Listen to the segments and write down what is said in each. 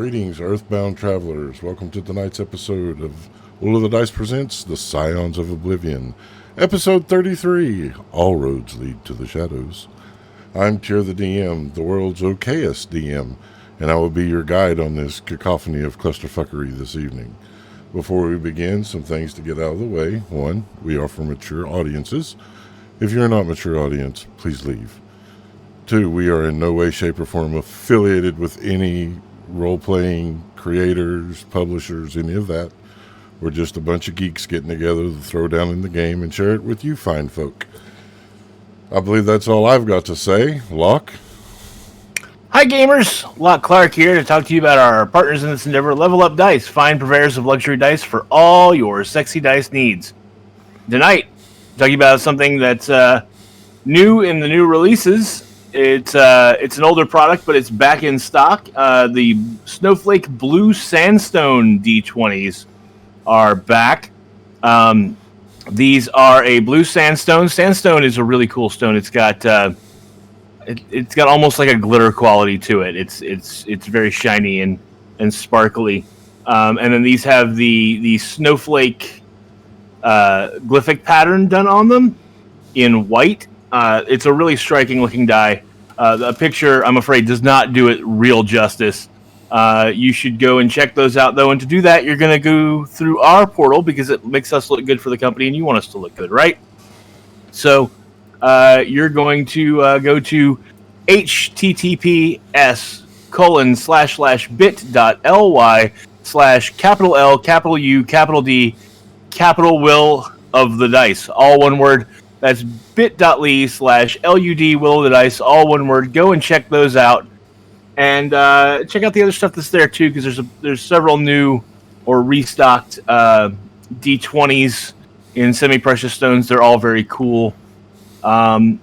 Greetings, Earthbound Travelers. Welcome to tonight's episode of All of the Dice presents The Scions of Oblivion, Episode 33, All Roads Lead to the Shadows. I'm Tier the DM, the world's okayest DM, and I will be your guide on this cacophony of clusterfuckery this evening. Before we begin, some things to get out of the way. 1, we are for mature audiences. If you're not a mature audience, please leave. 2, we are in no way, shape, or form affiliated with any role-playing creators, publishers, any of that. We're just a bunch of geeks getting together to throw down in the game and share it with you fine folk. I believe that's all I've got to say. Locke? Hi gamers, Locke Clark here to talk to you about our partners in this endeavor, Level Up Dice, fine purveyors of luxury dice for all your sexy dice needs. Tonight, talking about something that's new in the new releases. It's an older product, but it's back in stock. The Snowflake Blue Sandstone D20s are back. These are a blue sandstone. Sandstone is a really cool stone. It's got almost like a glitter quality to it. It's very shiny and sparkly. And then these have the snowflake glyphic pattern done on them in white. It's a really striking looking die. The picture, I'm afraid, does not do it real justice. You should go and check those out, though. And to do that, you're going to go through our portal because it makes us look good for the company, and you want us to look good, right? So you're going to go to https://bit.ly/L, D, will of the dice, all one word. That's bit.ly/LUD will of the dice, all one word. Go and check those out. And check out the other stuff that's there, too, because there's several new or restocked D20s in semi-precious stones. They're all very cool. And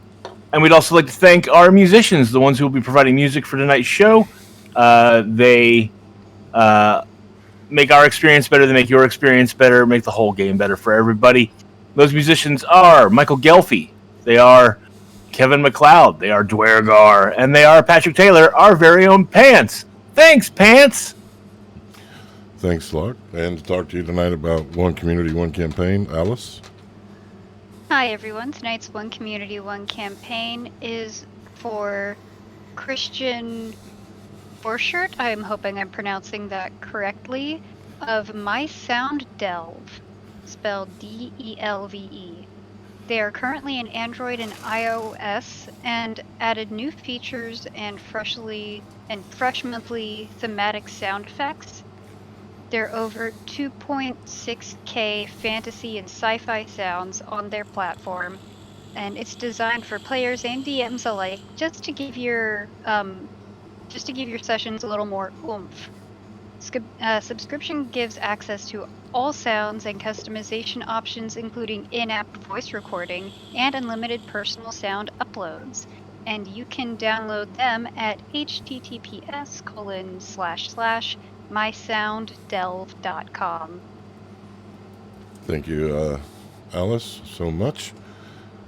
we'd also like to thank our musicians, the ones who will be providing music for tonight's show. They make our experience better. They make your experience better, make the whole game better for everybody. Those musicians are Michael Gelfi. They are Kevin MacLeod. They are Dwergar. And they are Patrick Taylor, our very own Pants. Thanks, Pants! Thanks, Locke. And to talk to you tonight about One Community, One Campaign, Alice? Hi, everyone. Tonight's One Community, One Campaign is for Christian Borchert. I'm hoping I'm pronouncing that correctly. Of My Sound Delve, spelled D-E-L-V-E. They are currently in Android and iOS and added new features and fresh monthly thematic sound effects. There are over 2.6K fantasy and sci-fi sounds on their platform, and it's designed for players and DMs alike, just to give your sessions a little more oomph. Subscription gives access to all sounds and customization options, including in-app voice recording and unlimited personal sound uploads. And you can download them at https://mysounddelve.com. Thank you, Alice, so much.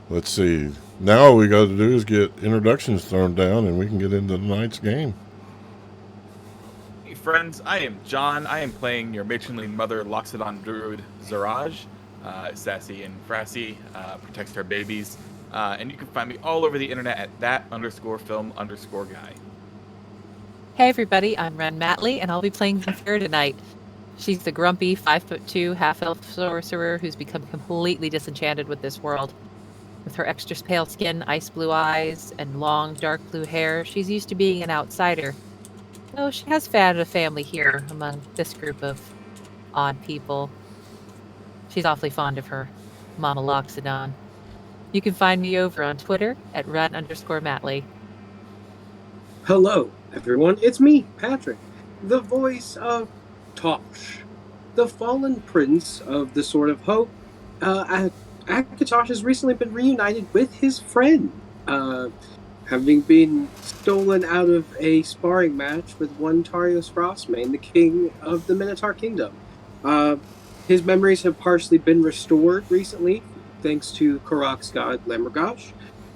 Let's see. Now all we got to do is get introductions thrown down, and we can get into tonight's game. Hey friends, I am John. I am playing your matronly mother, Loxodon Druid Ziraj. Sassy and frassy, protects her babies. And you can find me all over the internet at that_film_guy. Hey everybody, I'm Ren Matley, and I'll be playing Zephyr tonight. She's the grumpy 5'2" half-elf sorcerer who's become completely disenchanted with this world. With her extra pale skin, ice blue eyes, and long dark blue hair, she's used to being an outsider. Though she has found a family here among this group of odd people. She's awfully fond of her Mama Loxodon. You can find me over on Twitter at Ren_Matley. Hello, everyone. It's me, Patrick, the voice of Tosh, the fallen prince of the Sword of Hope. Akatosh has recently been reunited with his friend, having been stolen out of a sparring match with one Tarios Frostmane, the king of the Minotaur Kingdom. His memories have partially been restored recently, thanks to Karak's god Lammergosh,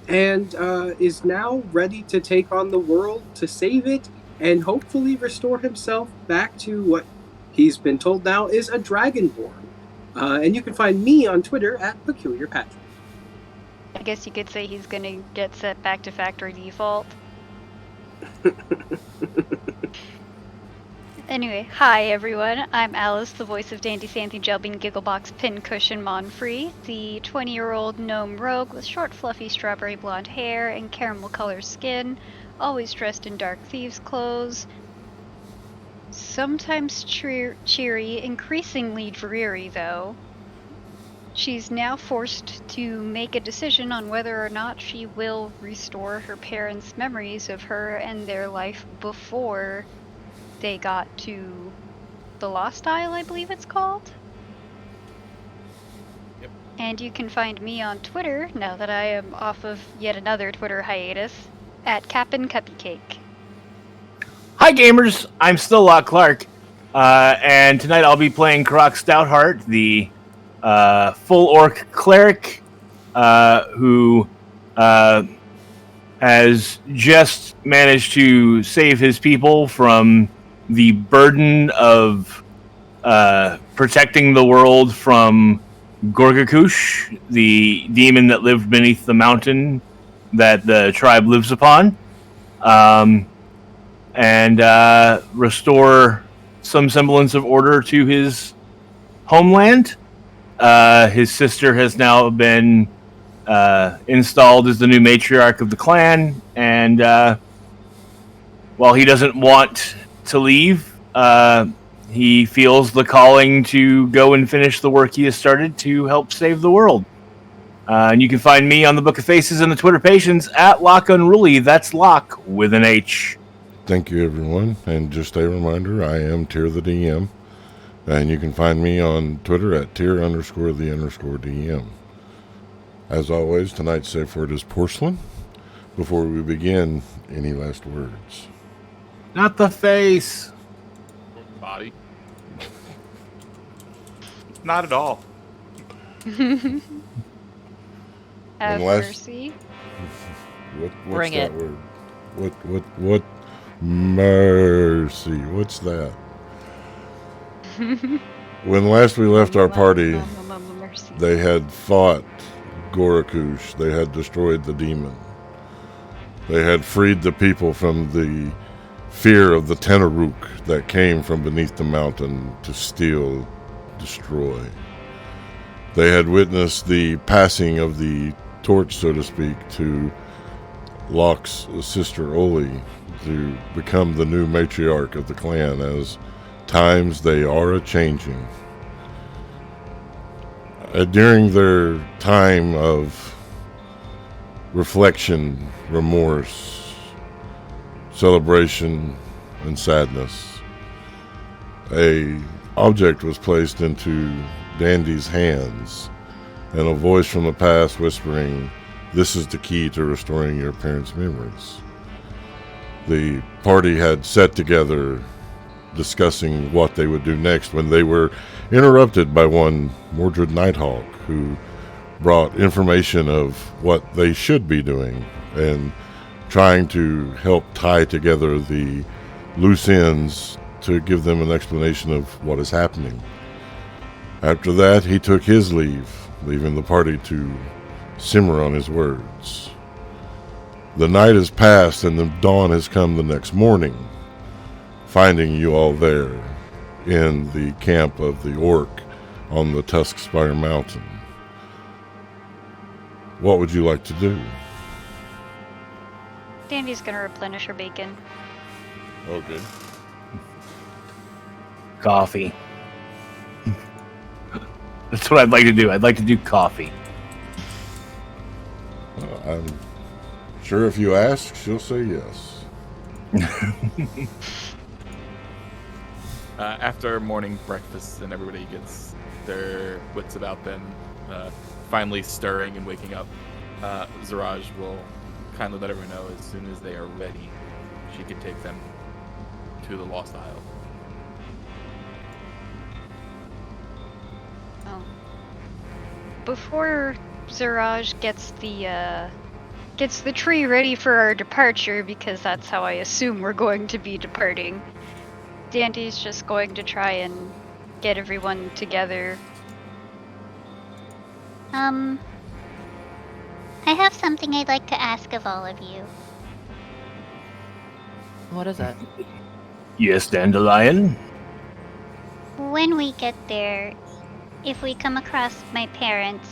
and is now ready to take on the world to save it and hopefully restore himself back to what he's been told now is a dragonborn. And you can find me on Twitter at PeculiarPatrick. I guess you could say he's gonna get set back to factory default. Anyway, hi everyone. I'm Alice, the voice of Dandy Santhy Jelbean Gigglebox Pincushion Monfrey, the 20-year-old gnome rogue with short, fluffy strawberry blonde hair and caramel-colored skin, always dressed in dark thieves' clothes. Sometimes cheery, increasingly dreary, though. She's now forced to make a decision on whether or not she will restore her parents' memories of her and their life before they got to the Lost Isle, I believe it's called. Yep. And you can find me on Twitter, now that I am off of yet another Twitter hiatus, at Cap'n Cupcake. Hi, gamers. I'm still Locke Clark, and tonight I'll be playing Croc Stoutheart, the full orc cleric who has just managed to save his people from the burden of protecting the world from Gorgakush, the demon that lived beneath the mountain that the tribe lives upon, and restore some semblance of order to his homeland. His sister has now been installed as the new matriarch of the clan, and while he doesn't want to leave, he feels the calling to go and finish the work he has started to help save the world. And you can find me on the Book of Faces and the Twitter Patients at Locke Unruly. That's Locke with an H. Thank you, everyone. And just a reminder, I am Tier the DM. And you can find me on Twitter at Tier_the_DM. As always, tonight's safe word is porcelain. Before we begin, any last words? Not the face. Body. Not at all. Have last- mercy. What's Bring that it. word? What? Mercy. What's that? When last we left our party, Mercy. they had fought Gorakush. They had destroyed the demon. They had freed the people from the fear of the Tenaruk that came from beneath the mountain to steal, destroy. They had witnessed the passing of the torch, so to speak, to Locke's sister Oli to become the new matriarch of the clan, as times they are a-changing. During their time of reflection, remorse, celebration, and sadness, a object was placed into Dandy's hands, and a voice from the past whispering, "This is the key to restoring your parents' memories." The party had sat together discussing what they would do next when they were interrupted by one Mordred Nighthawk, who brought information of what they should be doing and trying to help tie together the loose ends to give them an explanation of what is happening. After that, he took his leave, leaving the party to simmer on his words. The night has passed and the dawn has come the next morning, finding you all there in the camp of the orc on the Tuskspire Mountain. What would you like to do? Dandy's gonna replenish her bacon. Okay. Coffee. That's what I'd like to do. I'd like to do coffee. I'm sure if you ask, she'll say yes. After morning breakfast and everybody gets their wits about them, finally stirring and waking up, Ziraj will kindly let everyone know as soon as they are ready, she can take them to the Lost Isle. Oh. Before Ziraj gets the gets the tree ready for our departure, because that's how I assume we're going to be departing. Dandy's just going to try and get everyone together. I have something I'd like to ask of all of you. What is it? Yes, Dandelion. When we get there, if we come across my parents,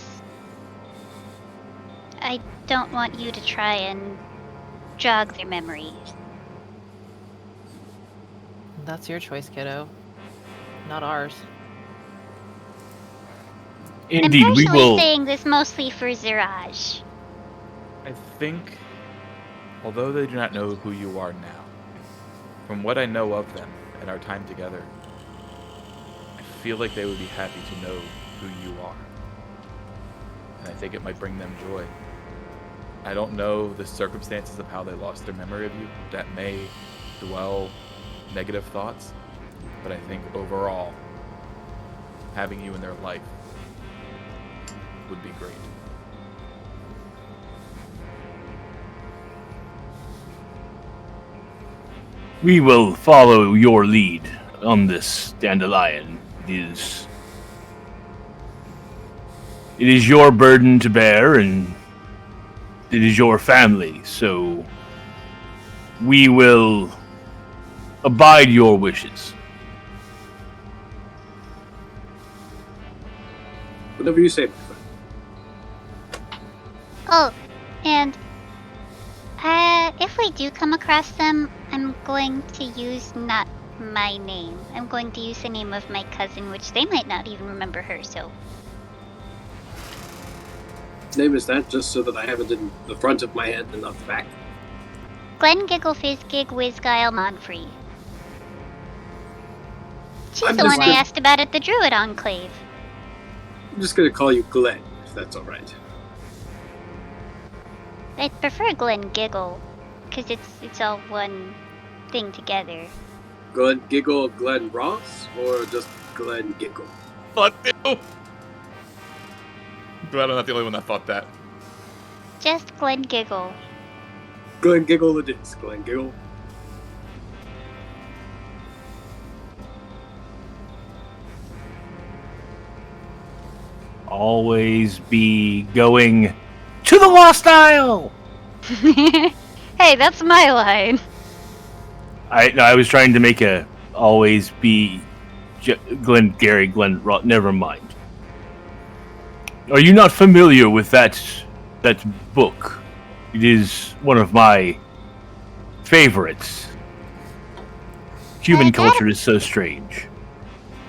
I don't want you to try and jog their memory. That's your choice, kiddo. Not ours. Indeed, I'm we partially will. saying this mostly for Ziraj. I think, although they do not know who you are now, from what I know of them and our time together, I feel like they would be happy to know who you are. And I think it might bring them joy. I don't know the circumstances of how they lost their memory of you. That may dwell negative thoughts, but I think overall, having you in their life would be great. We will follow your lead on this, Dandelion. It is your burden to bear, and it is your family, so we will abide your wishes. Whatever you say, my friend. Oh, and if we do come across them, I'm going to use not my name. I'm going to use the name of my cousin, which they might not even remember her, so. Name is that just so that I have it in the front of my head and not the back? Glen Giggle Fizz Gig Wizguile Monfrey. She's I'm the just one I gonna- asked about at the Druid Enclave. I'm just gonna call you Glenn, if that's alright. I prefer Glen Giggle, because it's all one thing together. Glenn Giggle, Glenn Ross, or just Glenn Giggle? Fuck you! Glad I'm not the only one that thought that. Just Glen Giggle. Glenn Giggle it is, Glenn Giggle. Always be going to the Lost Isle! Hey, that's my line. I was trying to make a always be Glenn never mind. Are you not familiar with that book? It is one of my favorites. Human I gotta- culture is so strange.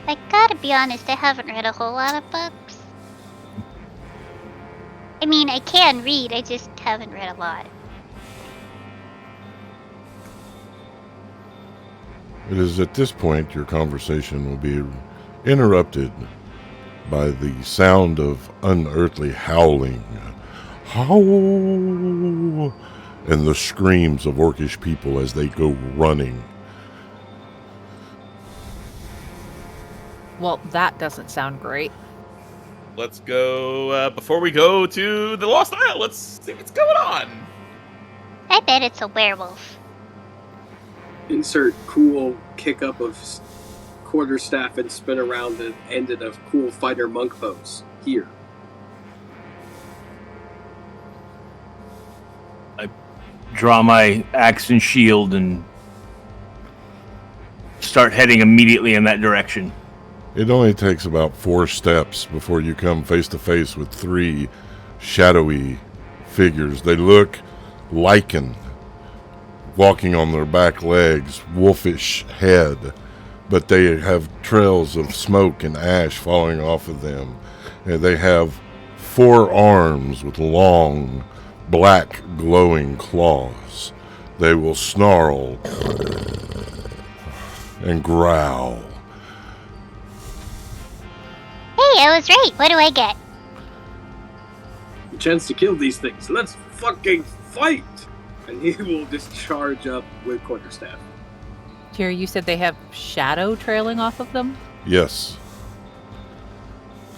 I gotta be honest, I haven't read a whole lot of books. I mean, I can read, I just haven't read a lot. It is at this point your conversation will be interrupted by the sound of unearthly howling. Howl! And the screams of orcish people as they go running. Well, that doesn't sound great. Let's go, before we go to the Lost Isle, let's see what's going on. I bet it's a werewolf. Insert cool kick up of quarterstaff and spin around and ended of cool fighter monk pose. Here. Draw my axe and shield and start heading immediately in that direction. It only takes about 4 steps before you come face to face with 3 shadowy figures. They look lichen, walking on their back legs, wolfish head, but they have trails of smoke and ash falling off of them. And they have 4 arms with long, black, glowing claws. They will snarl and growl. Hey, I was right. What do I get? A chance to kill these things. Let's fucking fight! And he will just charge up with quarterstaff. Here, you said they have shadow trailing off of them? Yes.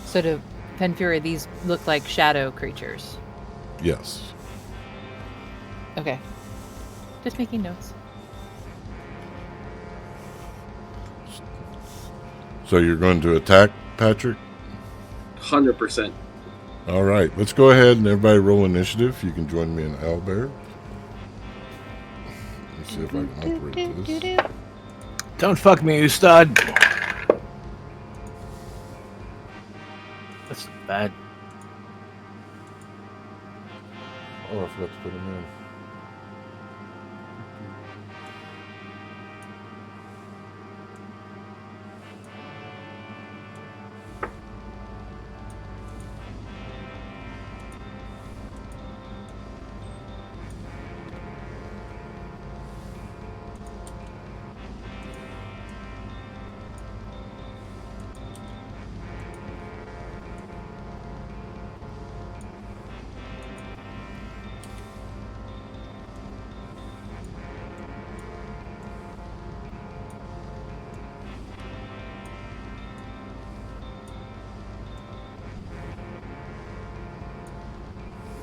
So to Penfury, these look like shadow creatures. Yes. Okay. Just making notes. So you're going to attack, Patrick? 100%. All right. Let's go ahead and everybody roll initiative. You can join me in Owlbear. Let's see if I can operate this. Don't fuck me, you stud. That's bad. Oh, I forgot to put them in.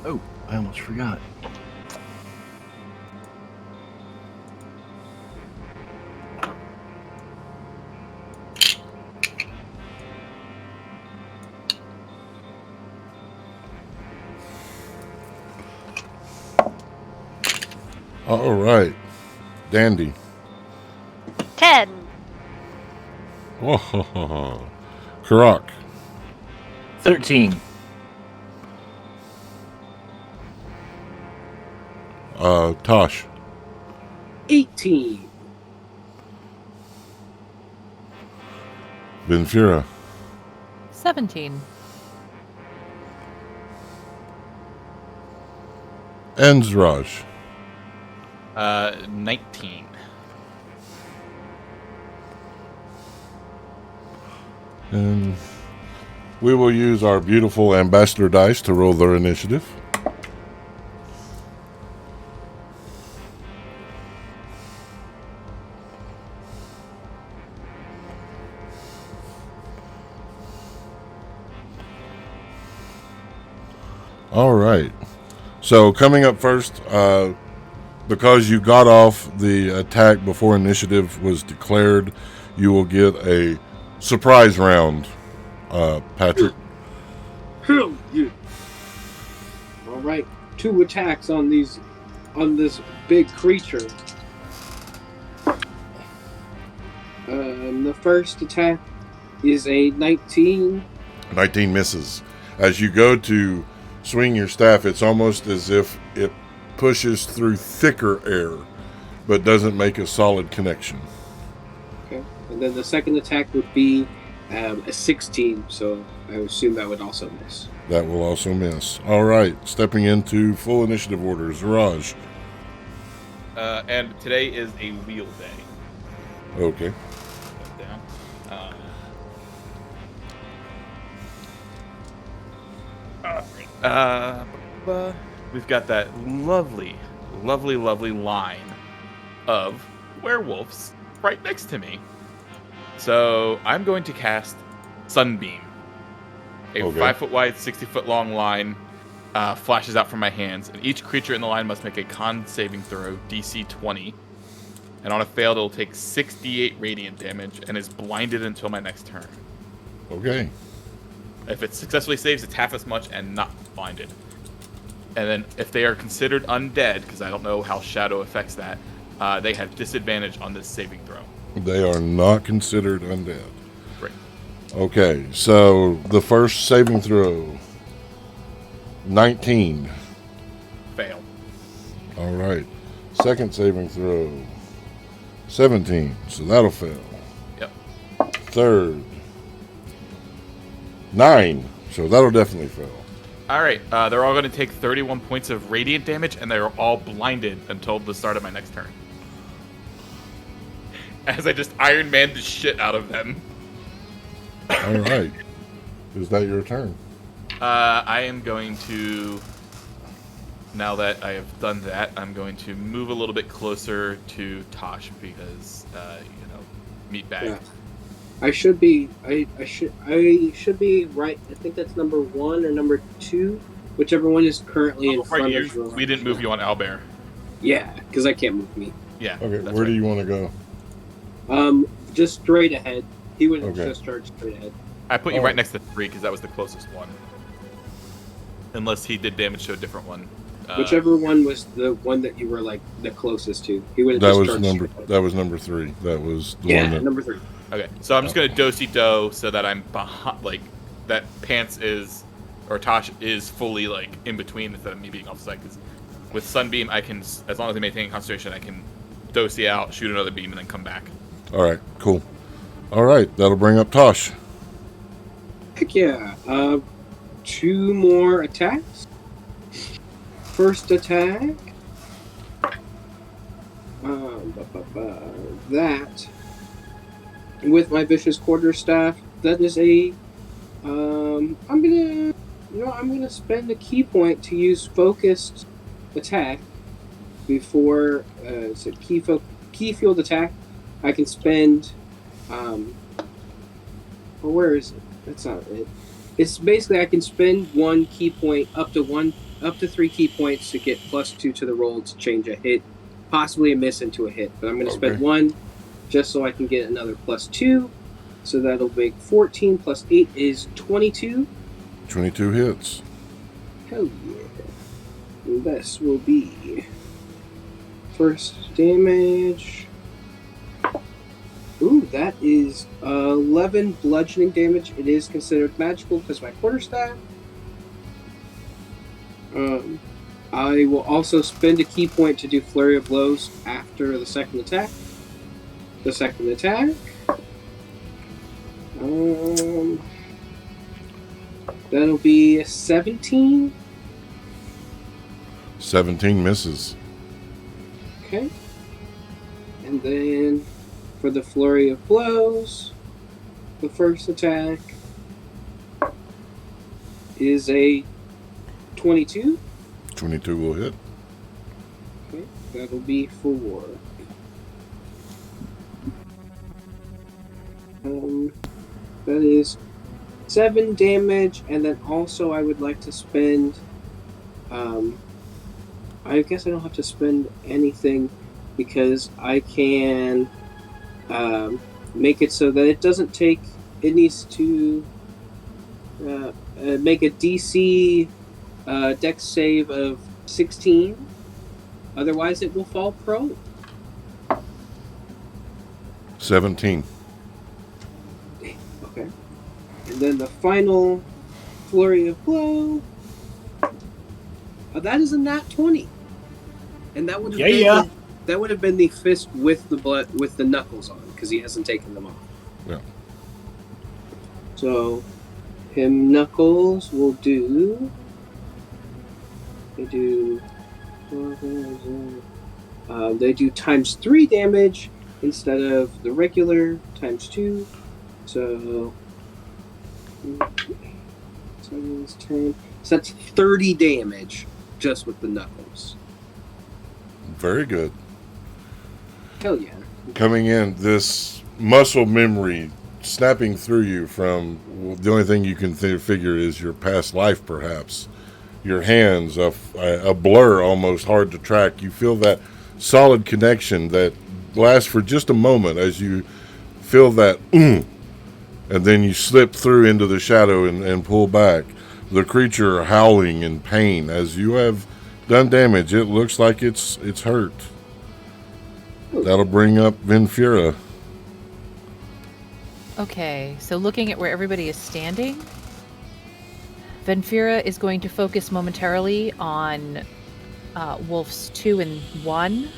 Oh, I almost forgot. All right. Dandy. 10. Oh, Karak. 13. Tosh. 18. Benfira. 17. And Ziraj. 19. And we will use our beautiful ambassador dice to roll their initiative. All right. So coming up first, because you got off the attack before initiative was declared, you will get a surprise round, Patrick. Hell yeah. All right, 2 attacks on this big creature. The first attack is a 19. 19 misses. As you go to swing your staff, it's almost as if it pushes through thicker air, but doesn't make a solid connection. Okay, and then the second attack would be a 16, so I assume that would also miss. That will also miss. All right, stepping into full initiative order, Zarage. And today is a wheel day. Okay. Put down. We've got that lovely line of werewolves right next to me. So I'm going to cast Sunbeam. A 5-foot wide, 60-foot long line flashes out from my hands, and each creature in the line must make a con saving throw, DC 20. And on a failed, it'll take 68 radiant damage and is blinded until my next turn. Okay. If it successfully saves, it's half as much and not blinded. And then if they are considered undead, because I don't know how Shadow affects that, they have disadvantage on this saving throw. They are not considered undead. Great. Okay, so the first saving throw, 19. Fail. All right. Second saving throw, 17. So that'll fail. Yep. Third, 9. So that'll definitely fail. All right. They're all going to take 31 points of radiant damage, and they're all blinded until the start of my next turn. As I just Iron Man the shit out of them. All right. Is that your turn? I am going to, now that I have done that, I'm going to move a little bit closer to Tosh because, meatbag. Yeah. I should be right. I think that's number 1 or number 2, whichever one is currently in front of you. We didn't move you on Owlbear. Yeah, because I can't move me. Yeah. Okay, that's where do right. you want to go? Just straight ahead. He would Okay. just charge straight ahead. I put you Oh. right next to 3 because that was the closest one. Unless he did damage to a different one. Whichever one was the one that you were like the closest to, he would have That just was charged number. straight ahead. That was number 3. That was the Yeah, one that. number 3. Okay, so I'm just gonna do so that I'm behind, like that. Pants is, or Tosh is fully like in between instead of me being offside. Because with Sunbeam, I can, as long as I maintain concentration, I can dosey out, shoot another beam, and then come back. All right, cool. All right, that'll bring up Tosh. Heck yeah. 2 more attacks. First attack. That with my vicious quarterstaff. That is a. I'm gonna spend a key point to use focused attack before. It's a key field attack. I can spend. Well, where is it? That's not it. It's basically I can spend 1 key point up to 3 key points to get +2 to the roll to change a hit, possibly a miss into a hit. But I'm going to spend 1 just so I can get another +2. So that'll make 14 plus 8 is 22. 22 hits. Hell yeah! And this will be first damage. Ooh, that is 11 bludgeoning damage. It is considered magical because my quarterstaff. I will also spend a key point to do Flurry of Blows after the second attack. The second attack. That'll be 17. 17 misses. Okay. And then for the Flurry of Blows, the first attack is a 22. 22 will hit. Okay, that'll be 4. That is 7 damage, and then also I would like to spend. I guess I don't have to spend anything because I can make it so that it doesn't take. It needs to make a DC Dex save of 16. Otherwise, it will fall prone. 17. Okay. And then the final Flurry of Blow. That is a nat 20. And that would have that would have been the fist with the knuckles on because he hasn't taken them off. Yeah. So him knuckles will do. They do times 3 damage instead of the regular times 2. So 7 is 10. So that's 30 damage just with the knuckles. Very good. Hell yeah. Coming in, this muscle memory snapping through you from the only thing you can figure is your past life, perhaps. Your hands, a blur almost hard to track. You feel that solid connection that lasts for just a moment as you feel that and then you slip through into the shadow and pull back. The creature howling in pain as you have done damage. It looks like it's hurt. That'll bring up Venfira. Okay, so looking at where everybody is standing, Venfira is going to focus momentarily on Wolves 2 and 1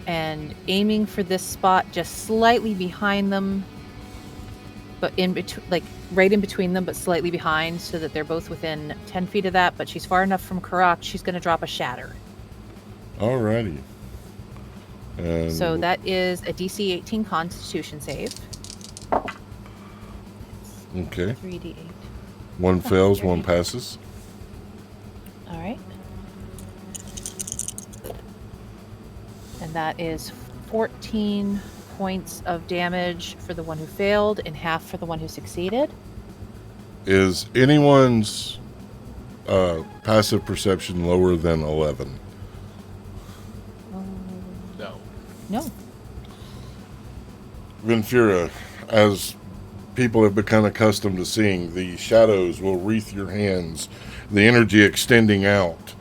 and aiming for this spot just slightly behind them, but in between, like right in between them, but slightly behind, so that they're both within 10 feet of that, but she's far enough from Karak, she's going to drop a shatter. Alrighty. And So that is a DC 18 Constitution save. okay. 3d8. One fails, there one you go. passes. All right. And that is 14 points of damage for the one who failed and half for the one who succeeded. Is anyone's passive perception lower than 11? No. Venfira, as people have become accustomed to seeing, the shadows will wreath your hands, the energy extending out.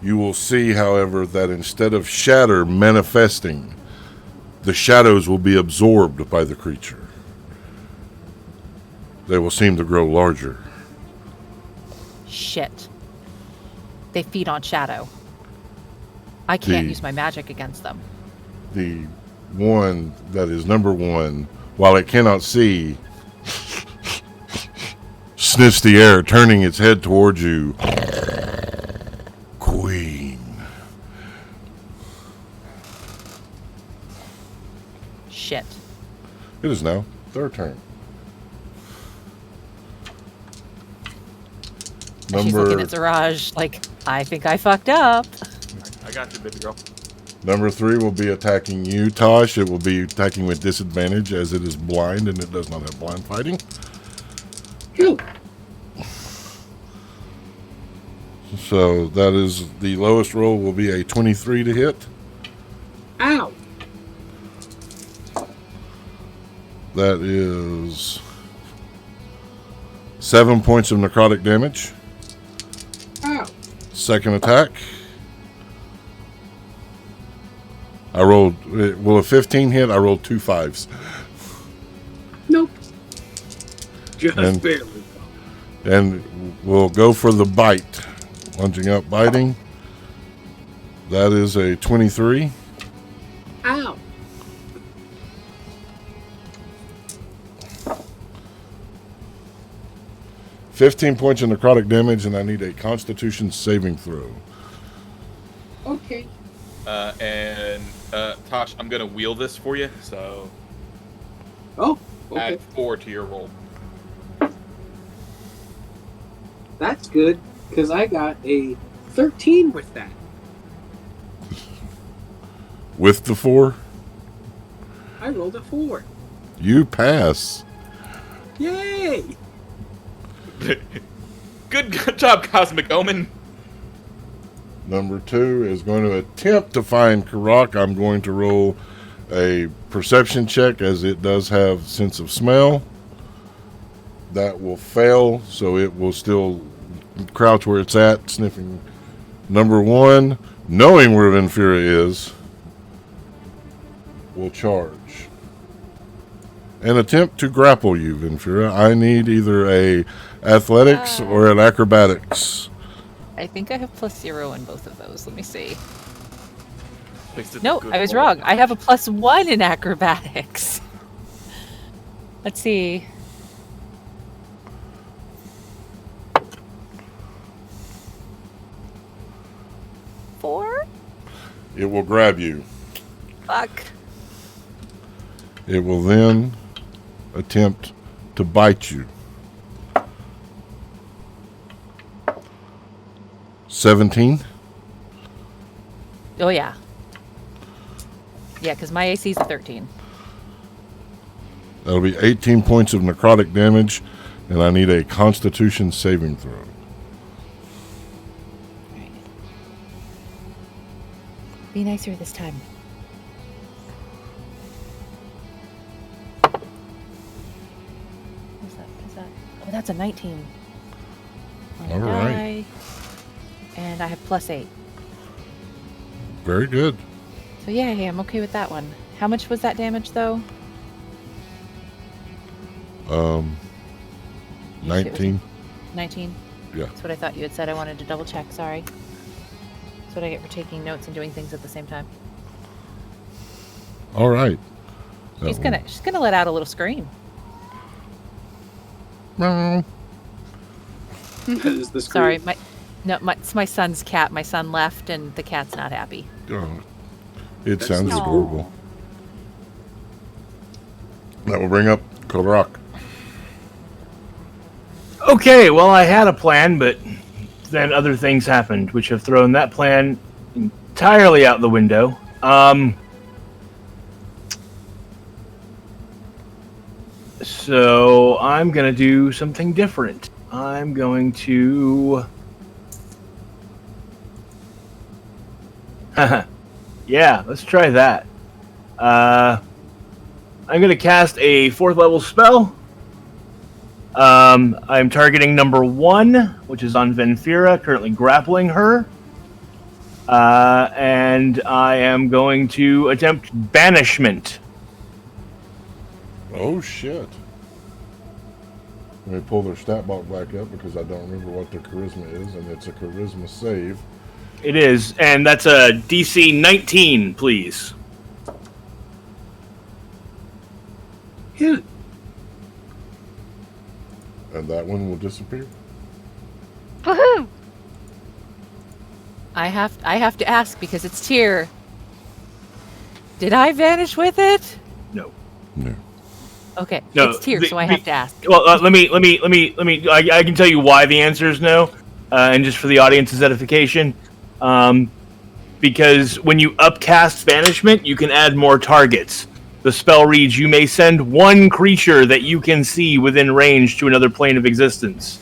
You will see, however, that instead of shatter manifesting, the shadows will be absorbed by the creature. They will seem to grow larger. Shit. They feed on shadow. I can't use my magic against them. The one that is number one, while it cannot see, sniffs the air, turning its head towards you. Queen. Shit. It is now their turn. She's looking at Ziraj like, I think I fucked up. I got you, baby girl. Number 3 will be attacking you, Tosh. It will be attacking with disadvantage as it is blind and it does not have blind fighting. Phew. So that is the lowest roll will be a 23 to hit. Ow. That is 7 points of necrotic damage. Ow. Second attack. I rolled, will a 15 hit? I rolled 2 5s. Nope. Just And- barely. And we'll go for the bite. Lunging up, biting. That is a 23. Ow. $15 points of necrotic damage, and I need a Constitution saving throw. Okay. Tosh, I'm gonna wheel this for you, so Oh, okay. add 4 to your roll. That's good, because I got a 13 with that. With the 4, I rolled a 4. you pass. Yay! Good job, Cosmic Omen. Number 2 is going to attempt to find Karak. I'm going to roll a perception check, as it does have sense of smell. That will fail, so it will still crouch where it's at, sniffing. Number 1, knowing where Venfira is, will charge and attempt to grapple you, Venfira. I need either a athletics or an acrobatics. I think I have +0 in both of those. Let me see. Makes it a No, good I was roll. wrong. I have a +1 in acrobatics. Let's see. Four? It will grab you. Fuck. It will then attempt to bite you. 17. Oh, yeah. Yeah, because my AC is a 13. That'll be 18 points of necrotic damage, and I need a Constitution saving throw. Alright. Be nicer this time. What's that? Oh, that's a 19. On a All right. die. And I have +8. Very good. So yeah, I'm okay with that one. How much was that damage, though? You said it was 19. 19? Yeah. That's what I thought you had said. I wanted to double check. Sorry. That's what I get for taking notes and doing things at the same time. All right. She's gonna let out a little scream. Meow. That is the Sorry, scream. it's my son's cat. My son left, and the cat's not happy. Oh, it That's sounds nice. adorable. That will bring up Karak. Okay, well, I had a plan, but then other things happened, which have thrown that plan entirely out the window. So I'm gonna do something different. I'm going to. Yeah, let's try that. I'm going to cast a 4th level spell. I'm targeting number 1, which is on Venfira, currently grappling her. And I am going to attempt banishment. Oh, shit. Let me pull their stat block back up because I don't remember what their charisma is, and it's a charisma save. It is, and that's a DC 19, please. Yeah. And that one will disappear. Woohoo! I have to ask because it's Tyr. Did I vanish with it? No. No. Okay, No, it's Tyr, so I have to ask. Well, let me. I can tell you why the answer is no, and just for the audience's edification, because when you upcast banishment, you can add more targets. The spell reads, "You may send one creature that you can see within range to another plane of existence."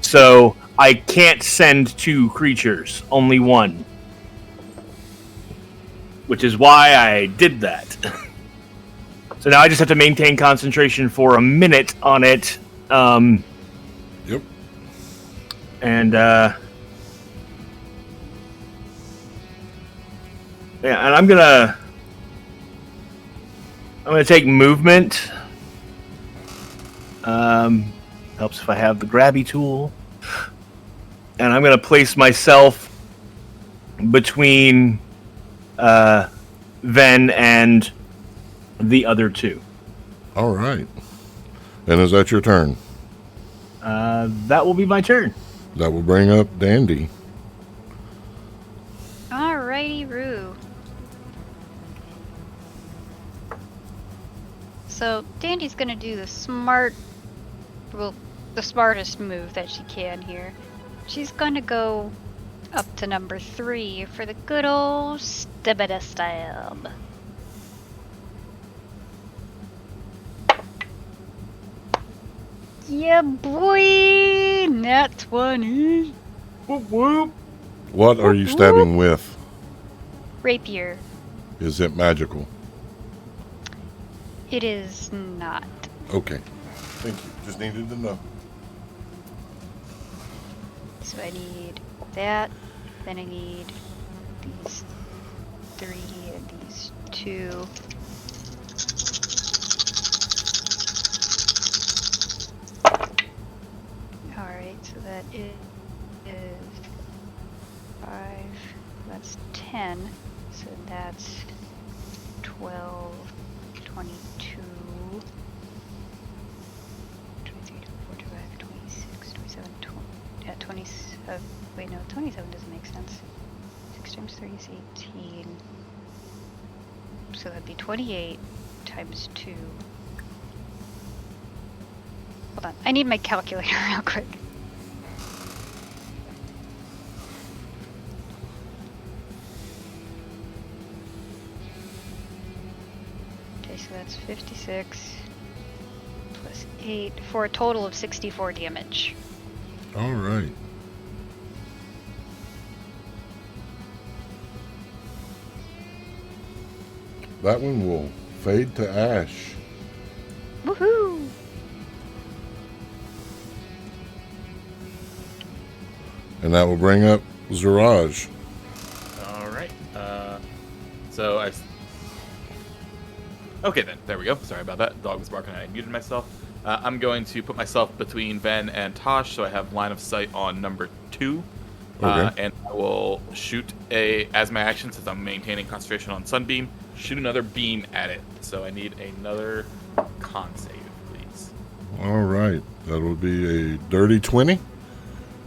So I can't send 2 creatures, only 1, which is why I did that. So now I just have to maintain concentration for a minute on it. Yep. And yeah, and I'm gonna take movement. Helps if I have the grabby tool. And I'm gonna place myself between Ven and the other 2. All right. And is that your turn? That will be my turn. That will bring up Dandy. Alrighty, Roo. So Dandy's gonna do the smartest move that she can here. She's gonna go up to number 3 for the good old stabada stab. Yeah, boy! Nat 20. Whoop whoop. What are you stabbing with? Rapier. Is it magical? It is not. Okay. Thank you. Just needed to know. So I need that. Then I need these 3 and these 2. Alright, so that is 5. That's 10. So that's 12, 22, 23, 24, 25, 26, 27, 20. Yeah, 27. Wait, no, 27 doesn't make sense. 6 times 3 is 18. So that'd be 28 times 2. Hold on, I need my calculator real quick. Okay, so that's 56 plus 8 for a total of 64 damage. All right. That one will fade to ash. Woohoo! And that will bring up Ziraj. All right. So I've. Okay then. There we go. Sorry about that. Dog was barking and I muted myself. I'm going to put myself between Ven and Tosh, so I have line of sight on number 2. Okay. And I will shoot as my action, since I'm maintaining concentration on Sunbeam, shoot another beam at it. So I need another con save, please. All right. That will be a dirty 20.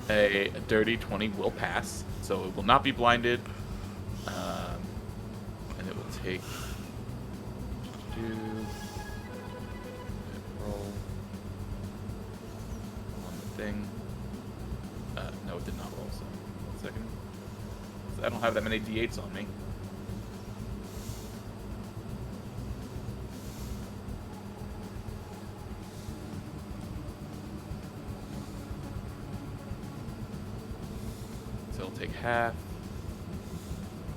A dirty 20 will pass, so it will not be blinded. And it will take 2. Roll on the thing. No, it did not roll. So 1 second. I don't have that many d8s on me. So it'll take half.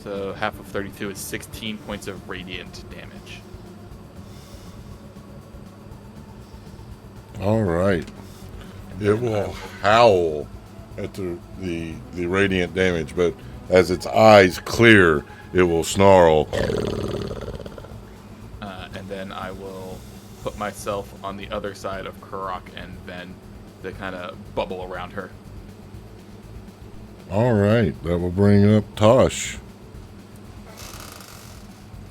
So half of 32 is 16 points of radiant damage. All right. And It then will howl at the radiant damage, but as its eyes clear, it will snarl. And then I will put myself on the other side of Kurok and Ven to kind of bubble around her. All right. That will bring up Tosh.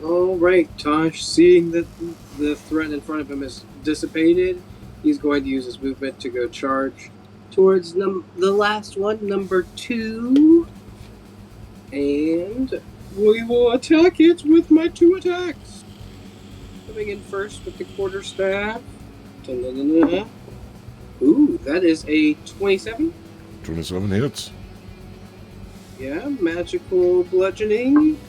All right, Tosh, seeing that the threat in front of him is dissipated, he's going to use his movement to go charge towards the last one, number 2. And we will attack it with my 2 attacks. Coming in first with the quarterstaff. Da-na-na-na. Ooh, that is a 27. 27 hits. Yeah, magical bludgeoning.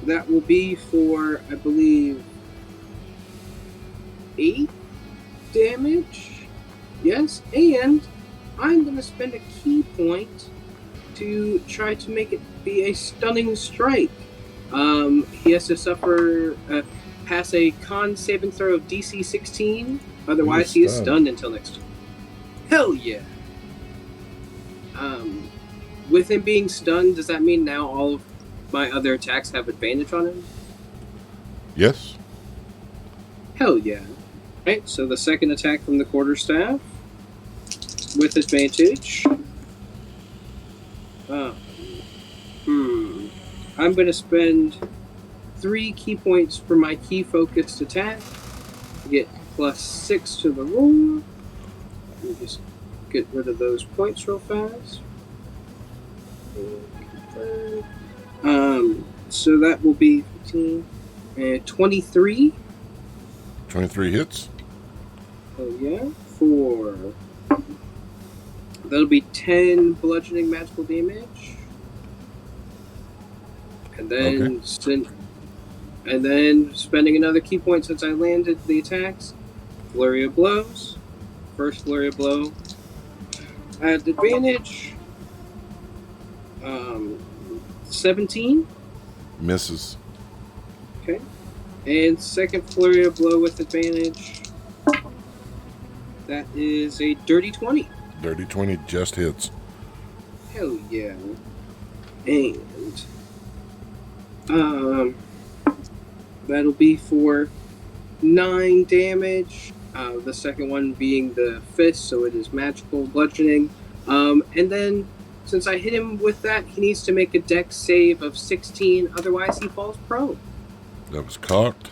That will be for, I believe, 8 damage. Yes, and I'm going to spend a key point to try to make it be a stunning strike. He has to pass a con saving throw of DC 16. Otherwise, he is stunned until next turn. Hell yeah! With him being stunned, does that mean now all of my other attacks have advantage on him? Yes. Hell yeah. Right, so the second attack from the quarterstaff with advantage. I'm going to spend 3 key points for my key focused attack to get +6 to the roll. Let me just get rid of those points real fast. So that will be 15 and 23. 23 hits. Oh yeah, that'll be 10 bludgeoning magical damage, and then spending another key point since I landed the attacks. Flurry of blows. First flurry of blow at advantage. 17 Misses. Okay, and second flurry of blow with advantage. That is a dirty 20. Dirty 20 just hits. Hell yeah. And that'll be for 9 damage. The second one being the fist, so it is magical bludgeoning. And then since I hit him with that, he needs to make a dex save of 16, otherwise he falls prone. That was cocked.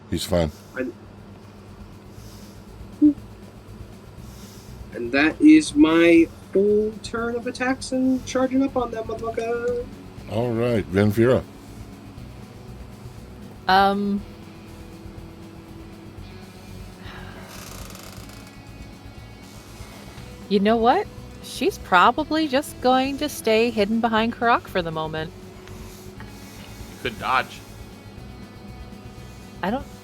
He's fine. And that is my whole turn of attacks and charging up on that motherfucker. All right, Venfira. You know what? She's probably just going to stay hidden behind Kurok for the moment. Could dodge.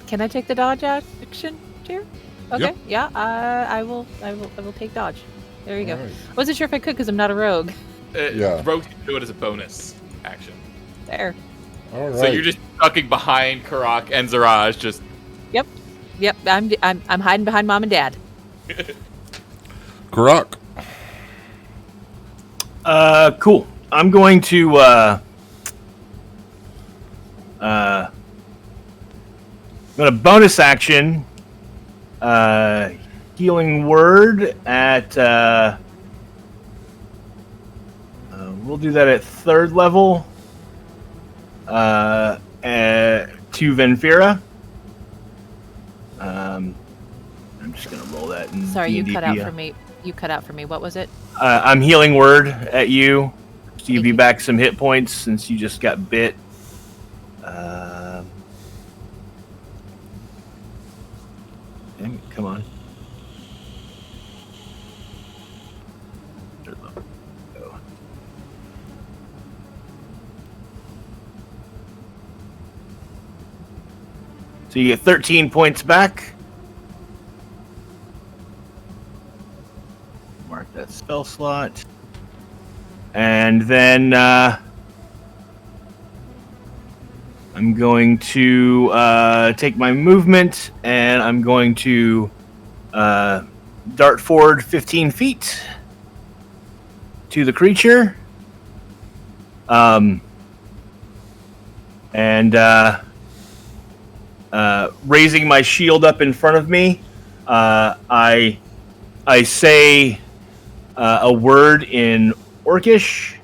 Can I take the dodge action here? Okay. Yep. Yeah. I will take dodge. There you go. All right. Wasn't sure if I could because I'm not a rogue. Yeah. Rogue can do it as a bonus action. There. All right. So you're just ducking behind Kurok and Ziraj, just. Yep. I'm hiding behind mom and dad. Kurok. Cool. I'm going to I'm going to bonus action healing word at we'll do that at 3rd level to Venfira. I'm just going to roll that in Sorry, you cut out DDP. for me. You cut out for me. What was it? I'm healing word at you to give you back some hit points since you just got bit. Dang it, come on. So you get 13 points back. Mark that spell slot. And then I'm going to take my movement, and I'm going to dart forward 15 feet to the creature. Raising my shield up in front of me, I say a word in Orcish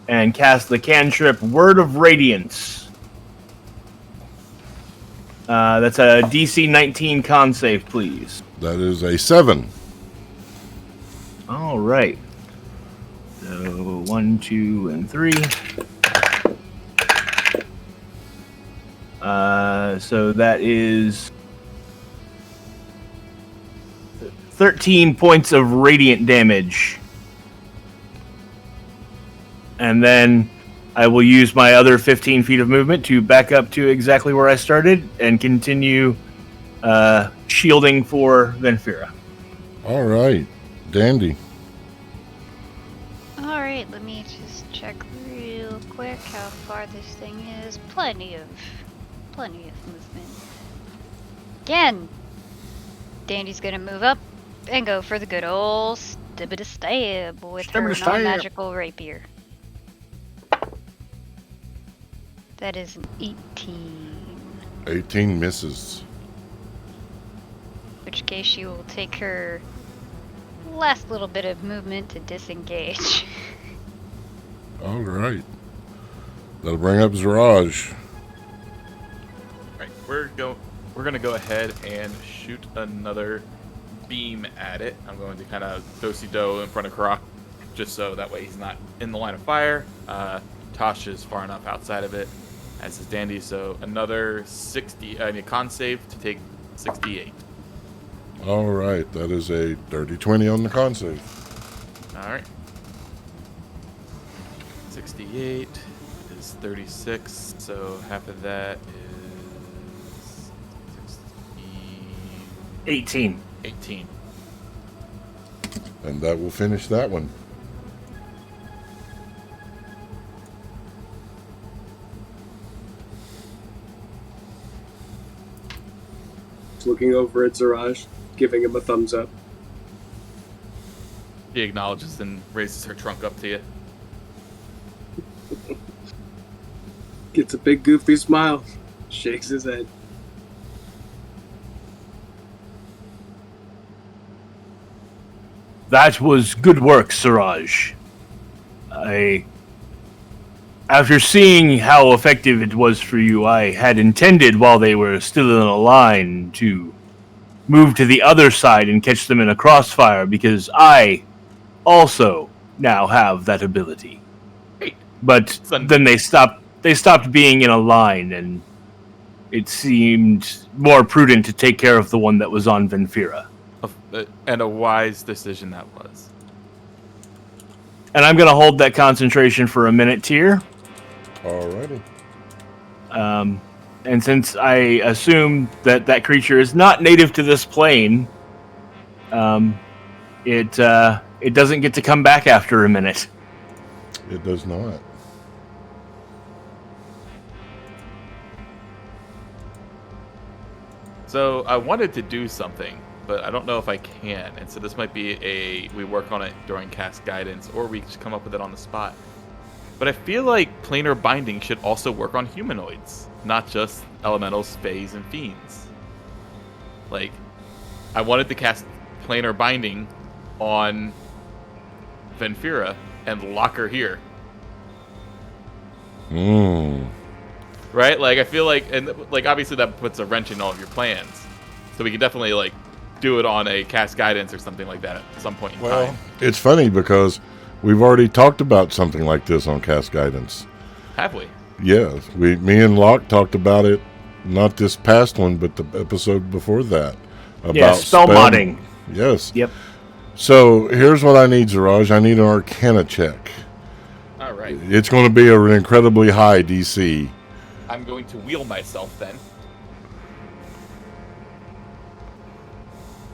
and cast the cantrip Word of Radiance. That's a DC 19 con save, please. That is a 7. All right. So 1, 2, and 3. So that is 13 points of radiant damage. And then I will use my other 15 feet of movement to back up to exactly where I started and continue shielding for Venfira. All right. Dandy. Alright, let me just check real quick how far this thing is. Plenty of movement. Again, Dandy's gonna move up and go for the good old stab with her non-magical rapier. That is an 18. 18 misses. In which case she will take her last little bit of movement to disengage. All right. That'll bring up Ziraj. Right, we're gonna go ahead and shoot another beam at it. I'm going to kind of do-si-do in front of Karak, just so that way he's not in the line of fire. Tosh is far enough outside of it, as is Dandy. So another 60. I need a con save to take 68. All right. That is a dirty 20 on the con save. All right. 68 is 36. So half of that is 18. 18. And that will finish that one. Looking over at Ziraj, giving him a thumbs up. He acknowledges and raises her trunk up to you. Gets a big goofy smile, shakes his head. That was good work, Ziraj. After seeing how effective it was for you, I had intended, while they were still in a line, to move to the other side and catch them in a crossfire, because I also now have that ability. Great. But then they stopped being in a line, and it seemed more prudent to take care of the one that was on Venfira. And a wise decision that was. And I'm going to hold that concentration for a minute here. Alrighty. And since I assume that that creature is not native to this plane, it doesn't get to come back after a minute. It does not. So I wanted to do something, but I don't know if I can. And so this might be we work on it during cast guidance, or we just come up with it on the spot. But I feel like planar binding should also work on humanoids, not just elementals, fays, and fiends. Like, I wanted to cast planar binding on Venfira and lock her here. Right? Like, I feel like, and like, obviously that puts a wrench in all of your plans. So we can definitely, like, do it on a cast guidance or something like that at some point in time. It's funny because we've already talked about something like this on cast guidance. Have we? Yeah, me and Locke talked about it, not this past one, but the episode before that. About spell modding. Yes. Yep. So here's what I need, Ziraj. I need an Arcana check. All right. It's going to be an incredibly high DC. I'm going to wheel myself then.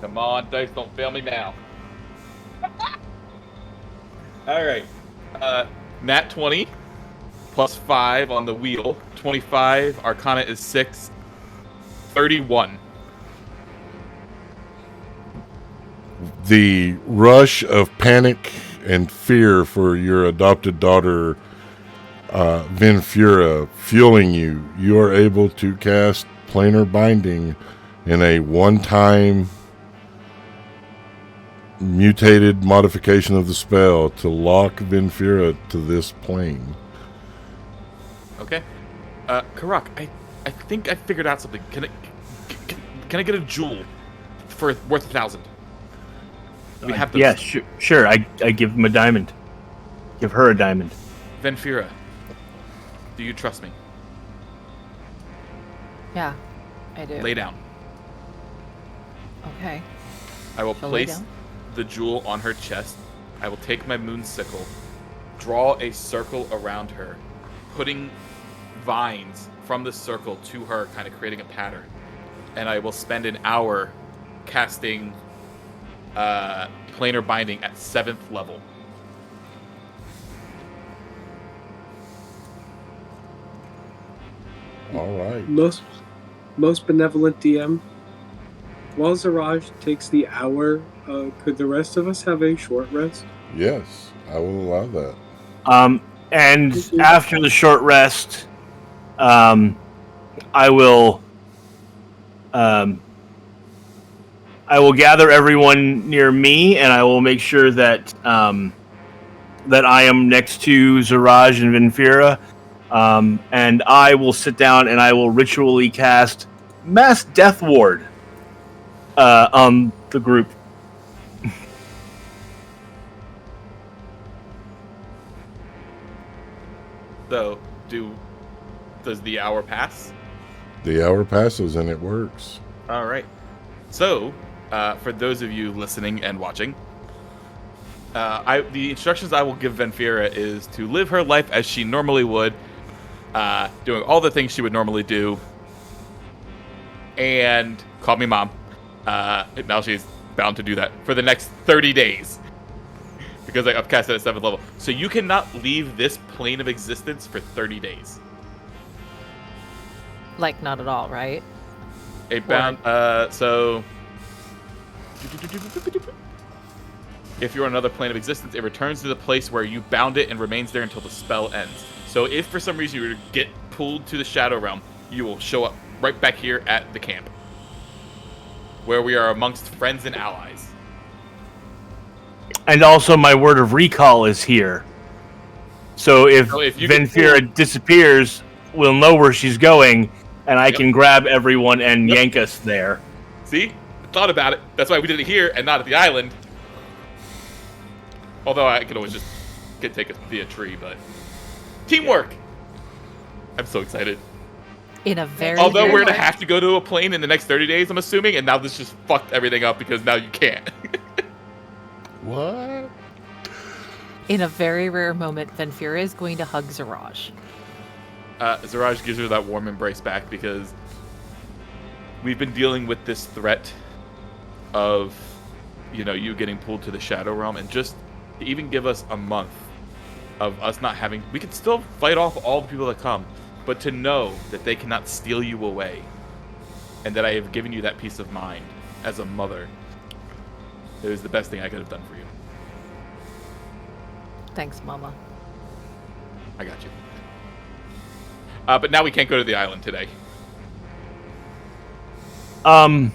Come on, dice, don't fail me now. All right. Nat 20 plus 5 on the wheel, 25. Arcana is 6. 31. The rush of panic and fear for your adopted daughter, Venfura, fueling you, you are able to cast Planar Binding in a one-time mutated modification of the spell to lock Venfura to this plane. Okay. Karak, I think I figured out something. Can I get a jewel for worth 1,000? We have those. Yeah, sure. I give him a diamond. Give her a diamond. Venfira, do you trust me? Yeah, I do. Lay down. Okay. I will I'll lay place down. the jewel on her chest. I will take my moon sickle, draw a circle around her, putting vines from the circle to her, kind of creating a pattern. And I will spend an hour casting Planar Binding at 7th level. All right. Most benevolent DM. While Ziraj takes the hour, could the rest of us have a short rest? Yes, I will allow that. And after the short rest, I will gather everyone near me, and I will make sure that that I am next to Ziraj and Venfira, and I will sit down and I will ritually cast Mass Death Ward on the group. So, does the hour pass? The hour passes and it works. All right. So, for those of you listening and watching, the instructions I will give Venfira is to live her life as she normally would, doing all the things she would normally do, and call me mom. Now she's bound to do that for the next 30 days. Because I upcast it at 7th level. So you cannot leave this plane of existence for 30 days. Like, not at all, right? A bound, so... If you're on another plane of existence, it returns to the place where you bound it and remains there until the spell ends. So if for some reason you were to get pulled to the Shadow Realm, you will show up right back here at the camp. Where we are amongst friends and allies. And also, my word of recall is here. So if you get Venfira disappears, we'll know where she's going, and I can grab everyone and yank us there. See? I thought about it. That's why we did it here and not at the island. Although I could always just take us via tree, but... Teamwork! I'm so excited. In a very... Although very we're going to have to go to a plane in the next 30 days, I'm assuming, and now this just fucked everything up because now you can't. What? In a very rare moment, Venfira is going to hug Ziraj. Zarage gives her that warm embrace back because we've been dealing with this threat of, you getting pulled to the Shadow Realm, and just to even give us a month of us not having... We can still fight off all the people that come, but to know that they cannot steal you away, and that I have given you that peace of mind as a mother, it was the best thing I could have done for you. Thanks, Mama. I got you. But now we can't go to the island today. Because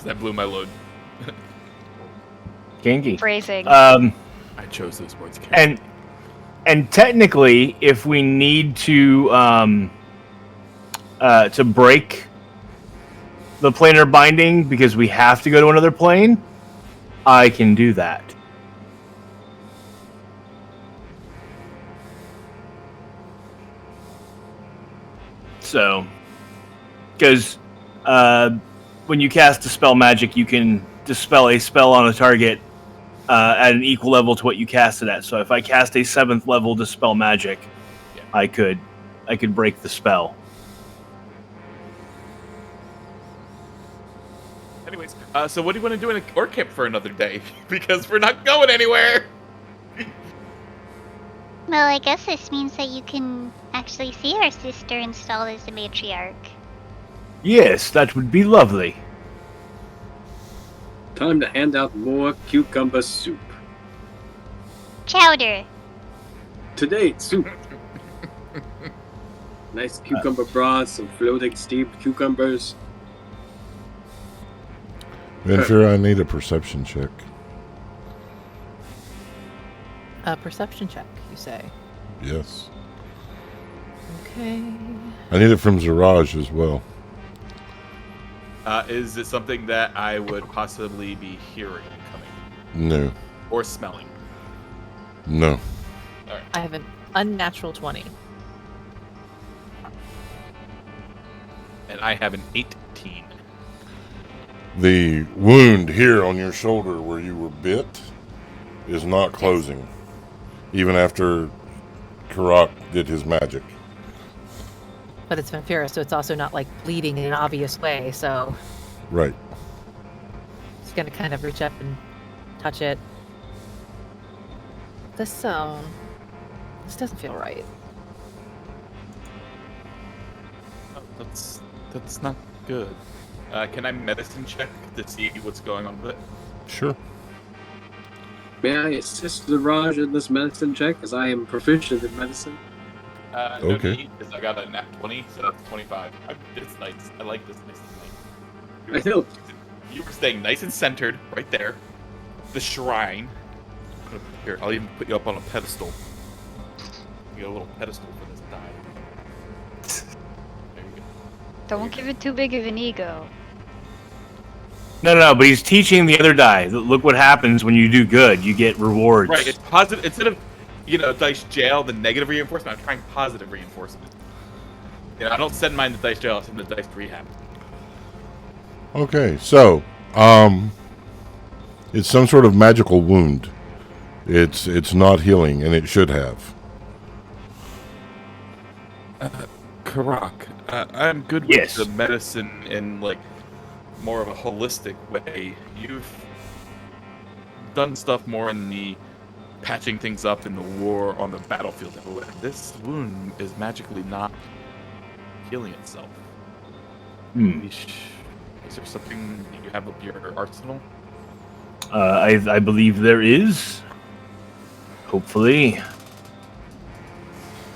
that blew my load. Kinky. Phrasing. I chose those words carefully. And technically, if we need to break the planar binding because we have to go to another plane, I can do that. So, because when you cast Dispel Magic, you can dispel a spell on a target at an equal level to what you cast it at. So if I cast a 7th level Dispel Magic, I could break the spell. Anyways, so what do you want to do in an orc camp for another day? Because we're not going anywhere. Well, I guess this means that you can actually see our sister installed as the matriarch. Yes, that would be lovely. Time to hand out more cucumber soup. Chowder. Today, soup. Nice cucumber broth, some floating steamed cucumbers. Ventura, I need a perception check. A perception check, you say? Yes. Okay. I need it from Ziraj as well. Is it something that I would possibly be hearing coming No. or smelling? No. I have an unnatural 20. And I have an 18. The wound here on your shoulder where you were bit is not closing, even after Karak did his magic. But it's Vanfira, so it's also not like bleeding in an obvious way, so Right. he's gonna kind of reach up and touch it. This doesn't feel right. Oh, that's not good. Can I medicine check to see what's going on with it? Sure. May I assist Zarage in this medicine check, as I am proficient in medicine? No Okay. need, 'cause I got a nat 20, so that's 25. It's nice. I like this nice and I know. You were staying nice and centered right there. The shrine. Here, I'll even put you up on a pedestal. You get a little pedestal for this die. There you go. Don't give it too big of an ego. No, but he's teaching the other die. Look what happens when you do good. You get rewards. Right, it's positive. Instead of, dice jail, the negative reinforcement, I'm trying positive reinforcement. I don't send mine to dice jail, I send the dice to rehab. Okay, so, it's some sort of magical wound. It's not healing, and it should have. Karak, I'm good Yes. with the medicine in, more of a holistic way. You've done stuff more in the patching things up in the war on the battlefield. This wound is magically not healing itself. Is there something that you have up your arsenal? I believe there is. Hopefully.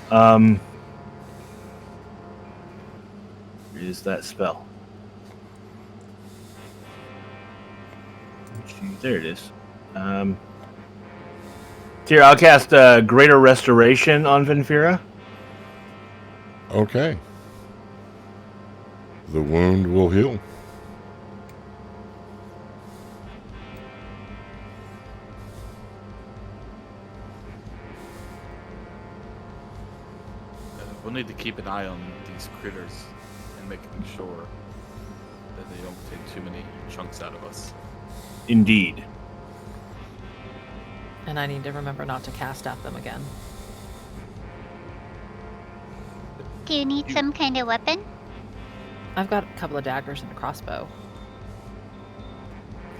Where is that spell? There it is. Here, I'll cast Greater Restoration on Venfira. Okay. The wound will heal. We'll need to keep an eye on these critters and making sure that they don't take too many chunks out of us. Indeed. And I need to remember not to cast at them again. Do you need some kind of weapon? I've got a couple of daggers and a crossbow.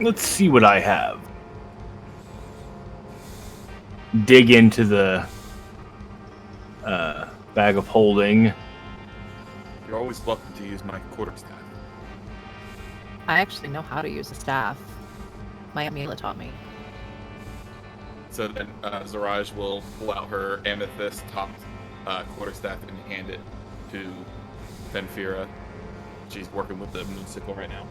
Let's see what I have. Dig into the bag of holding. You're always welcome to use my quarterstaff. I actually know how to use a staff. My Amila taught me. So then Zarage will pull out her amethyst-topped quarterstaff and hand it to Venfira. She's working with the moon sickle right now.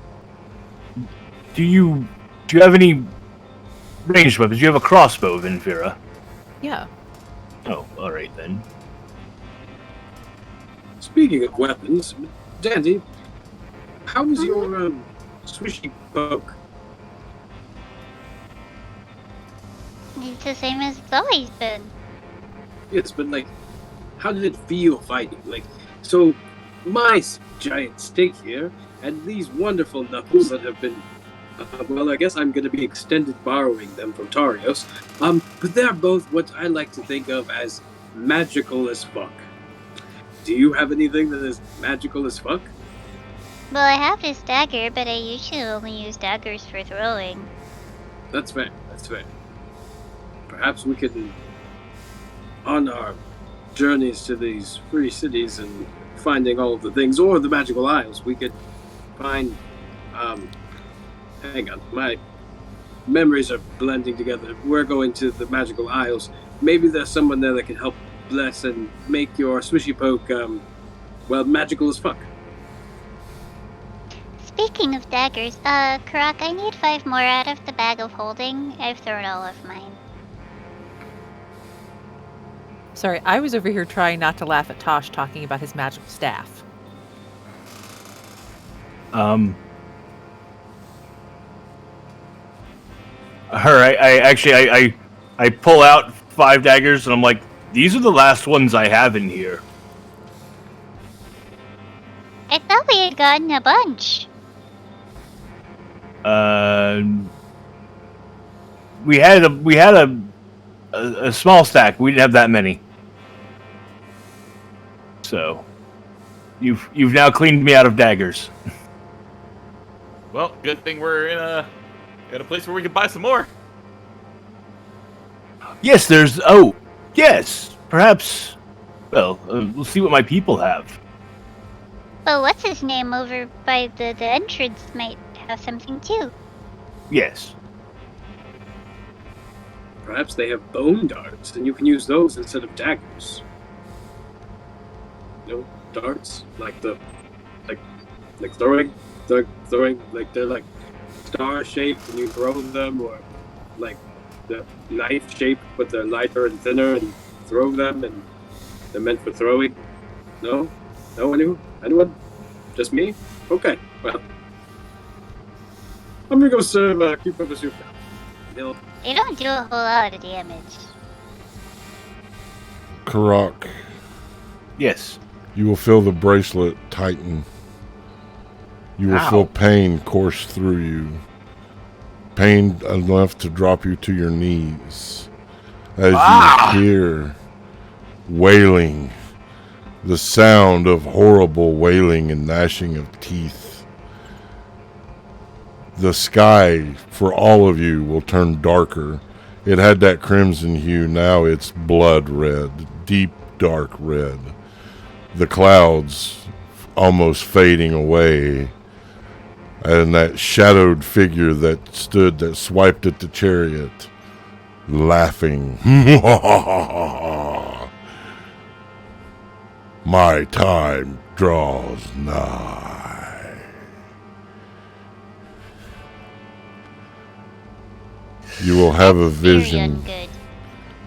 Do you have any ranged weapons? Do you have a crossbow, Venfira? Yeah. Oh, alright then. Speaking of weapons, Dandy, how's your swishy poke? It's the same as it's always been. Yes, but how did it feel fighting? So my giant stick here and these wonderful knuckles that have been, well, I guess I'm going to be extended borrowing them from Tarios. But they're both what I like to think of as magical as fuck. Do you have anything that is magical as fuck? Well, I have this dagger, but I usually only use daggers for throwing. That's fair. Perhaps we could on our journeys to these free cities and finding all of the things, or the magical isles, we could find, hang on, my memories are blending together. We're going to the magical isles. Maybe there's someone there that can help bless and make your swishy poke, magical as fuck. Speaking of daggers, Karak, I need 5 more out of the bag of holding. I've thrown all of mine. Sorry, I was over here trying not to laugh at Tosh talking about his magical staff. I pull out 5 daggers and I'm like, these are the last ones I have in here. I thought we had gotten a bunch. We had a small stack. We didn't have that many. So, you've now cleaned me out of daggers. Well, good thing we're in a place where we can buy some more. Yes, yes, perhaps. Well, we'll see what my people have. But what's his name over by the entrance might have something too. Yes. Perhaps they have bone darts, and you can use those instead of daggers. Darts? Like throwing, like they're like star-shaped and you throw them, or like the knife-shaped but they're lighter and thinner and throw them and they're meant for throwing. No? Anyone? Just me? Okay, well. I'm gonna go serve cucumber soup now. They don't do a whole lot of damage. Karak, Yes. you will feel the bracelet tighten. You will feel pain course through you. Pain enough to drop you to your knees. As you hear wailing. The sound of horrible wailing and gnashing of teeth. The sky for all of you will turn darker. It had that crimson hue, now it's blood red, deep dark red. The clouds almost fading away. And that shadowed figure that swiped at the chariot, laughing. My time draws nigh. You will have a vision, Very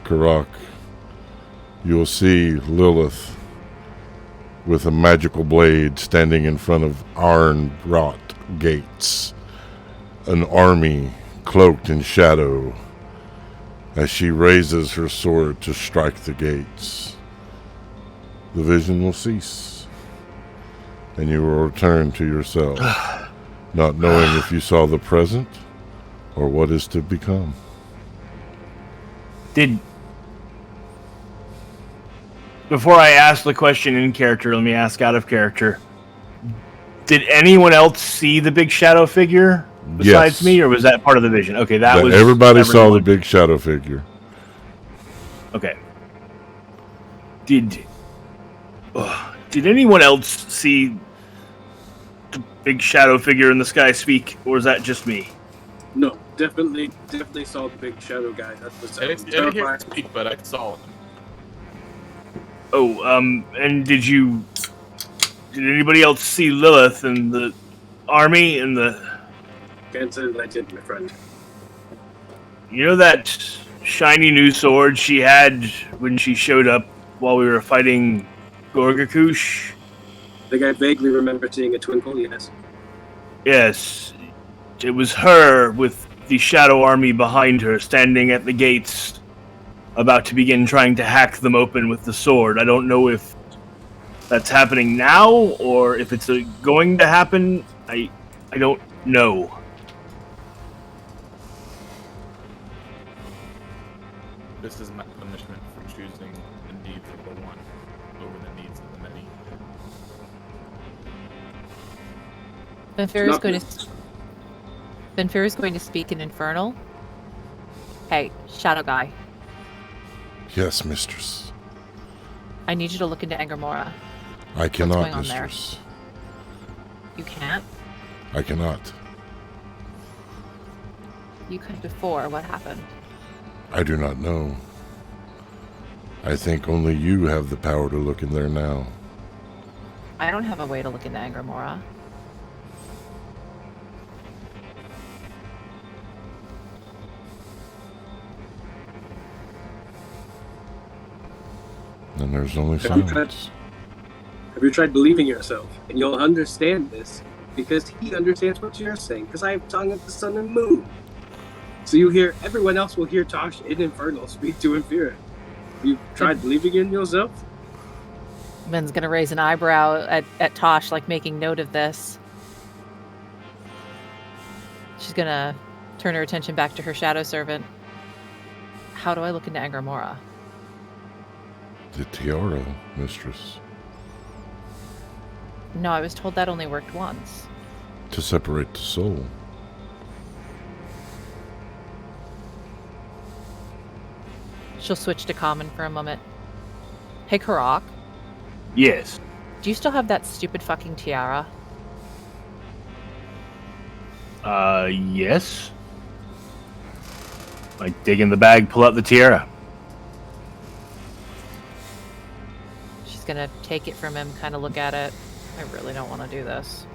Karak. You will see Lilith with a magical blade standing in front of iron-wrought gates. An army cloaked in shadow as she raises her sword to strike the gates. The vision will cease, and you will return to yourself, not knowing if you saw the present or what is to become. Before I ask the question in character, let me ask out of character. Did anyone else see the big shadow figure besides me, or was that part of the vision? Okay, that was everybody saw the big shadow figure. Okay. Did anyone else see the big shadow figure in the sky speak, or was that just me? No, definitely saw the big shadow guy. That was I didn't hear him speak, but I saw him. Oh, and did anybody else see Lilith and the army and the... Can't say that I did, my friend. You know that shiny new sword she had when she showed up while we were fighting Gorgakush? I think I vaguely remember seeing a twinkle, yes. Yes. It was her with the Shadow Army behind her, standing at the gates, about to begin trying to hack them open with the sword. I don't know if that's happening now, or if it's going to happen. I don't know. This is my punishment for choosing the needs of the one over the needs of the many. Benfair is going to speak in Infernal. Hey, Shadow Guy. Yes, mistress. I need you to look into Angermora. I cannot, going on there? mistress. You can't? I cannot. You could before. What happened? I do not know. I think only you have the power to look in there now. I don't have a way to look into Angermora. And there's only Have you silence. Have you tried believing yourself? And you'll understand this because he understands what you're saying. Because I have tongue of the sun and moon. So you hear, everyone else will hear Tosh in Infernal speak to Infira. Have you tried believing in yourself? Ben's gonna raise an eyebrow at Tosh, like making note of this. She's gonna turn her attention back to her shadow servant. How do I look into Angermora? The tiara, mistress. No, I was told that only worked once. To separate the soul. She'll switch to common for a moment. Hey, Karak, Yes. do you still have that stupid fucking tiara? Yes. I dig in the bag, pull out the tiara. She's gonna take it from him, kind of look at it. I really don't want to do this.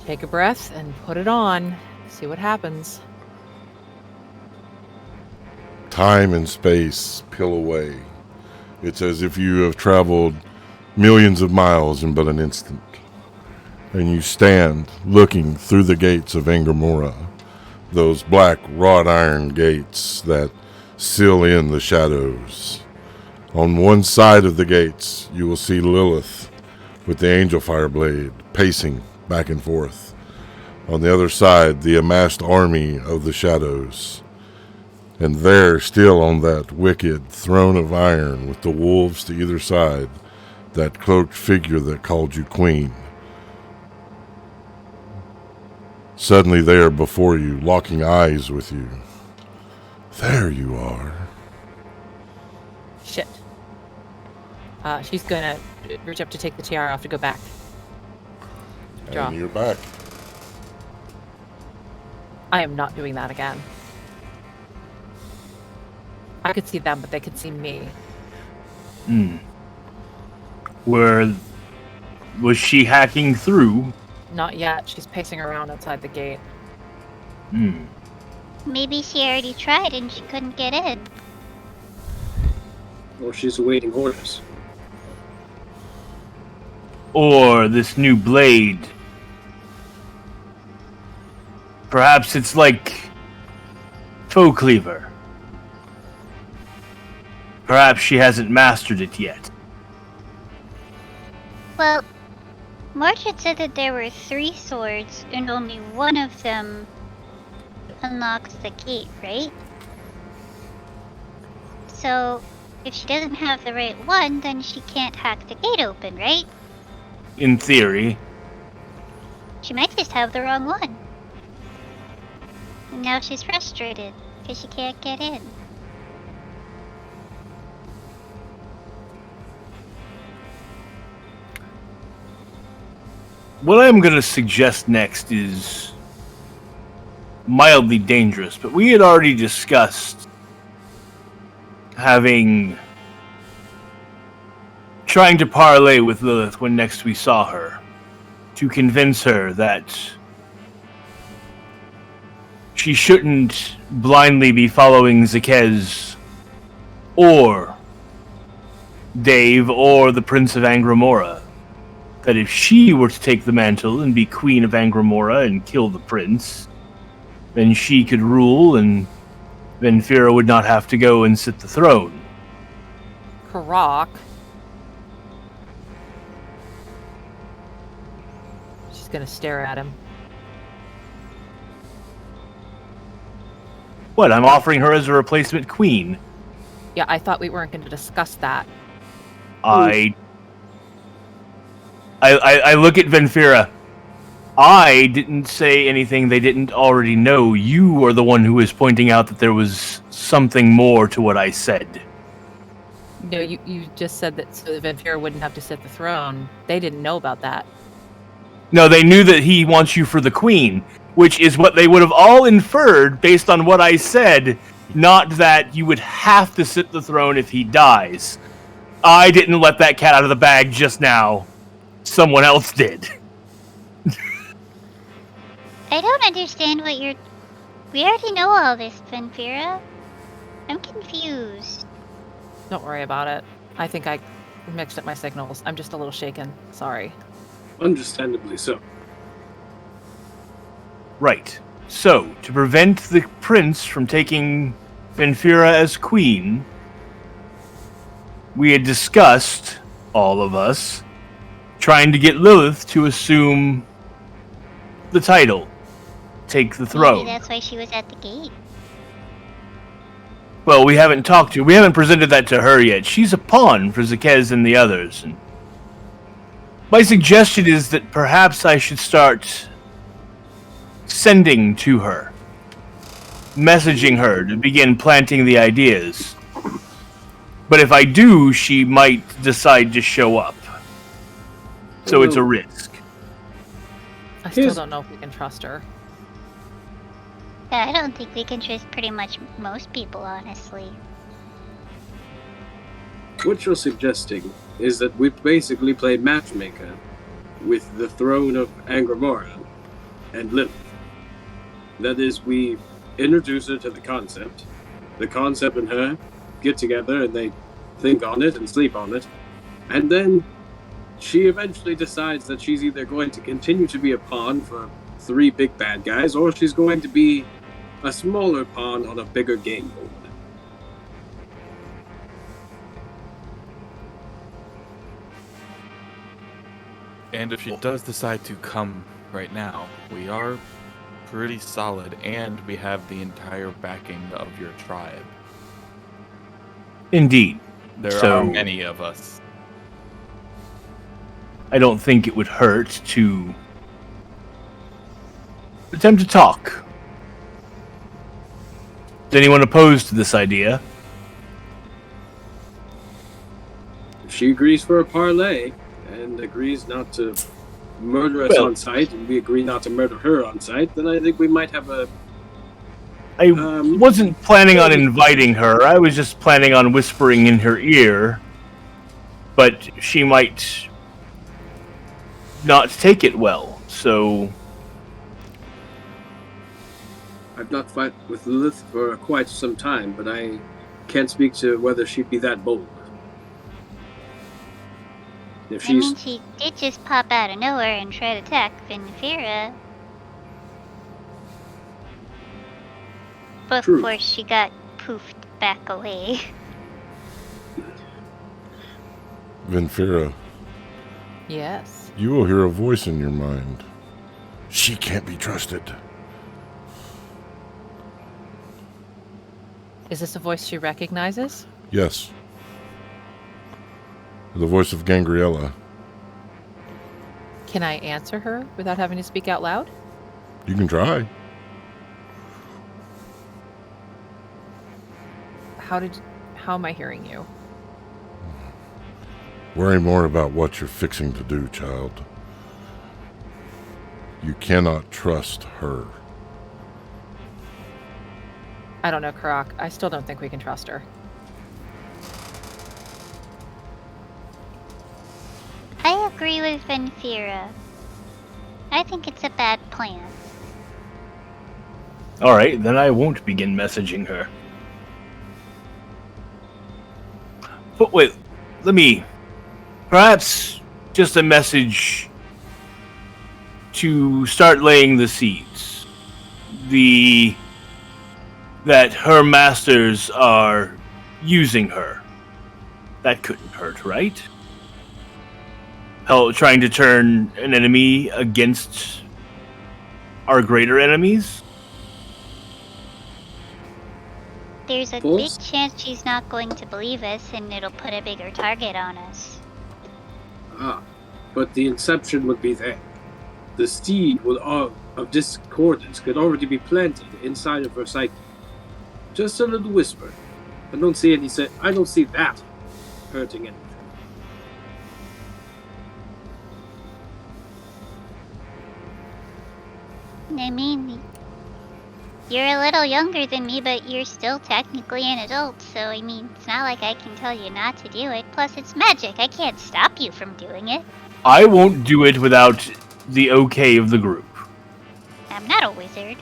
Take a breath and put it on. See what happens. Time and space peel away. It's as if you have traveled millions of miles in but an instant. And you stand looking through the gates of Angermora, those black wrought iron gates that seal in the shadows. On one side of the gates, you will see Lilith with the angel fireblade pacing back and forth. On the other side, the amassed army of the shadows. And there, still on that wicked throne of iron with the wolves to either side, that cloaked figure that called you queen. Suddenly they are before you, locking eyes with you. There you are. Shit. She's gonna reach up to take the tiara off to go back. Draw. And you're back. I am not doing that again. I could see them, but they could see me. Was she hacking through? Not yet. She's pacing around outside the gate. Maybe she already tried and she couldn't get in. Or she's awaiting orders. Or this new blade? Perhaps it's like Foe Cleaver. Perhaps she hasn't mastered it yet. Well, Margaret said that there were 3 swords and only one of them unlocks the gate, right? So, if she doesn't have the right one, then she can't hack the gate open, right? In theory. She might just have the wrong one. And now she's frustrated because she can't get in. What I'm going to suggest next is mildly dangerous, but we had already discussed trying to parlay with Lilith when next we saw her, to convince her that she shouldn't blindly be following Zakez or Dave or the Prince of Angermora. That if she were to take the mantle and be Queen of Angermora and kill the prince, then she could rule and Venfira would not have to go and sit the throne. Karak. She's gonna stare at him. What, I'm offering her as a replacement queen? Yeah, I thought we weren't going to discuss that. I look at Venfira. I didn't say anything they didn't already know. You are the one who was pointing out that there was something more to what I said. No, you just said that so that Vampira wouldn't have to sit the throne. They didn't know about that. No, they knew that he wants you for the queen, which is what they would have all inferred based on what I said, not that you would have to sit the throne if he dies. I didn't let that cat out of the bag just now. Someone else did. I don't understand what you're... We already know all this, Vampira. I'm confused. Don't worry about it. I think I mixed up my signals. I'm just a little shaken. Sorry. Understandably so. Right. So, to prevent the prince from taking Vampira as queen, we had discussed, all of us, trying to get Lilith to assume the title, take the throne. Maybe that's why she was at the gate. Well, we haven't presented that to her yet. She's a pawn for Zakez and the others. And my suggestion is that perhaps I should start sending to her, messaging her to begin planting the ideas. But if I do, she might decide to show up. So it's a risk. I still don't know if we can trust her. Yeah, I don't think we can trust pretty much most people, honestly. What you're suggesting is that we basically play matchmaker with the throne of Angramora and Lilith. That is, we introduce her to the concept and her get together and they think on it and sleep on it, and then she eventually decides that she's either going to continue to be a pawn for 3 big bad guys, or she's going to be a smaller pawn on a bigger game board. And if she does decide to come right now, we are pretty solid, and we have the entire backing of your tribe. Indeed. There So- are many of us. I don't think it would hurt to attempt to talk. Is anyone opposed to this idea? If she agrees for a parlay and agrees not to murder us Well- on sight, and we agree not to murder her on sight, then I think we might have a... I wasn't planning on inviting her. I was just planning on whispering in her ear. But she might not take it well, so... I've not fought with Lilith for quite some time, but I can't speak to whether she'd be that bold. If I mean, she's... she did just pop out of nowhere and try to attack Vampira. True. Before she got poofed back away. Vampira, Yes. you will hear a voice in your mind. She can't be trusted. Is this a voice she recognizes? Yes. The voice of Gangriella. Can I answer her without having to speak out loud? You can try. How am I hearing you? Worry more about what you're fixing to do, child. You cannot trust her. I don't know, Karak. I still don't think we can trust her. I agree with Vampira. I think it's a bad plan. Alright, then I won't begin messaging her. But wait, let me... Perhaps just a message to start laying the seeds. That her masters are using her. That couldn't hurt, right? Hell, trying to turn an enemy against our greater enemies? There's a big chance she's not going to believe us, and it'll put a bigger target on us. But the inception would be there. the seed of discordance could already be planted inside of her psyche. Just a little whisper. I don't see that hurting anything. I mean, you're a little younger than me, but you're still technically an adult, so I mean, it's not like I can tell you not to do it. Plus, it's magic. I can't stop you from doing it. I won't do it without the okay of the group. I'm not a wizard.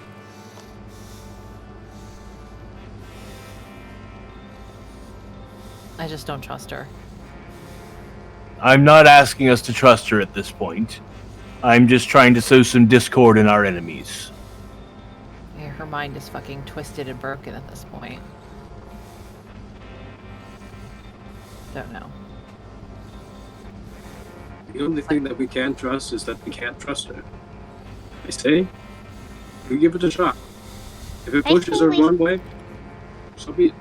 I just don't trust her. I'm not asking us to trust her at this point. I'm just trying to sow some discord in our enemies. Yeah, her mind is fucking twisted and broken at this point. Don't know. The only thing that we can trust is that we can't trust her. I say, we give it a shot. If it pushes her one way, so be it.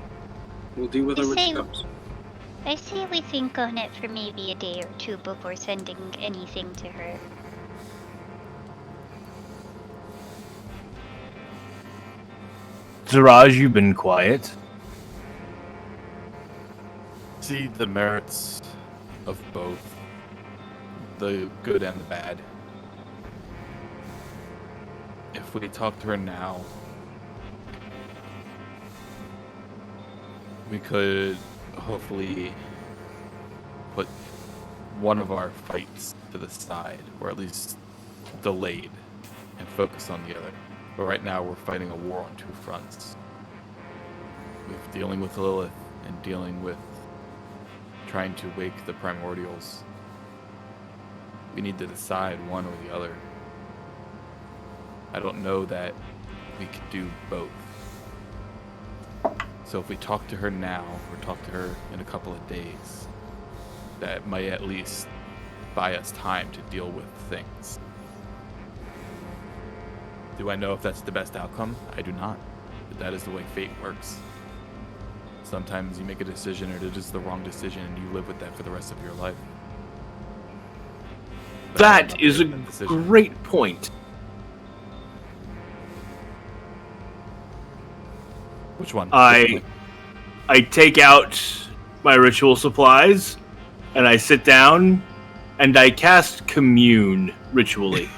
We'll deal with her when she comes. I say we think on it for maybe a day or two before sending anything to her. Ziraj, you've been quiet. See the merits of both, the good and the bad. If we talk to her now, we could hopefully put one of our fights to the side, or at least delayed, and focus on the other. But right now we're fighting a war on two fronts. We're dealing with Lilith and dealing with trying to wake the primordials. We need to decide one or the other. I don't know that we could do both. So if we talk to her now, or talk to her in a couple of days, that might at least buy us time to deal with things. Do I know if that's the best outcome? I do not. But that is the way fate works. Sometimes you make a decision or it is the wrong decision and you live with that for the rest of your life. But That is a great point. Which one? I take out my ritual supplies and I sit down and I cast Commune ritually.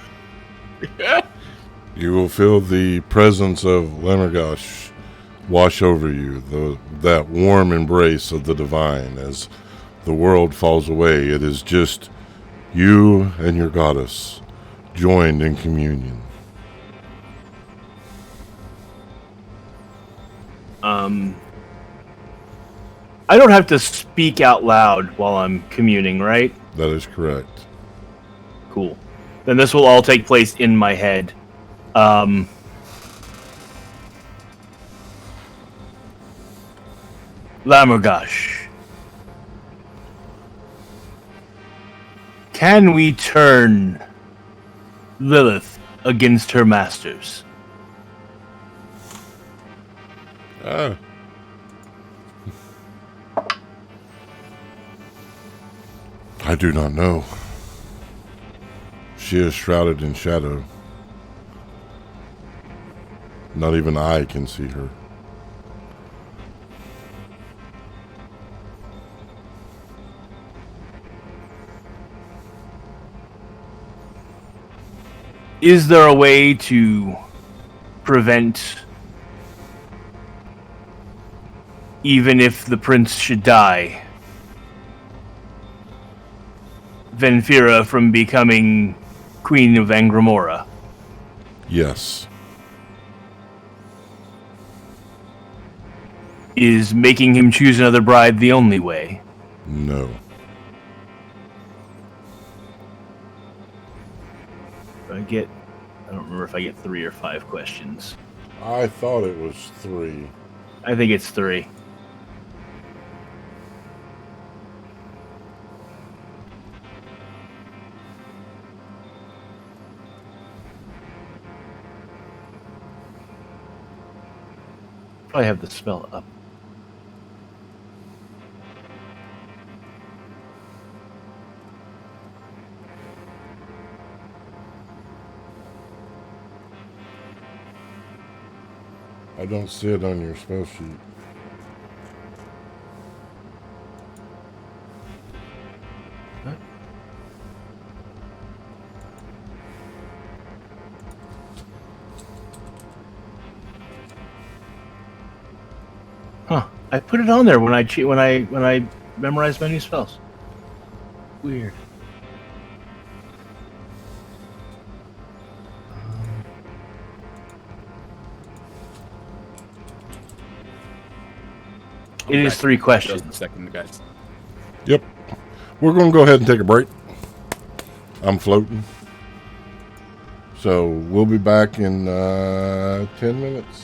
You will feel the presence of Lamergosh wash over you, that warm embrace of the divine as the world falls away. It is just you and your goddess joined in communion. I don't have to speak out loud while I'm communing, right? That is correct. Cool. Then this will all take place in my head. Lamergosh. Can we turn Lilith against her masters? I do not know. She is shrouded in shadow. Not even I can see her. Is there a way to prevent, even if the prince should die, Venfira from becoming Queen of Angramora? Yes. Is making him choose another bride the only way? No. I don't remember if I get 3 or 5 questions. I thought it was 3. I think it's 3. Probably have the spell up. I don't see it on your spell sheet. Huh. I put it on there when I memorized my new spells. Weird. It is 3 questions. Just a second, guys. Yep. We're going to go ahead and take a break. I'm floating. So we'll be back in 10 minutes.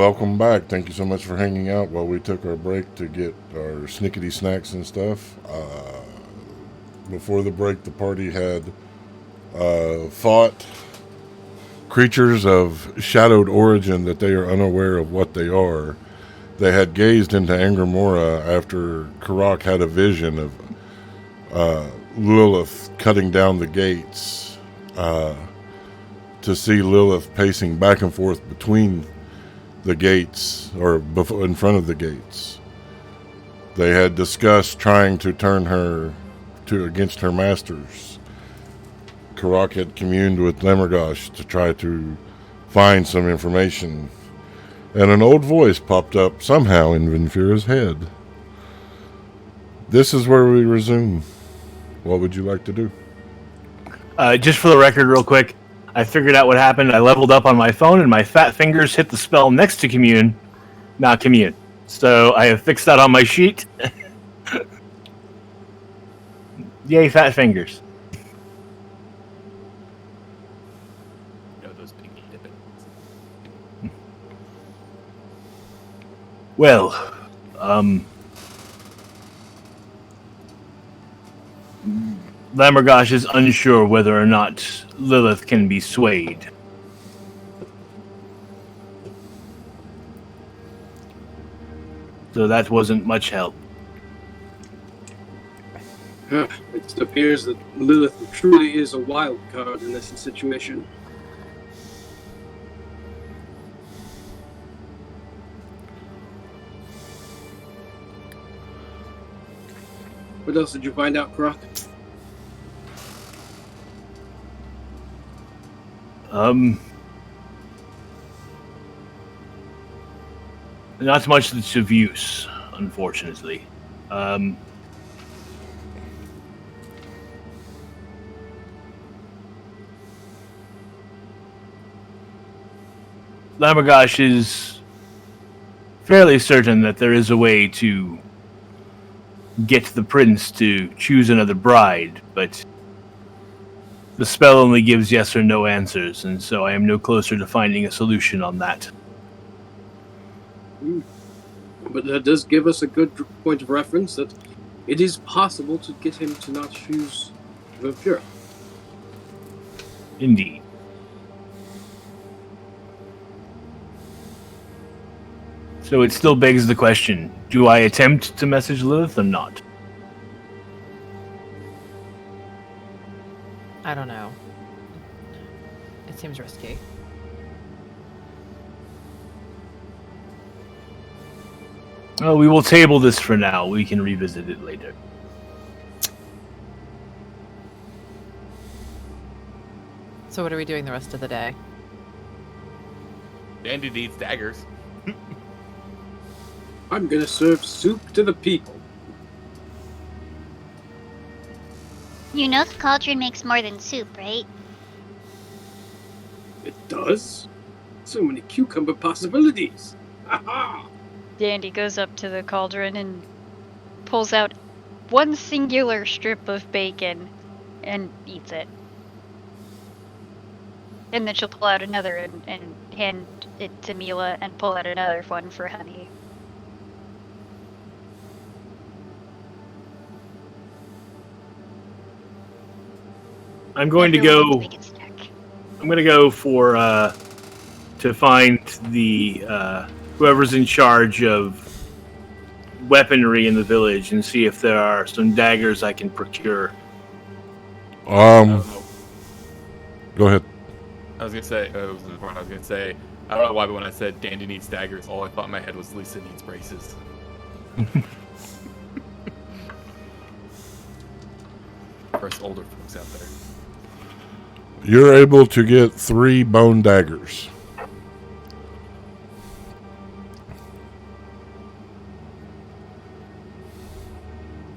welcome back. Thank you so much for hanging out while we took our break to get our snickety snacks and stuff. Before the break, the party had fought creatures of shadowed origin that they are unaware of what they are. They had gazed into Angramora after Karak had a vision of Lilith cutting down the gates to see Lilith pacing back and forth between the gates, or in front of the gates. They had discussed trying to turn her against her masters. Karak had communed with Lemergosh to try to find some information, and an old voice popped up somehow in Vinfira's head. This is where we resume. What would you like to do? Just for the record, real quick, I figured out what happened. I leveled up on my phone, and my fat fingers hit the spell next to commune, not commune. So I have fixed that on my sheet. Yay, fat fingers. Those pinky dippings. Well, Lammergosh is unsure whether or not Lilith can be swayed. So that wasn't much help. It appears that Lilith truly is a wild card in this situation. What else did you find out, Karak? Not much that's of use, unfortunately. Lammergosh is fairly certain that there is a way to get the prince to choose another bride, but the spell only gives yes or no answers, and so I am no closer to finding a solution on that. But that does give us a good point of reference that it is possible to get him to not choose Vampira. Indeed. So it still begs the question, do I attempt to message Lilith or not? I don't know. It seems risky. Well, we will table this for now. We can revisit it later. So what are we doing the rest of the day? Dandy needs daggers. I'm gonna serve soup to the people. You know the cauldron makes more than soup, right? It does? So many cucumber possibilities. Ha-ha! Dandy goes up to the cauldron and pulls out one singular strip of bacon and eats it. And then she'll pull out another and hand it to Mila and pull out another one for Honey. I'm going to Everyone's go. bacon snack. I'm going to go for to find the whoever's in charge of weaponry in the village and see if there are some daggers I can procure. Go ahead. I was gonna say, I don't know why, but when I said Dandy needs daggers, all I thought in my head was Lisa needs braces. For us older folks out there. You're able to get 3 bone daggers.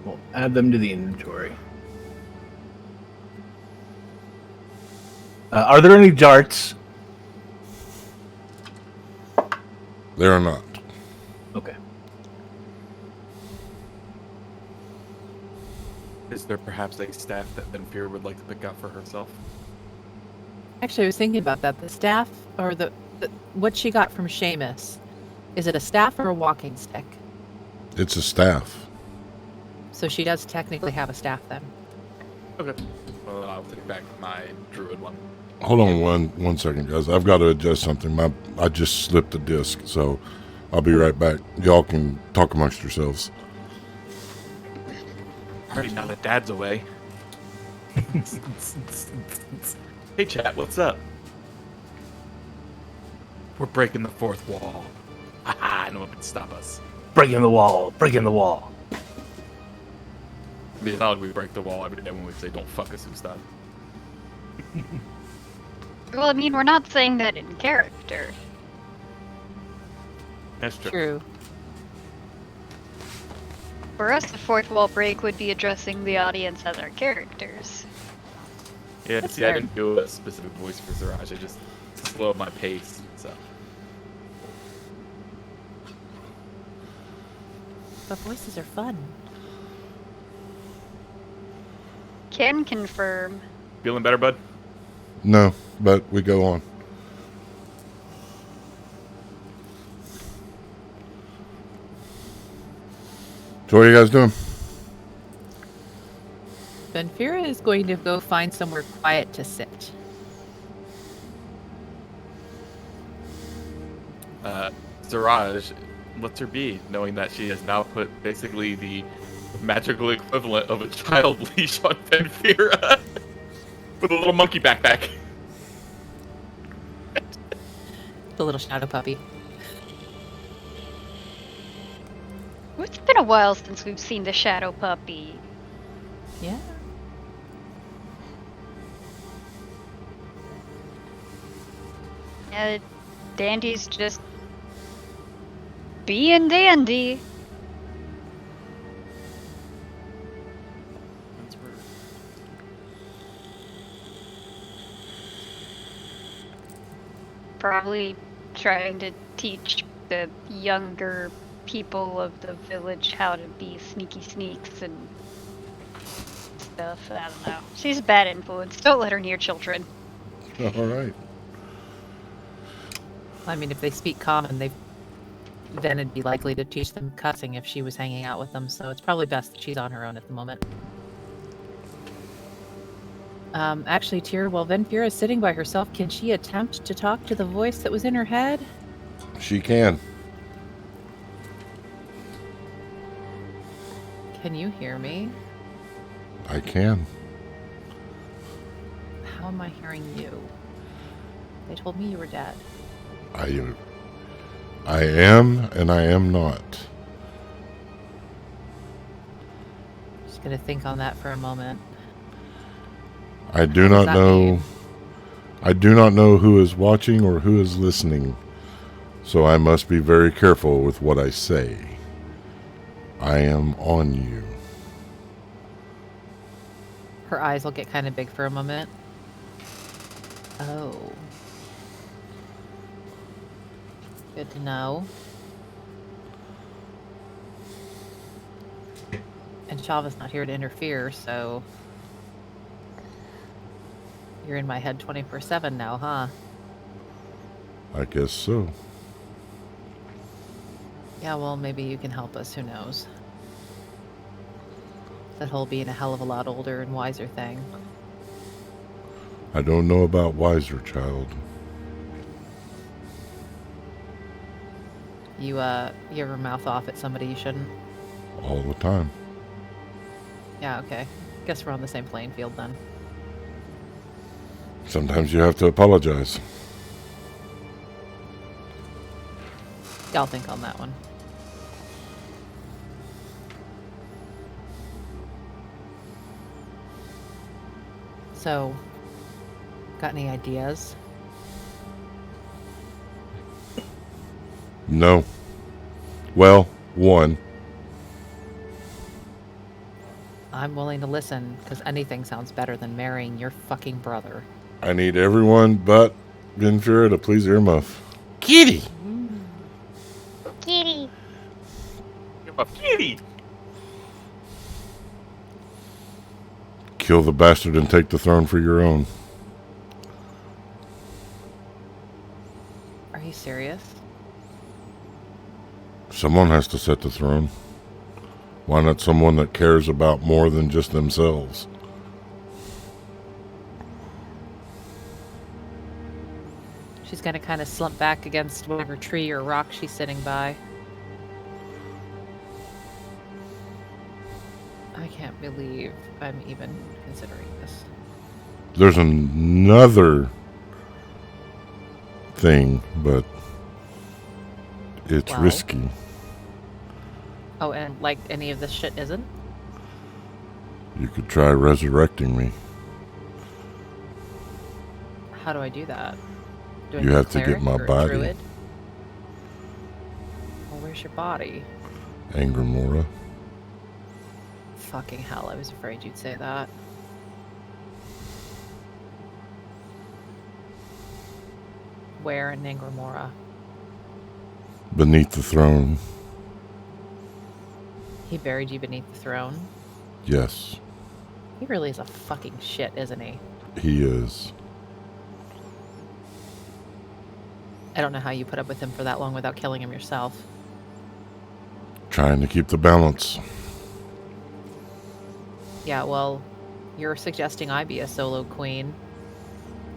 We'll add them to the inventory. Are there any darts? There are not. Okay. Is there perhaps a staff that Benfir would like to pick out for herself? Actually, I was thinking about that. The staff, or the what she got from Seamus, Is it a staff or a walking stick? It's a staff. So she does technically have a staff then. Okay. Well, I'll take back my druid one. Hold on one second, guys. I've got to adjust something. I just slipped the disc, so I'll be right back. Y'all can talk amongst yourselves. Already now that Dad's away. Hey, chat, what's up? We're breaking the fourth wall. Haha, no one can stop us. Breaking the wall. Breaking the wall. I mean, it's not like we break the wall every day when we say don't fuck us and stuff. Well, I mean, we're not saying that in character. That's true. True. For us, the fourth wall break would be addressing the audience as our characters. Yeah, That's see, I fair. didn't do a specific voice for Ziraj. I just slowed my pace, so. But voices are fun. Can confirm. Feeling better, bud? No, but we go on. So what are you guys doing? Benfira is going to go find somewhere quiet to sit. Ziraj lets her be, knowing that she has now put basically the magical equivalent of a child leash on Benfira with a little monkey backpack. The little shadow puppy. It's been a while since we've seen the shadow puppy. Yeah. Dandy's just being dandy. Probably trying to teach the younger people of the village how to be sneaky sneaks and stuff. I don't know. She's a bad influence. Don't let her near children. All right. I mean, if they speak common, then it'd be likely to teach them cussing if she was hanging out with them, so it's probably best that she's on her own at the moment. Actually, Tyr, while Venfira is sitting by herself, can she attempt to talk to the voice that was in her head? She can. Can you hear me? I can. How am I hearing you? They told me you were dead. I am and I am not. Just gonna think on that for a moment. I do What not does that know. mean? I do not know who is watching or who is listening, so I must be very careful with what I say. I am on you. Her eyes will get kind of big for a moment. Oh. Good to know. And Shava's not here to interfere, so... You're in my head 24/7 now, huh? I guess so. Yeah, well, maybe you can help us, who knows? That whole being a hell of a lot older and wiser thing. I don't know about wiser, child. You ever mouth off at somebody you shouldn't? All the time. Yeah, okay. Guess we're on the same playing field then. Sometimes you have to apologize. Yeah, I'll think on that one. So, got any ideas? No. Well, one. I'm willing to listen, because anything sounds better than marrying your fucking brother. I need everyone but Venfira to please earmuff. Kitty! Kitty. You're a kitty. Kill the bastard and take the throne for your own. Are you serious? Someone has to set the throne. Why not someone that cares about more than just themselves? She's going to kind of slump back against whatever tree or rock she's sitting by. I can't believe I'm even considering this. There's another thing, but it's Well. risky. Oh, and like any of this shit isn't? You could try resurrecting me. How do I do that? Do I You need a have to get cleric my or a body. druid? Well, where's your body? Angramora. Fucking hell, I was afraid you'd say that. Where in Angramora? Beneath the throne. He buried you beneath the throne? Yes, He really is a fucking shit, isn't he? he is. I don't know how you put up with him for that long without killing him yourself. Trying to keep the balance. Yeah, well, you're suggesting I be a solo queen.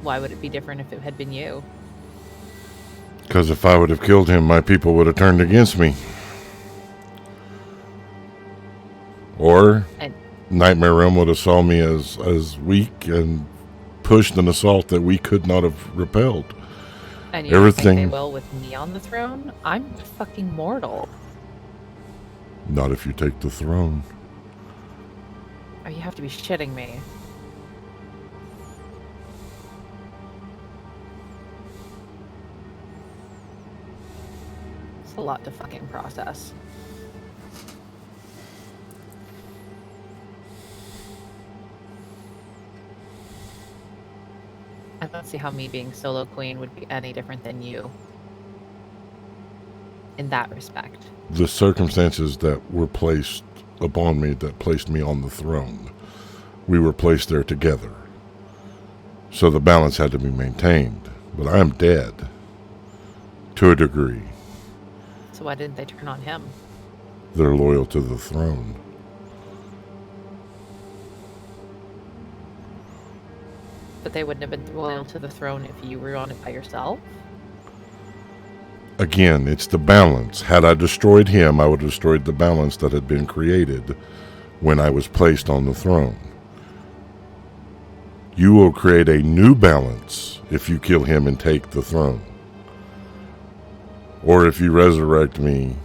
Why would it be different if it had been you? Because if I would have killed him, my people would have turned against me. Or And Nightmare Realm would have saw me as weak and pushed an assault that we could not have repelled. And you don't think Everything- they will with me on the throne? I'm fucking mortal. Not if you take the throne. Oh, you have to be shitting me. It's a lot to fucking process. I don't see how me being solo queen would be any different than you. In that respect. The circumstances that were placed upon me that placed me on the throne, we were placed there together. So the balance had to be maintained. But I am dead. To a degree. So why didn't they turn on him? They're loyal to the throne. But they wouldn't have been loyal to the throne if you were on it by yourself? Again, it's the balance. Had I destroyed him, I would have destroyed the balance that had been created when I was placed on the throne. You will create a new balance if you kill him and take the throne. Or if you resurrect me,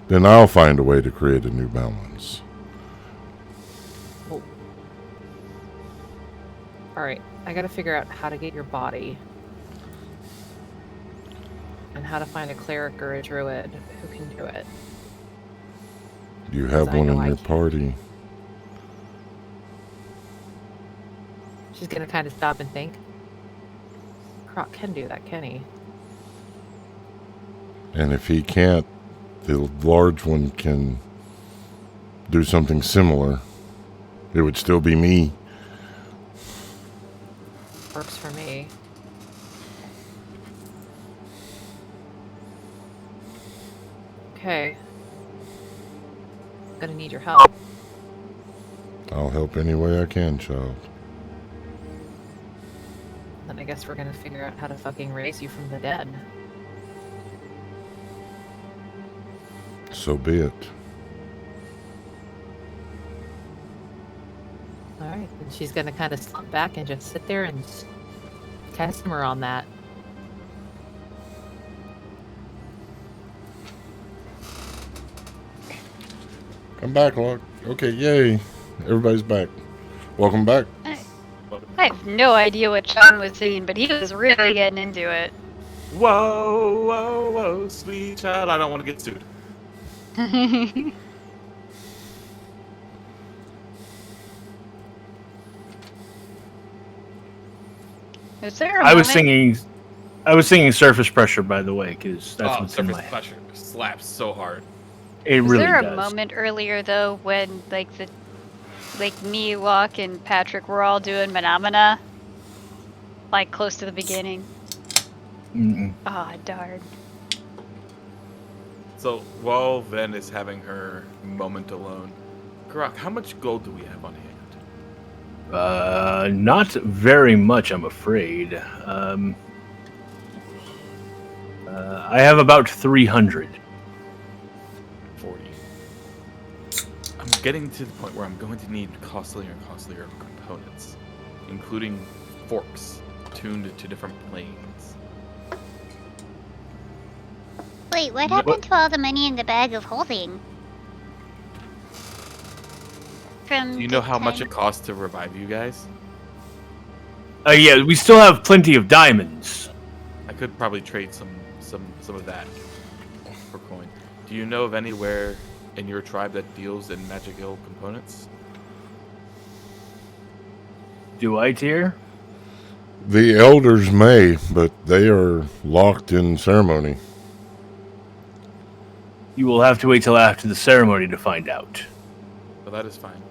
then I'll find a way to create a new balance. Oh. Alright, I gotta figure out how to get your body. And how to find a cleric or a druid who can do it. You have I one know in I your can. party. She's gonna kind of stop and think. Croc can do that, can he? And if he can't, the large one can do something similar. It would still be me. Works for me. Okay. Gonna need your help. I'll help any way I can, child. Then I guess we're gonna figure out how to fucking raise you from the dead. So be it. Alright, and she's gonna kind of slump back and just sit there and kind of simmer on that. Come back, Locke. Okay, yay. Everybody's back. Welcome back. I have no idea what Sean was saying, but he was really getting into it. Whoa, whoa, whoa, sweet child. I don't want to get sued. Is there a I was moment- singing Surface Pressure, by the way, because that's Oh, what's in surface my head. pressure slaps so hard. It Was really there a does. moment earlier though when me, Locke, and Patrick were all doing Phenomena? Like close to the beginning? Mm-mm. Ah, darn. So while Ven is having her moment alone, Karak, how much gold do we have on hand? Not very much, I'm afraid. I have about 300. 40. I'm getting to the point where I'm going to need costlier and costlier components, including forks tuned to different planes. Wait, what happened to all the money in the bag of holding? Do you know how much it costs to revive you guys? Yeah, we still have plenty of diamonds. I could probably trade some of that for coin. Do you know of anywhere in your tribe that deals in magical components? Do I, Tyr? The elders may, but they are locked in ceremony. You will have to wait till after the ceremony to find out. Well, that is fine.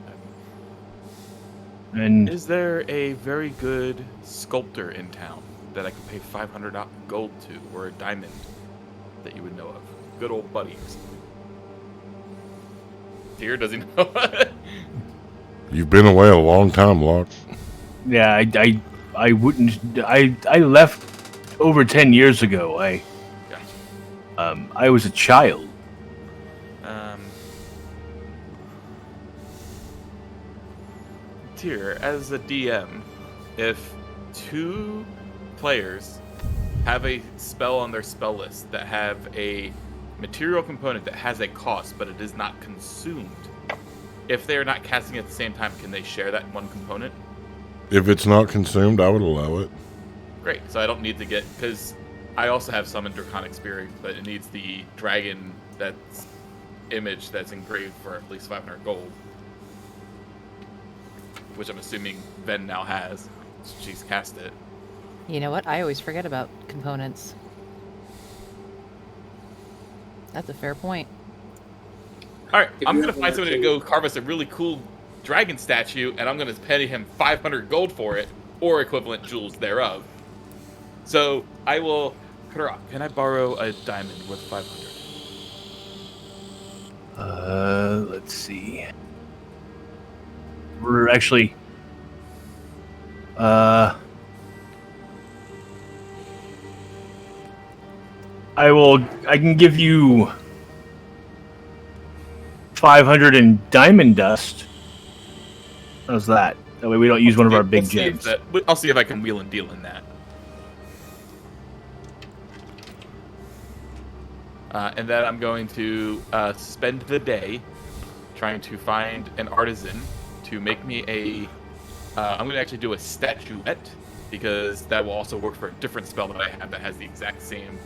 And Is there a very good sculptor in town that I could pay 500 gold to, or a diamond that you would know of? Good old buddy or something. Tyr, does he know? You've been away a long time, Locke. yeah, I wouldn't. I left over 10 years ago. Gotcha. I was a child. Tyr, as a DM, if two players have a spell on their spell list that have a material component that has a cost, but it is not consumed, if they are not casting at the same time, can they share that one component? If it's not consumed, I would allow it. Great, so I don't need to get, because I also have some in Draconic Spirit, but it needs the dragon that's image that's engraved for at least 500 gold. Which I'm assuming Ven now has. She's cast it. You know what? I always forget about components. That's a fair point. Alright, If I'm you going to have find one somebody to too. go carve us a really cool dragon statue, and I'm going to pay him 500 gold for it, or equivalent jewels thereof. So, I will... Can I borrow a diamond worth 500? Let's see. We're actually. I can give you 500 in diamond dust. How's that? That way we don't use one of our big gems. I'll see if I can wheel and deal in that. And then I'm going to spend the day trying to find an artisan to make me a... I'm going to actually do a statuette, because that will also work for a different spell that I have that has the exact same...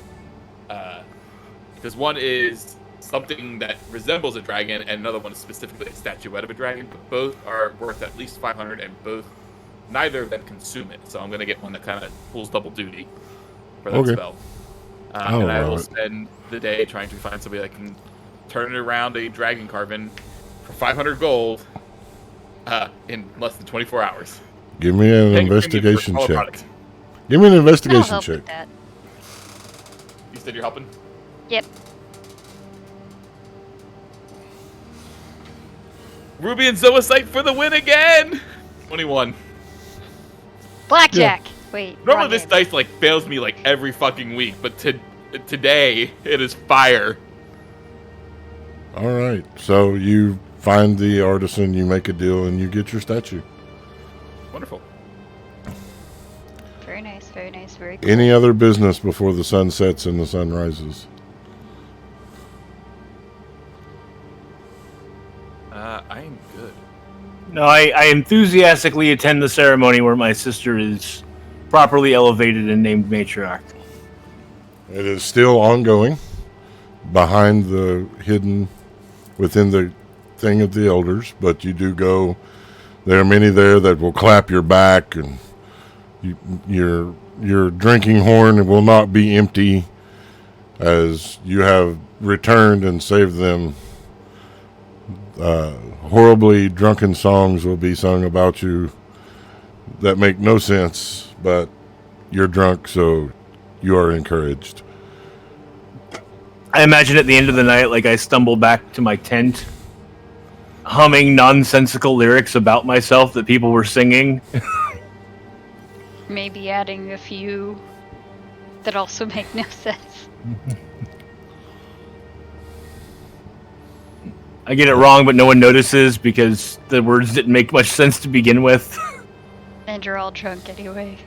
because one is something that resembles a dragon, and another one is specifically a statuette of a dragon, but both are worth at least 500, and neither of them consume it. So I'm going to get one that kind of pulls double duty for that spell. And I will spend the day trying to find somebody that can turn around a dragon carving for 500 gold in less than 24 hours. Give me an investigation check. Give me an investigation I'll help check. with that. You said you're helping? Yep. Ruby and Zoisite for the win again! 21. Blackjack. Wait. Normally wrong this game. dice fails me every fucking week, but today it is fire. All right. So you find the artisan, you make a deal, and you get your statue. Wonderful. Very nice. Very nice. Very cool. Any other business before the sun sets and the sun rises? I am good. No, I enthusiastically attend the ceremony where my sister is properly elevated and named matriarch. It is still ongoing, behind the hidden, within the thing of the elders, but you do go. There are many there that will clap your back, and your drinking horn will not be empty, as you have returned and saved them. Horribly drunken songs will be sung about you that make no sense, but you're drunk, so you are encouraged. I imagine at the end of the night, like I stumble back to my tent, humming nonsensical lyrics about myself that people were singing. Maybe adding a few that also make no sense. I get it wrong, but no one notices because the words didn't make much sense to begin with. And you're all drunk anyway.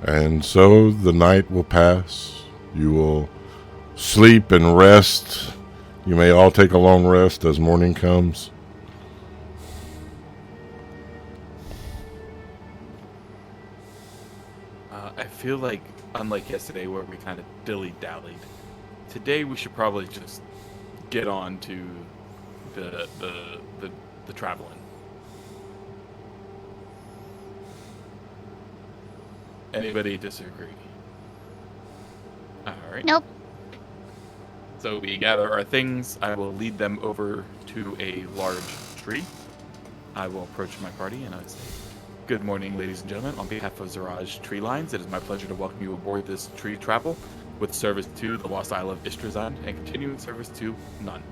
And so the night will pass. You will sleep and rest. You may all take a long rest as morning comes. I feel like, unlike yesterday where we kind of dilly-dallied, today we should probably just get on to the traveling. Anybody disagree? Alright. Nope. So we gather our things. I will lead them over to a large tree. I will approach my party and I say, "Good morning, ladies and gentlemen. On behalf of Zarage Tree Lines, it is my pleasure to welcome you aboard this tree travel with service to the Lost Isle of Istrazan and continuing service to none.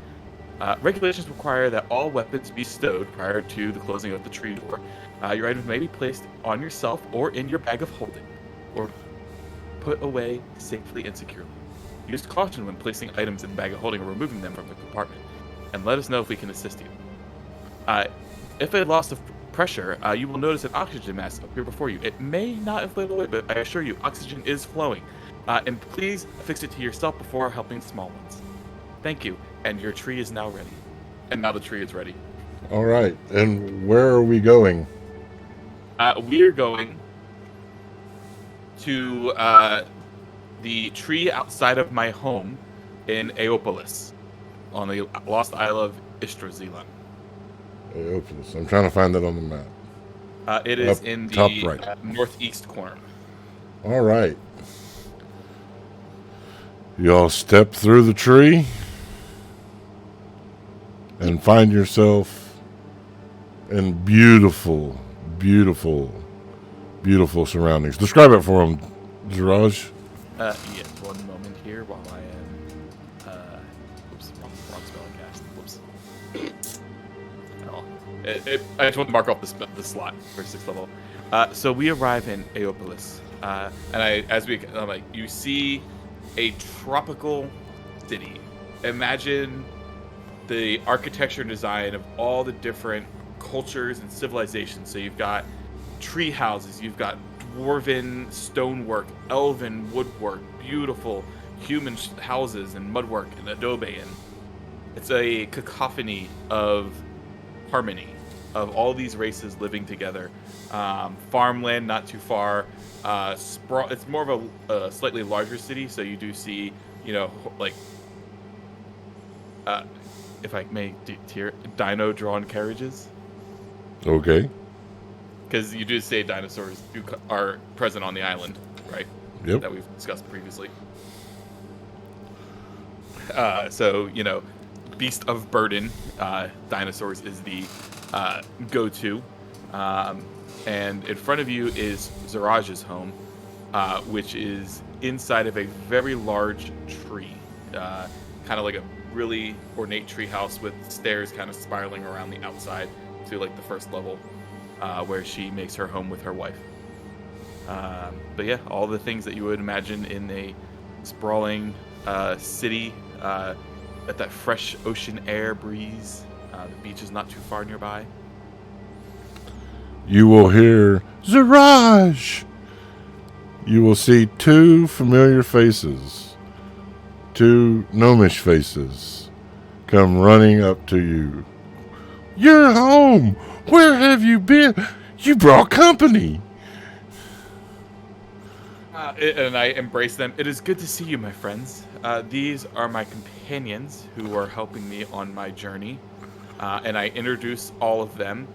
Regulations require that all weapons be stowed prior to the closing of the tree door. Your items may be placed on yourself or in your bag of holding, or put away safely and securely. Use caution when placing items in the bag of holding or removing them from the compartment, and let us know if we can assist you. If a loss of pressure, you will notice an oxygen mask appear before you. It may not inflate away, but I assure you, oxygen is flowing. And please affix it to yourself before helping small ones. Thank you, and your tree is now ready." And now the tree is ready. All right. And where are we going? We are going to the tree outside of my home in Aeopolis, on the Lost Isle of Istrazan. Aeopolis. I'm trying to find that on the map. It is Up in top the right. northeast corner. All right. You all step through the tree and find yourself in beautiful, beautiful, beautiful surroundings. Describe it for him, Ziraj. Yes, one moment here while I am. Oops, wrong spelling cast. Whoops. Oh, I just want to mark off the slot for 6th level. So we arrive in Aeopolis, and you see a tropical city. Imagine the architecture and design of all the different cultures and civilizations. So you've got tree houses, you've got dwarven stonework, elven woodwork, beautiful human houses and mudwork and adobe, and it's a cacophony of harmony of all these races living together. Farmland not too far. It's more of a slightly larger city, so you do see, if I may tier, dino-drawn carriages. Okay. Because you do say dinosaurs are present on the island, right? Yep. That we've discussed previously. So, beast of burden, dinosaurs is the go-to. And in front of you is Zirage's home, which is inside of a very large tree. Kind of like a really ornate tree house with stairs kind of spiraling around the outside to like the first level, where she makes her home with her wife. But yeah, all the things that you would imagine in a sprawling city, at that fresh ocean air breeze. The beach is not too far nearby. You will hear Ziraj. You will see two familiar faces, two gnomish faces, come running up to you. "You're home! Where have you been? You brought company!" And I embrace them. "It is good to see you, my friends. These are my companions who are helping me on my journey." And I introduce all of them,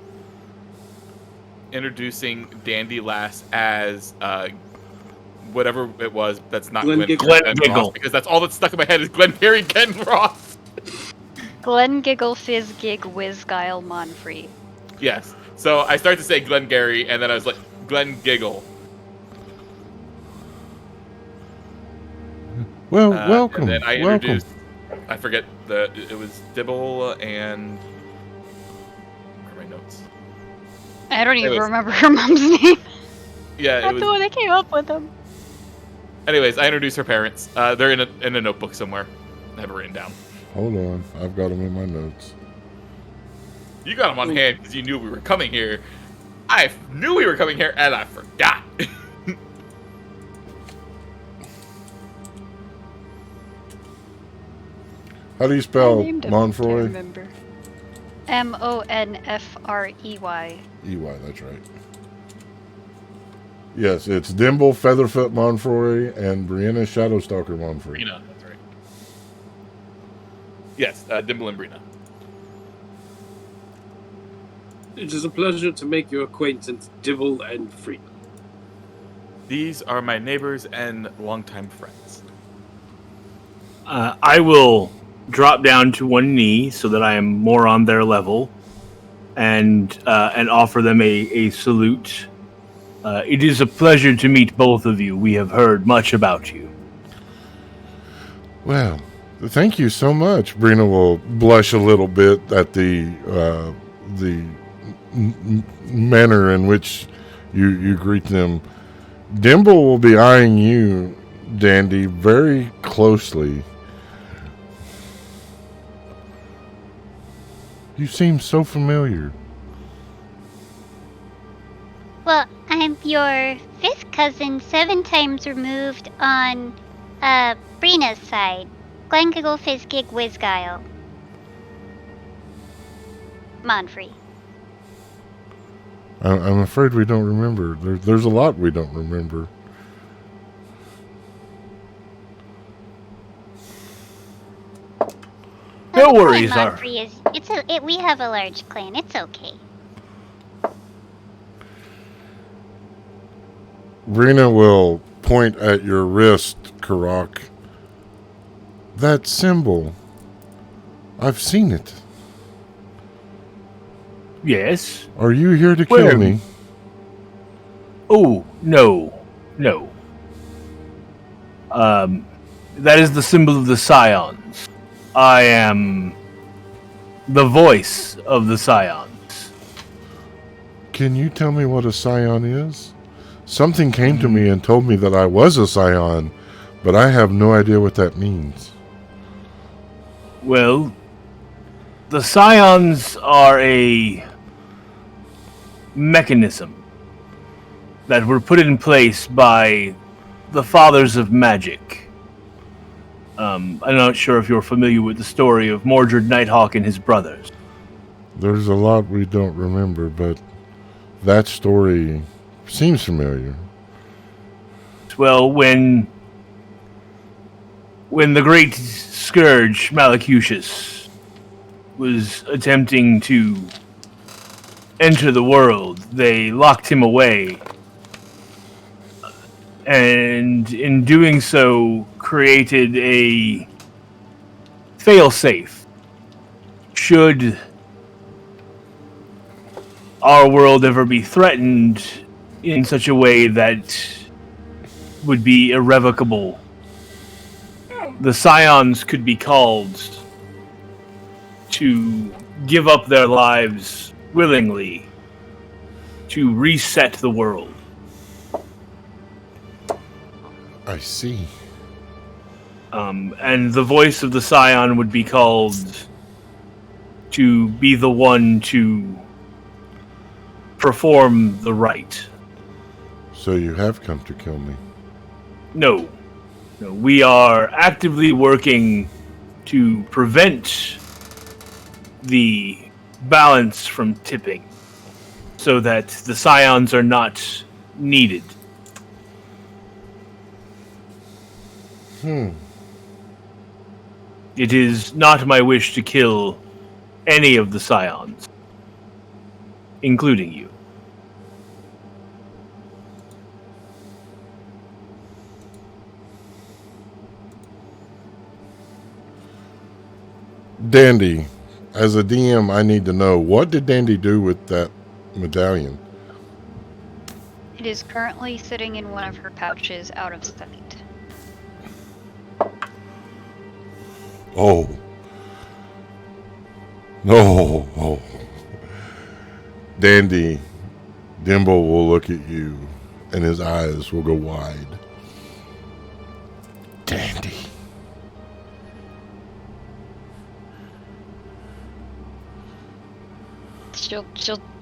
introducing Dandy Lass as whatever it was that's not Glenn Giggle. Ross, because that's all that's stuck in my head is Glengarry Ken Ross. Glen Giggle Fizz Gig Whiz Guile Monfrey. Yes. So I started to say Glengarry, and then I was like, Glenn Giggle. Well, welcome. And then I welcome. introduced. I forget it was Dibble and. Where are my notes? I don't even Anyways. remember her mom's name. Yeah, it That's was. the one that came up with them. Anyways, I introduced her parents. They're in a notebook somewhere. I have it written down. Hold on. I've got them in my notes. You got them on hand because you knew we were coming here. I knew we were coming here and I forgot. How do you I spell named him, Monfrey? can't remember. Monfrey. EY, that's right. Yes, it's Dimble, Featherfoot Monfrey, and Brianna Shadowstalker Monfrey. Brina, that's right. Yes, Dimble and Brina. It is a pleasure to make your acquaintance, Dibble and Free. These are my neighbors and longtime friends. I will drop down to one knee so that I am more on their level, and offer them a salute. It is a pleasure to meet both of you. We have heard much about you. Well, thank you so much. Brina will blush a little bit at the manner in which you greet them. Dimble will be eyeing you, Dandy, very closely. You seem so familiar. Well, I'm your 5th cousin, 7 times removed on Brina's side. Glengigle Fizzgig Wizguile. Monfrey. I'm afraid we don't remember. There's a lot we don't remember. No worries, Monfrey is we have a large clan. It's okay. Brina will point at your wrist, Karak. That symbol. I've seen it. Yes. Are you here to Where? kill me? Oh, no. That is the symbol of the Scions. I am the voice of the Scions. Can you tell me what a Scion is? Something came to me and told me that I was a Scion, but I have no idea what that means. Well, the Scions are a mechanism that were put in place by the Fathers of Magic. I'm not sure if you're familiar with the story of Mordred Nighthawk and his brothers. There's a lot we don't remember, but that story seems familiar. Well, when the great scourge Malacucius was attempting to enter the world, they locked him away, and in doing so created a failsafe should our world ever be threatened in such a way that would be irrevocable. The Scions could be called to give up their lives willingly to reset the world. I see. And the voice of the Scion would be called to be the one to perform the rite. So you have come to kill me. No, we are actively working to prevent the balance from tipping so that the Scions are not needed. It is not my wish to kill any of the Scions, including you. Dandy, as a DM, I need to know, what did Dandy do with that medallion? It is currently sitting in one of her pouches out of sight. Oh. No. Oh. Dandy, Dimble will look at you, and his eyes will go wide. Dandy.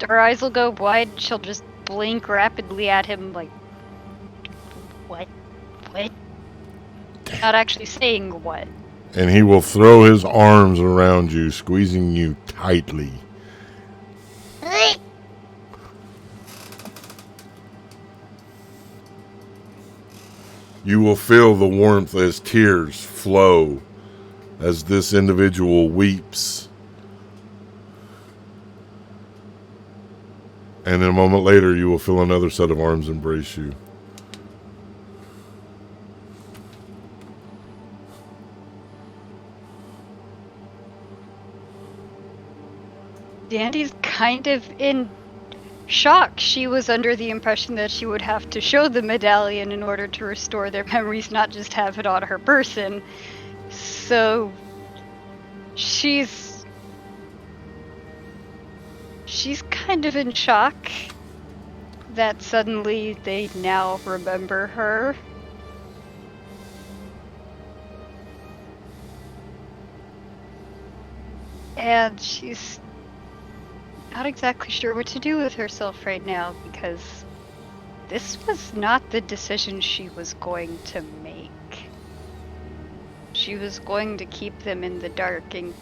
Her eyes will go wide. She'll just blink rapidly at him, like, what? Not actually saying what. And he will throw his arms around you, squeezing you tightly. You will feel the warmth as tears flow as this individual weeps. And a moment later, you will feel another set of arms embrace you. Dandy's kind of in shock. She was under the impression that she would have to show the medallion in order to restore their memories, not just have it on her person. So she's kind of in shock that suddenly they now remember her. And she's not exactly sure what to do with herself right now, because this was not the decision she was going to make. She was going to keep them in the dark, and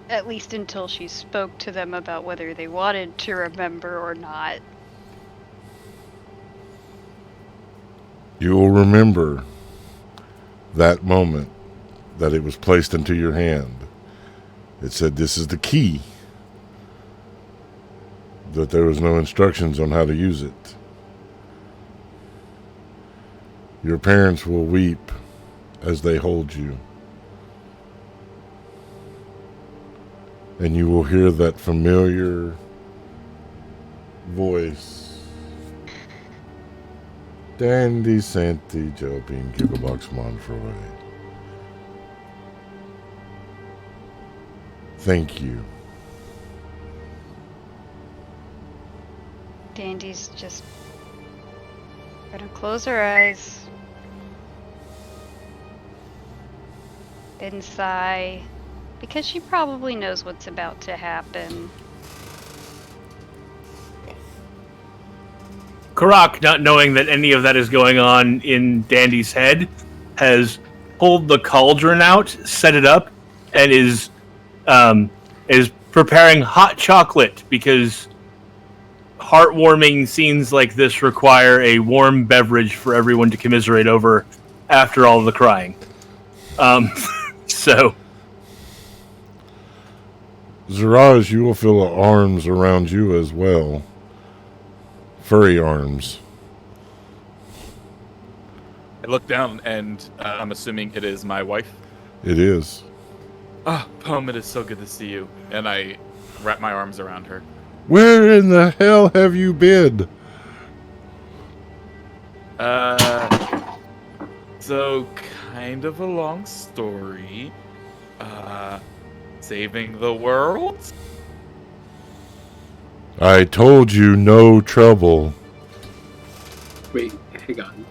at least until she spoke to them about whether they wanted to remember or not. You will remember that moment that it was placed into your hand. It said, "This is the key." That there was no instructions on how to use it. Your parents will weep as they hold you. And you will hear that familiar voice. Dandy Santi Jopin Gigabox Monfroy. Thank you. Dandy's just gonna close her eyes and sigh, because she probably knows what's about to happen. Karak, not knowing that any of that is going on in Dandy's head, has pulled the cauldron out, set it up, and is preparing hot chocolate, because heartwarming scenes like this require a warm beverage for everyone to commiserate over after all the crying. So, Ziraj, you will feel the arms around you as well. Furry arms. I look down, and I'm assuming it is my wife. It is. Ah, Poem, it is so good to see you. And I wrap my arms around her. Where in the hell have you been? So kind of a long story. Saving the world? I told you no trouble. Wait, hang on.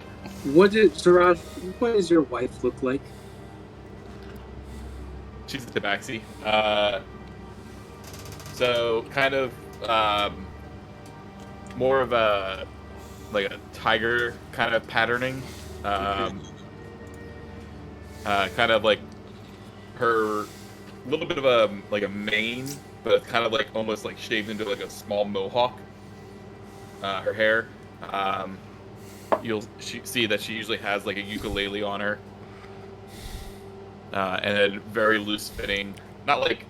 What does your wife look like? She's a tabaxi. So kind of more of a tiger kind of patterning. Kind of like her little bit of a mane, but it's kind of like almost like shaved into like a small mohawk. Her hair. You'll see that she usually has like a ukulele on her. And then very loose fitting, not like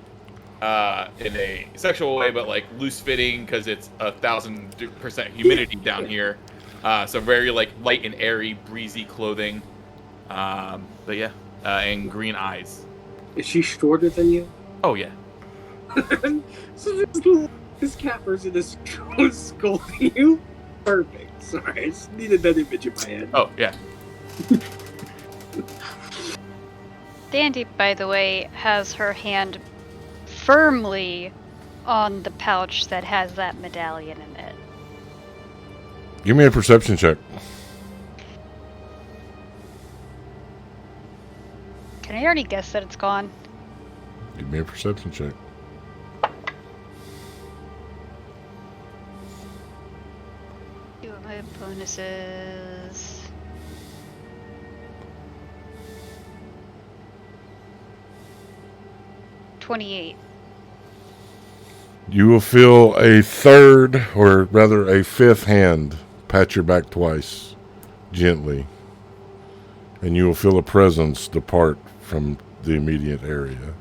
in a sexual way, but like loose fitting because it's 1,000% humidity down here. So very like light and airy, breezy clothing. But yeah, and green eyes. Is she shorter than you? Oh yeah. So this cat person is scolding you? Perfect. Sorry, I just needed that image in my head. Oh yeah. Dandy, by the way, has her hand firmly on the pouch that has that medallion in it. Give me a perception check. Can I already guess that it's gone? Give me a perception check. Do my bonuses. $28. You will feel a third, or rather a fifth hand pat your back twice, gently. And you will feel a presence depart from the immediate area.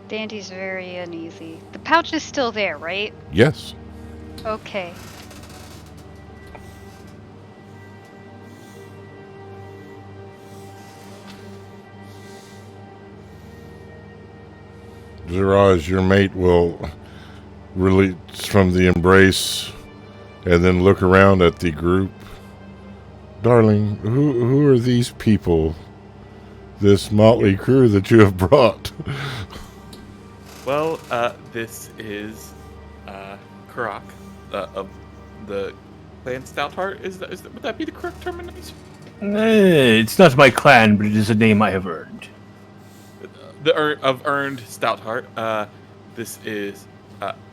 Dandy's very uneasy. The pouch is still there, right? Yes. Okay. Ziraj, your mate will release from the embrace and then look around at the group. Darling, who are these people? This motley crew that you have brought? Well, this is Karak of the clan Stoutheart. Would that be the correct termination? It's not my clan, but it is a name I have earned. Earned Stoutheart. This is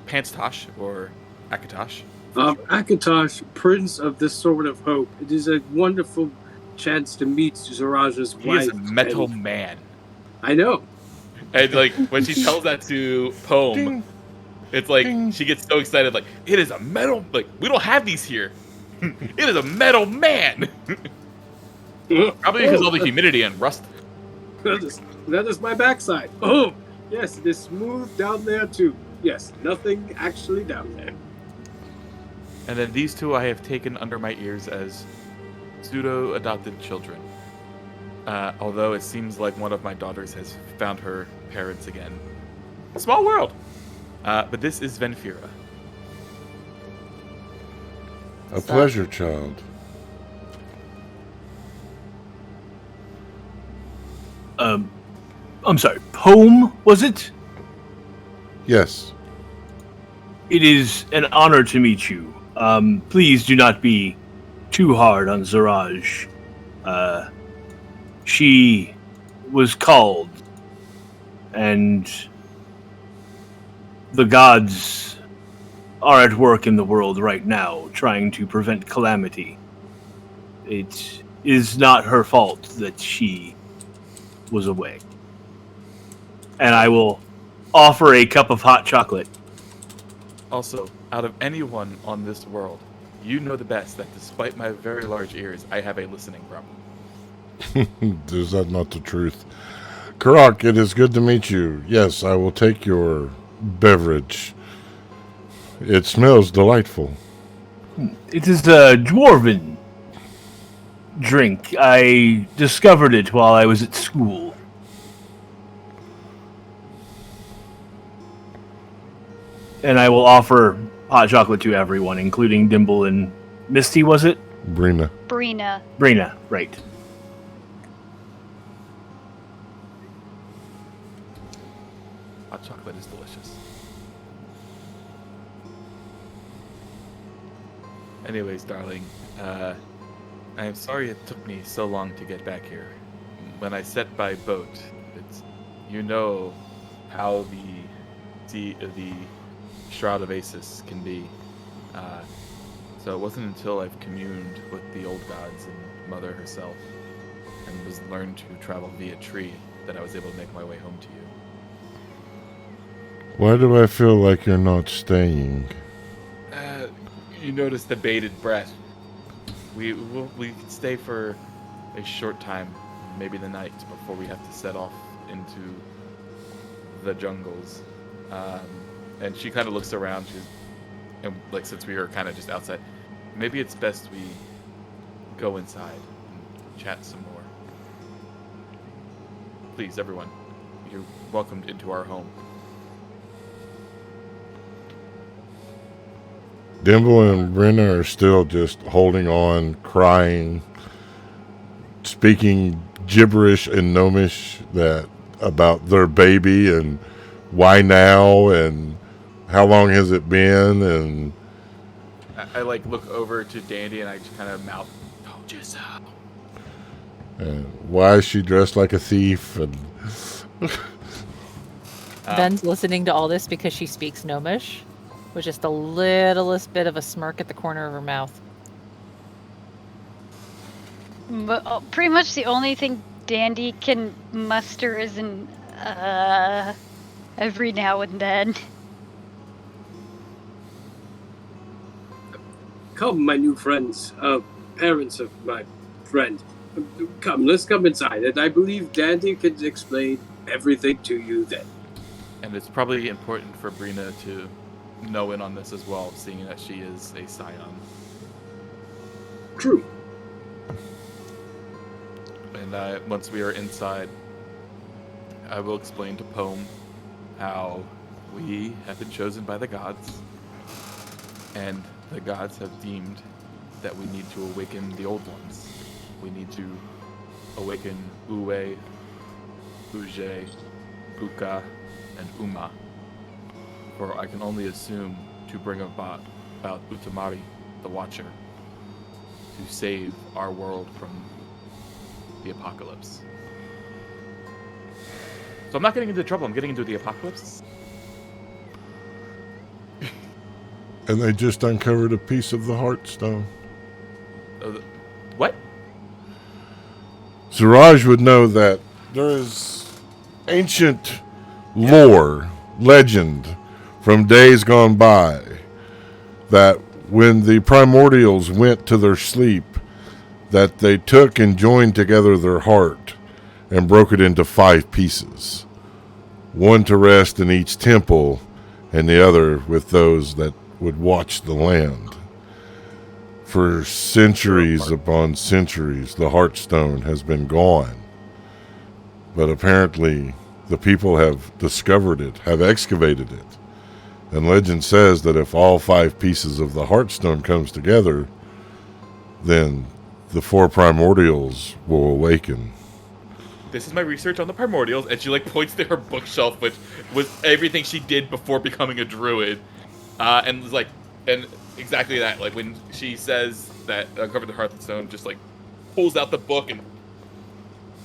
Pantstosh or Akatosh. Akatosh, Prince of the Sword of Hope. It is a wonderful chance to meet Zarage's He wife. is a metal man. I know. And like when she tells that to Poem, Ding. it's like Ding. she gets so excited. Like it is a metal. Like we don't have these here. It is a metal man. Probably because all the humidity and rust. That is my backside. Oh, yes, it is smooth down there too. Yes, nothing actually down there. And then these two I have taken under my ears as pseudo-adopted children. Although it seems like one of my daughters has found her parents again. Small world! But this is Venfira. A pleasure, child. I'm sorry, Poem, was it? Yes. It is an honor to meet you. Please do not be too hard on Zarage. She was called, and the gods are at work in the world right now, trying to prevent calamity. It is not her fault that she was away. And I will offer a cup of hot chocolate. Also, out of anyone on this world, you know the best that despite my very large ears, I have a listening problem. Is that not the truth? Karak, it is good to meet you. Yes, I will take your beverage. It smells delightful. It is a Dwarven drink. I discovered it while I was at school. And I will offer hot chocolate to everyone, including Dimble and Misty, was it? Brina. Brina, right. Hot chocolate is delicious. Anyways, darling, I am sorry it took me so long to get back here. When I set by boat, you know how the Shroud of Asus can be. So it wasn't until I've communed with the old gods and Mother herself and was learned to travel via tree that I was able to make my way home to you. Why do I feel like you're not staying? You notice the bated breath. We can stay for a short time, maybe the night, before we have to set off into the jungles. And she kind of looks around. And like since we were kind of just outside, maybe it's best we go inside and chat some more. Please, everyone, you're welcomed into our home. Dimble and Brenna are still just holding on, crying, speaking gibberish and gnomish about their baby and why now and how long has it been, and I like look over to Dandy and I just kind of mouth, "Told you so." why is she dressed like a thief, and Ben's listening to all this because she speaks Gnomish, with just the littlest bit of a smirk at the corner of her mouth. But pretty much the only thing Dandy can muster is an every now and then. Come, my new friends, parents of my friend. Come, let's come inside, and I believe Dandy can explain everything to you then. And it's probably important for Brina to know in on this as well, seeing that she is a Scion. True. And once we are inside, I will explain to Poem how we have been chosen by the gods, and the gods have deemed that we need to awaken the old ones. We need to awaken Uwe, Uje, Buka, and Uma. For I can only assume to bring about Utamari, the Watcher, to save our world from the apocalypse. So I'm not getting into trouble, I'm getting into the apocalypse. and they just uncovered a piece of the Heartstone. What? Ziraj would know that there is ancient lore, legend from days gone by, that when the primordials went to their sleep, that they took and joined together their heart and broke it into 5 pieces, one to rest in each temple and the other with those that would watch the land. For centuries upon centuries, the Heartstone has been gone. But apparently, the people have discovered it, have excavated it. And legend says that if all 5 pieces of the Heartstone comes together, then the 4 primordials will awaken. This is my research on the primordials, and she like points to her bookshelf, which was everything she did before becoming a druid, and was like, and exactly that. Like when she says that uncovered the Hearthstone, just like pulls out the book and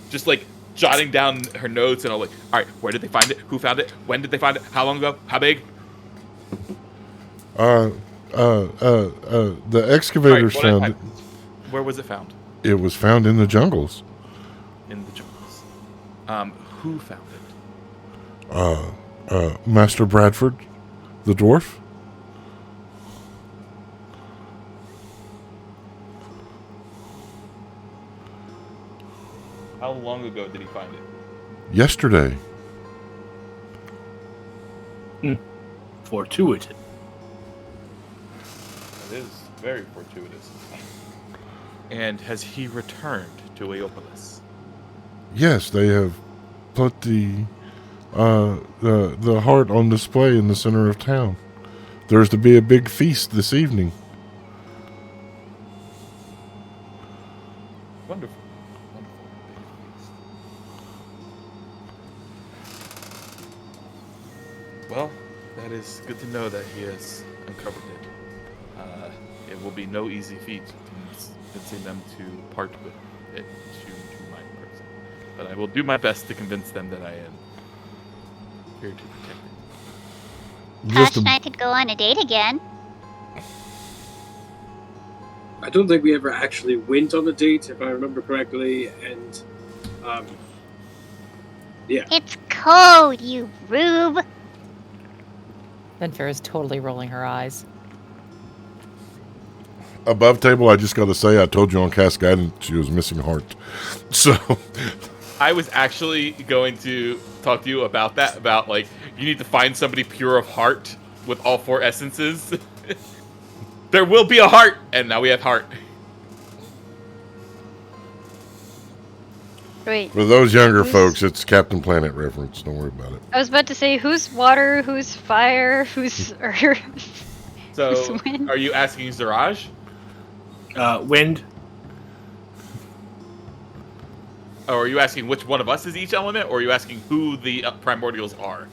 just like jotting down her notes, and I'm like, all right, where did they find it? Who found it? When did they find it? How long ago? How big? The excavators found it. Where was it found? It was found in the jungles. In the jungles. Who found it? Master Bradford, the dwarf. How long ago did he find it? Yesterday. Fortuitous. That is very fortuitous. And has he returned to Aeopolis? Yes, they have put the heart on display in the center of town. There's to be a big feast this evening. Wonderful. Well, that is good to know that he has uncovered it. It will be no easy feat convincing them to part with it to my person. But I will do my best to convince them that I am here to protect it. Tosh and I could go on a date again. I don't think we ever actually went on a date, if I remember correctly, and, yeah. It's cold, you rube. Then Farrah's totally rolling her eyes. Above table, I just got to say, I told you on Cast Guidance she was missing heart. So, I was actually going to talk to you about that, about like, you need to find somebody pure of heart with all 4 essences. There will be a heart, and now we have heart. Wait, For those younger Who's- folks, it's Captain Planet reference. Don't worry about it. I was about to say who's water, who's fire, who's earth. So, Who's wind? are you asking Ziraj? Wind. Or are you asking which one of us is each element? Or are you asking who the primordials are?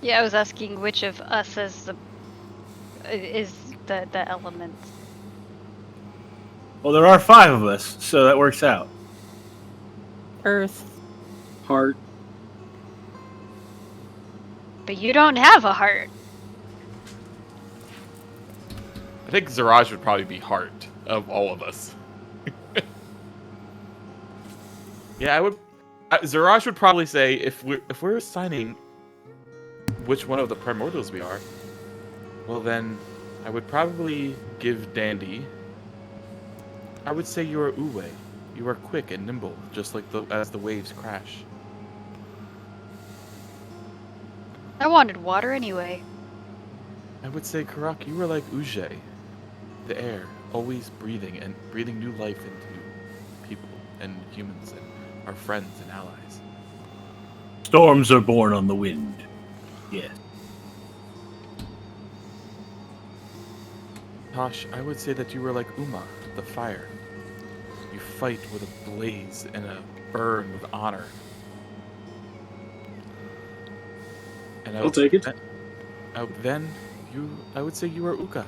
Yeah, I was asking which of us is the element. Well, there are 5 of us, so that works out. Earth. Heart. But you don't have a heart. I think Ziraj would probably be heart of all of us. Yeah, I would. Ziraj would probably say if we're assigning which one of the primordials we are, well then, I would probably give Dandy. I would say you are Uwe. You are quick and nimble, just like as the waves crash. I wanted water anyway. I would say Karak, you are like Uje, the air, always breathing and breathing new life into people and humans and our friends and allies. Storms are born on the wind. Yes. Tosh, I would say that you were like Uma, the fire. You fight with a blaze and a burn with honor. And I'll take it. I would say you are Uka,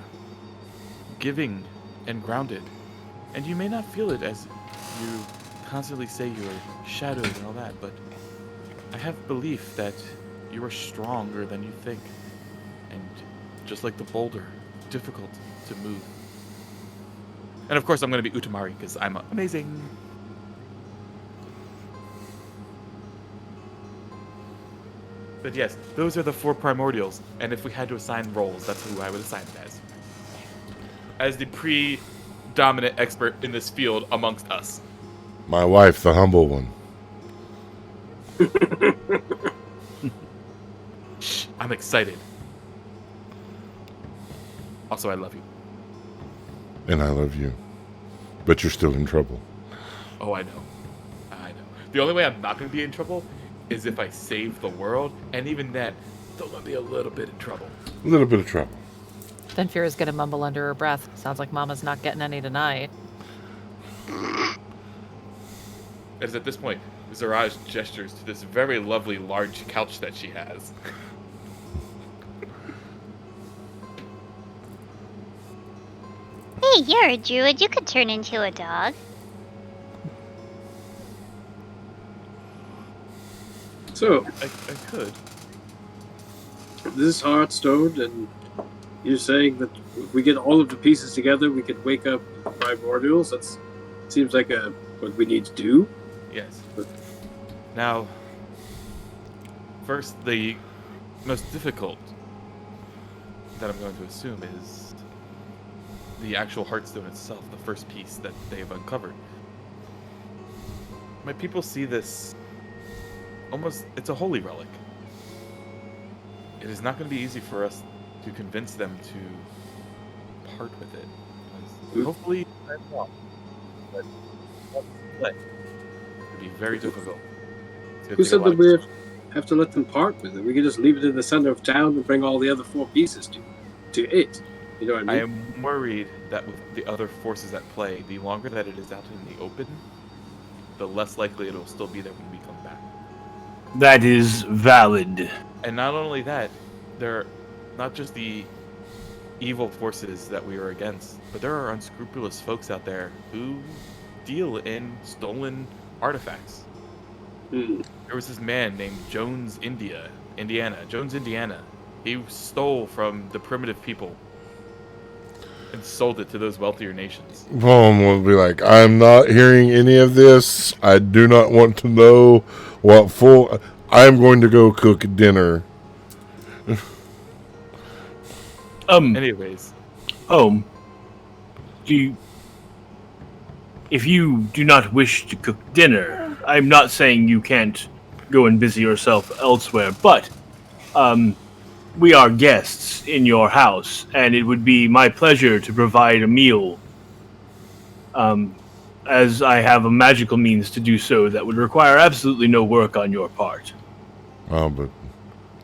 giving and grounded. And you may not feel it as you constantly say you are shadowed and all that, but I have belief that you are stronger than you think. And just like the boulder, difficult to move. And of course I'm going to be Utamari because I'm amazing. But yes, those are the 4 primordials, and if we had to assign roles, that's who I would assign it as. As the predominant expert in this field amongst us. My wife, the humble one. Shh, I'm excited. Also, I love you. And I love you. But you're still in trouble. Oh, I know. I know. The only way I'm not going to be in trouble is if I save the world, and even then, still going to be a little bit in trouble. A little bit of trouble. Then Fira's gonna mumble under her breath. Sounds like Mama's not getting any tonight. As at this point, Zarage gestures to this very lovely large couch that she has. Hey, you're a druid. You could turn into a dog. So, I could. this is Hearthstone, and you're saying that if we get all of the pieces together, we can wake up primordials? That seems like what we need to do. Yes. Now, first, the most difficult that I'm going to assume is the actual Hearthstone itself, the first piece that they have uncovered. My people see this almost, it's a holy relic. It is not going to be easy for us to convince them to part with it. Because hopefully, I'm wrong. But it would be very difficult. It's gonna Who take a said lot that of we have to let them part with it? We can just leave it in the center of town and bring all the other 4 pieces to it. You know what I I mean? am worried that with the other forces at play, the longer that it is out in the open, the less likely it will still be there when we come back. That is valid. And not only that, they're not just the evil forces that we are against, but there are unscrupulous folks out there who deal in stolen artifacts. Hmm. There was this man named Jones, Indiana. He stole from the primitive people and sold it to those wealthier nations. Poem will be like, I'm not hearing any of this. I do not want to know what for. I'm going to go cook dinner. Anyways, if you do not wish to cook dinner, I'm not saying you can't go and busy yourself elsewhere, but we are guests in your house, and it would be my pleasure to provide a meal as I have a magical means to do so that would require absolutely no work on your part. Oh, but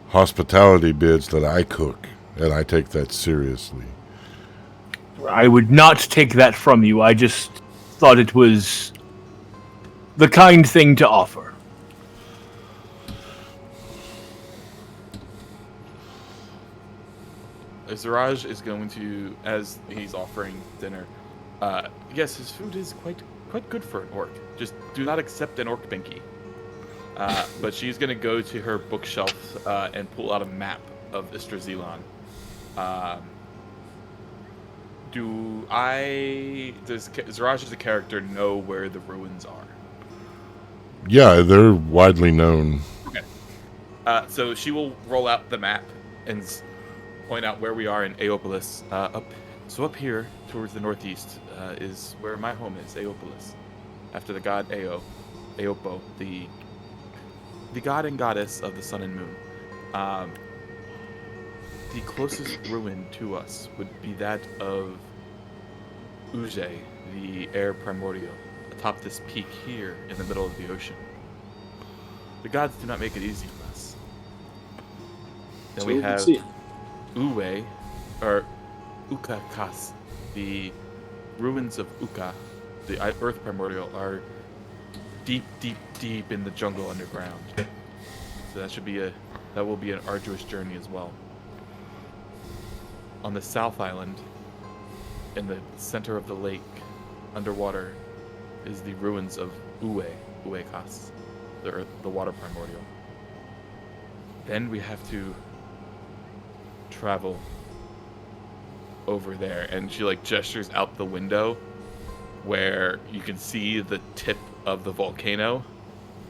hospitality bids that I cook, and I take that seriously. I would not take that from you. I just thought it was the kind thing to offer. Ziraj is going to, as he's offering dinner, yes, his food is quite good for an orc. Just do not accept an orc binky. But she's going to go to her bookshelf and pull out a map of Istrazealon. Does Zarage as a character know where the ruins are? Yeah, they're widely known. Okay. So she will roll out the map and point out where we are in Aeopolis. Up here towards the northeast is where my home is, Aeopolis, after the god Aopo, the god and goddess of the sun and moon. The closest ruin to us would be that of Uje, the air primordial, atop this peak here in the middle of the ocean. The gods do not make it easy for us. Then So we we have see it. Uwe, or Uka Kas, the ruins of Uka, the earth primordial, are deep, deep, deep in the jungle underground. So that will be an arduous journey as well. On the South Island, in the center of the lake, underwater, is the ruins of Uwe Kas, the water primordial. Then we have to travel over there, and she gestures out the window where you can see the tip of the volcano.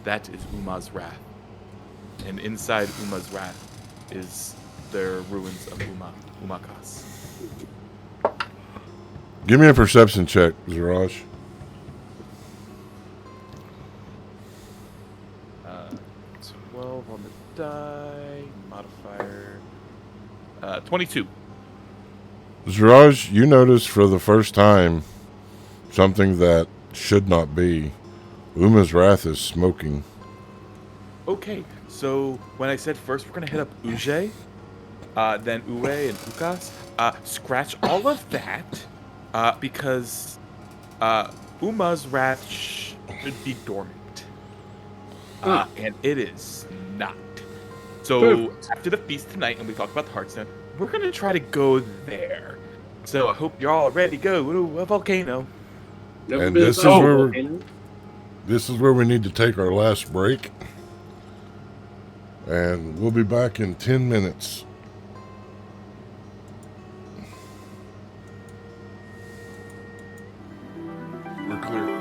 That is Uma's Wrath, and inside Uma's Wrath is the ruins of Umakas. Give me a perception check, Ziraj. 12 on the die, modifier 22. Ziraj, you notice for the first time something that should not be. Uma's Wrath is smoking. Okay, so when I said first we're gonna hit up Uje, then Uwe and Ukas, scratch all of that, because Uma's Wrath should be dormant. And it is not. So after the feast tonight, and we talk about the Heartstone, we're gonna try to go there. So I hope you're all ready to go to a volcano. Never And been this is inside a where volcano. This is where we need to take our last break. And we'll be back in 10 minutes. We're clear.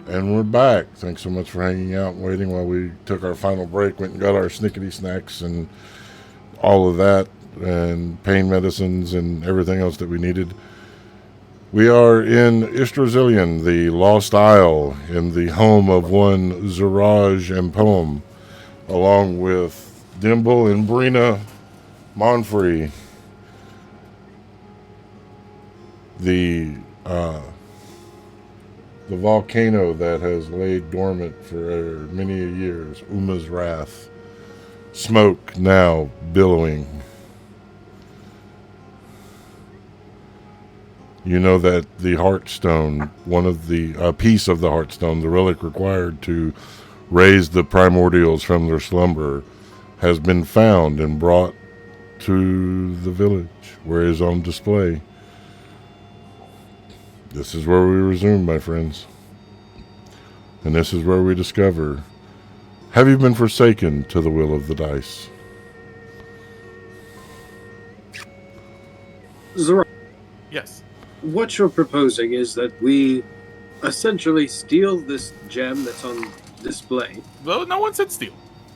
And we're back. Thanks so much for hanging out and waiting while we took our final break, went and got our snickety snacks and all of that, and pain medicines and everything else that we needed. We are in Yggdrasil, the Lost Isle, in the home of one Ziraj and Poem, along with Dimble and Brina Monfrey. The volcano that has laid dormant for many years, Uma's Wrath. Smoke now billowing. You know that the Heartstone, one of the piece of the Heartstone, the relic required to raise the primordials from their slumber, has been found and brought to the village, where it is on display. This is where we resume, my friends. And this is where we discover, have you been forsaken to the will of the dice? Zara, Yes. what you're proposing is that we essentially steal this gem that's on display. Well, no one said steal.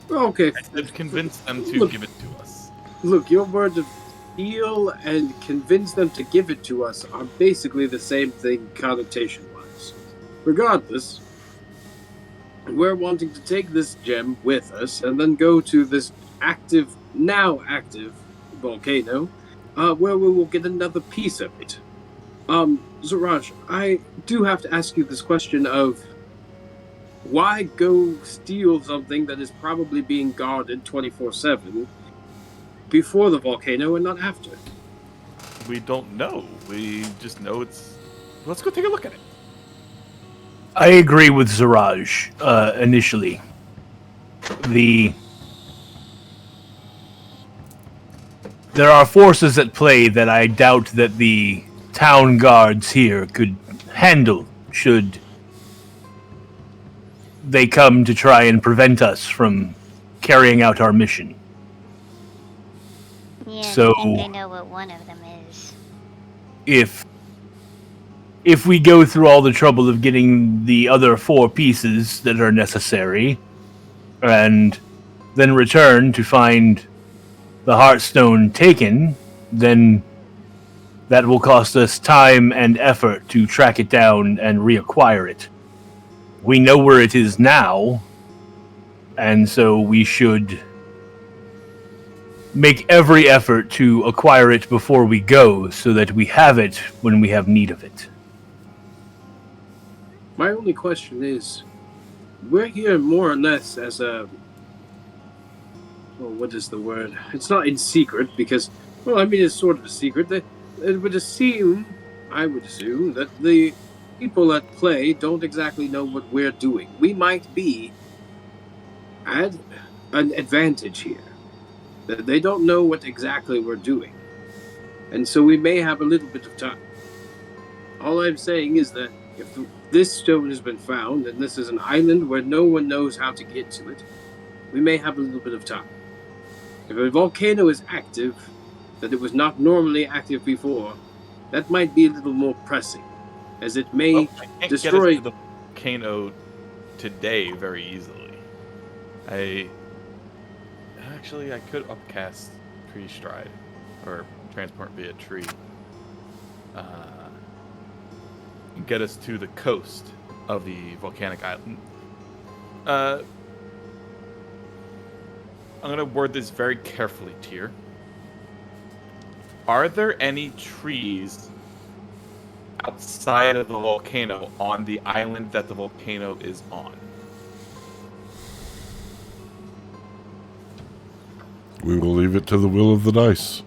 Okay, I said convince them to Look. give it to us. look, your words of steal and convince them to give it to us are basically the same thing connotation-wise. Regardless, we're wanting to take this gem with us and then go to this now active volcano, where we will get another piece of it. Zarage, I do have to ask you this question of why go steal something that is probably being guarded 24/7 before the volcano and not after? We don't know. We just know it's. Let's go take a look at it. I agree with Ziraj initially. There are forces at play that I doubt that the town guards here could handle should they come to try and prevent us from carrying out our mission. Yeah, So- I think I know what one of them is. If we go through all the trouble of getting the other 4 pieces that are necessary, and then return to find the Heartstone taken, then that will cost us time and effort to track it down and reacquire it. We know where it is now, and so we should make every effort to acquire it before we go, so that we have it when we have need of it. My only question is, we're here more or less as a... Well, what is the word? It's not in secret, because, well, I mean, it's sort of a secret. I would assume that the people at play don't exactly know what we're doing. We might be at an advantage here. That they don't know what exactly we're doing. And so we may have a little bit of time. All I'm saying is that if this stone has been found, and this is an island where no one knows how to get to it, we may have a little bit of time. If a volcano is active, that it was not normally active before, that might be a little more pressing, as it may Well, I can't destroy... get us to the volcano today very easily. Actually, I could upcast Tree Stride, or transport via tree, and get us to the coast of the volcanic island. I'm going to word this very carefully, Tyr. Are there any trees outside of the volcano on the island that the volcano is on? We will leave it to the will of the dice.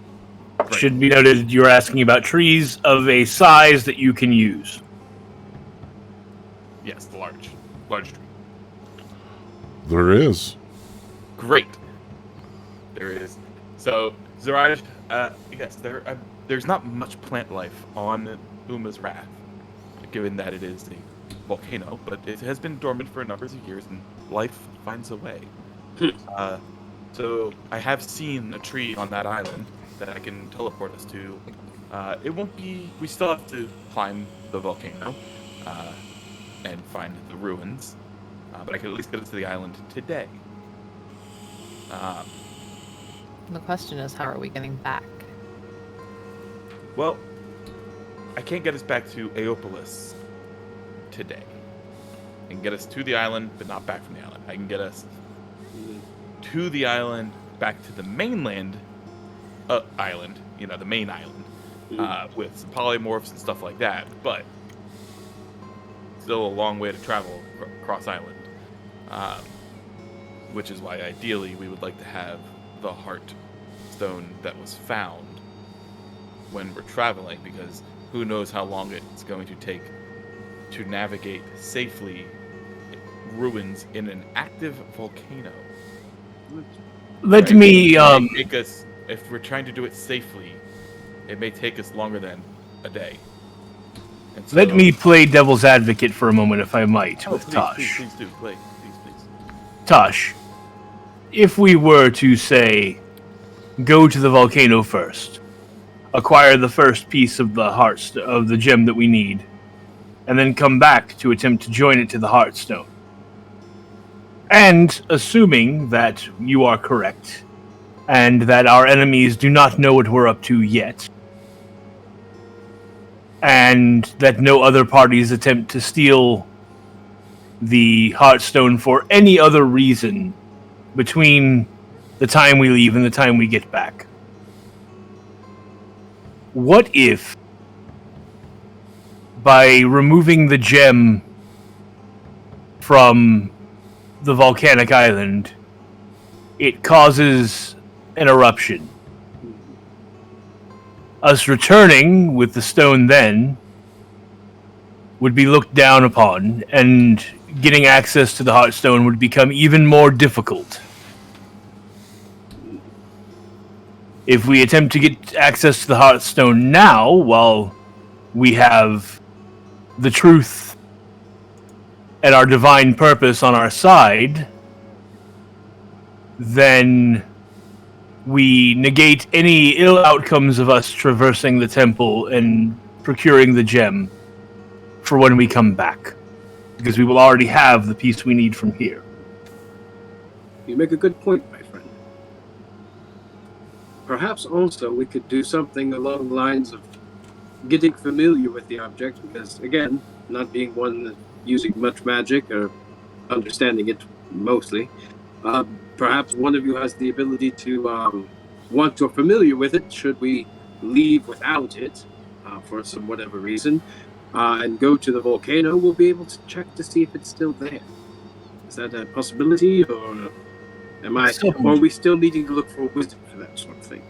Should be noted you're asking about trees of a size that you can use. Yes, the large tree. There is. Great. There is. So, Ziraj, yes, there's not much plant life on Uma's Wrath, given that it is a volcano, but it has been dormant for a number of years, and life finds a way. So, I have seen a tree on that island that I can teleport us to. It won't be... We still have to climb the volcano. and find the ruins. But I could at least get us to the island today. The question is, how are we getting back? Well, I can't get us back to Aeopolis today. I can get us to the island, but not back from the island. I can get us to the island, back to the mainland island, the main island, with some polymorphs and stuff like that, but still a long way to travel across island, which is why ideally we would like to have the heart stone that was found when we're traveling, because who knows how long it's going to take to navigate safely ruins in an active volcano. Let Right? me It may take us, if we're trying to do it safely, it may take us longer than a day. And so, let me play devil's advocate for a moment, if I might, Oh, with please, Tosh. please do, please. Tosh, if we were to say, go to the volcano first, acquire the first piece of the of the gem that we need, and then come back to attempt to join it to the Heartstone. And assuming that you are correct, and that our enemies do not know what we're up to yet, and that no other parties attempt to steal the Heartstone for any other reason between the time we leave and the time we get back. What if, by removing the gem from the volcanic island, it causes an eruption? Us returning with the stone then would be looked down upon, and getting access to the Heartstone would become even more difficult. If we attempt to get access to the Heartstone now, while we have the truth and our divine purpose on our side, then we negate any ill outcomes of us traversing the temple and procuring the gem for when we come back, because we will already have the piece we need from here. You make a good point, my friend. Perhaps also we could do something along the lines of getting familiar with the object, because, again, not being one that using much magic or understanding it mostly, perhaps one of you has the ability to, once you're familiar with it, should we leave without it for some whatever reason, and go to the volcano, we'll be able to check to see if it's still there. Is that a possibility, or are we still needing to look for wisdom for that sort of thing?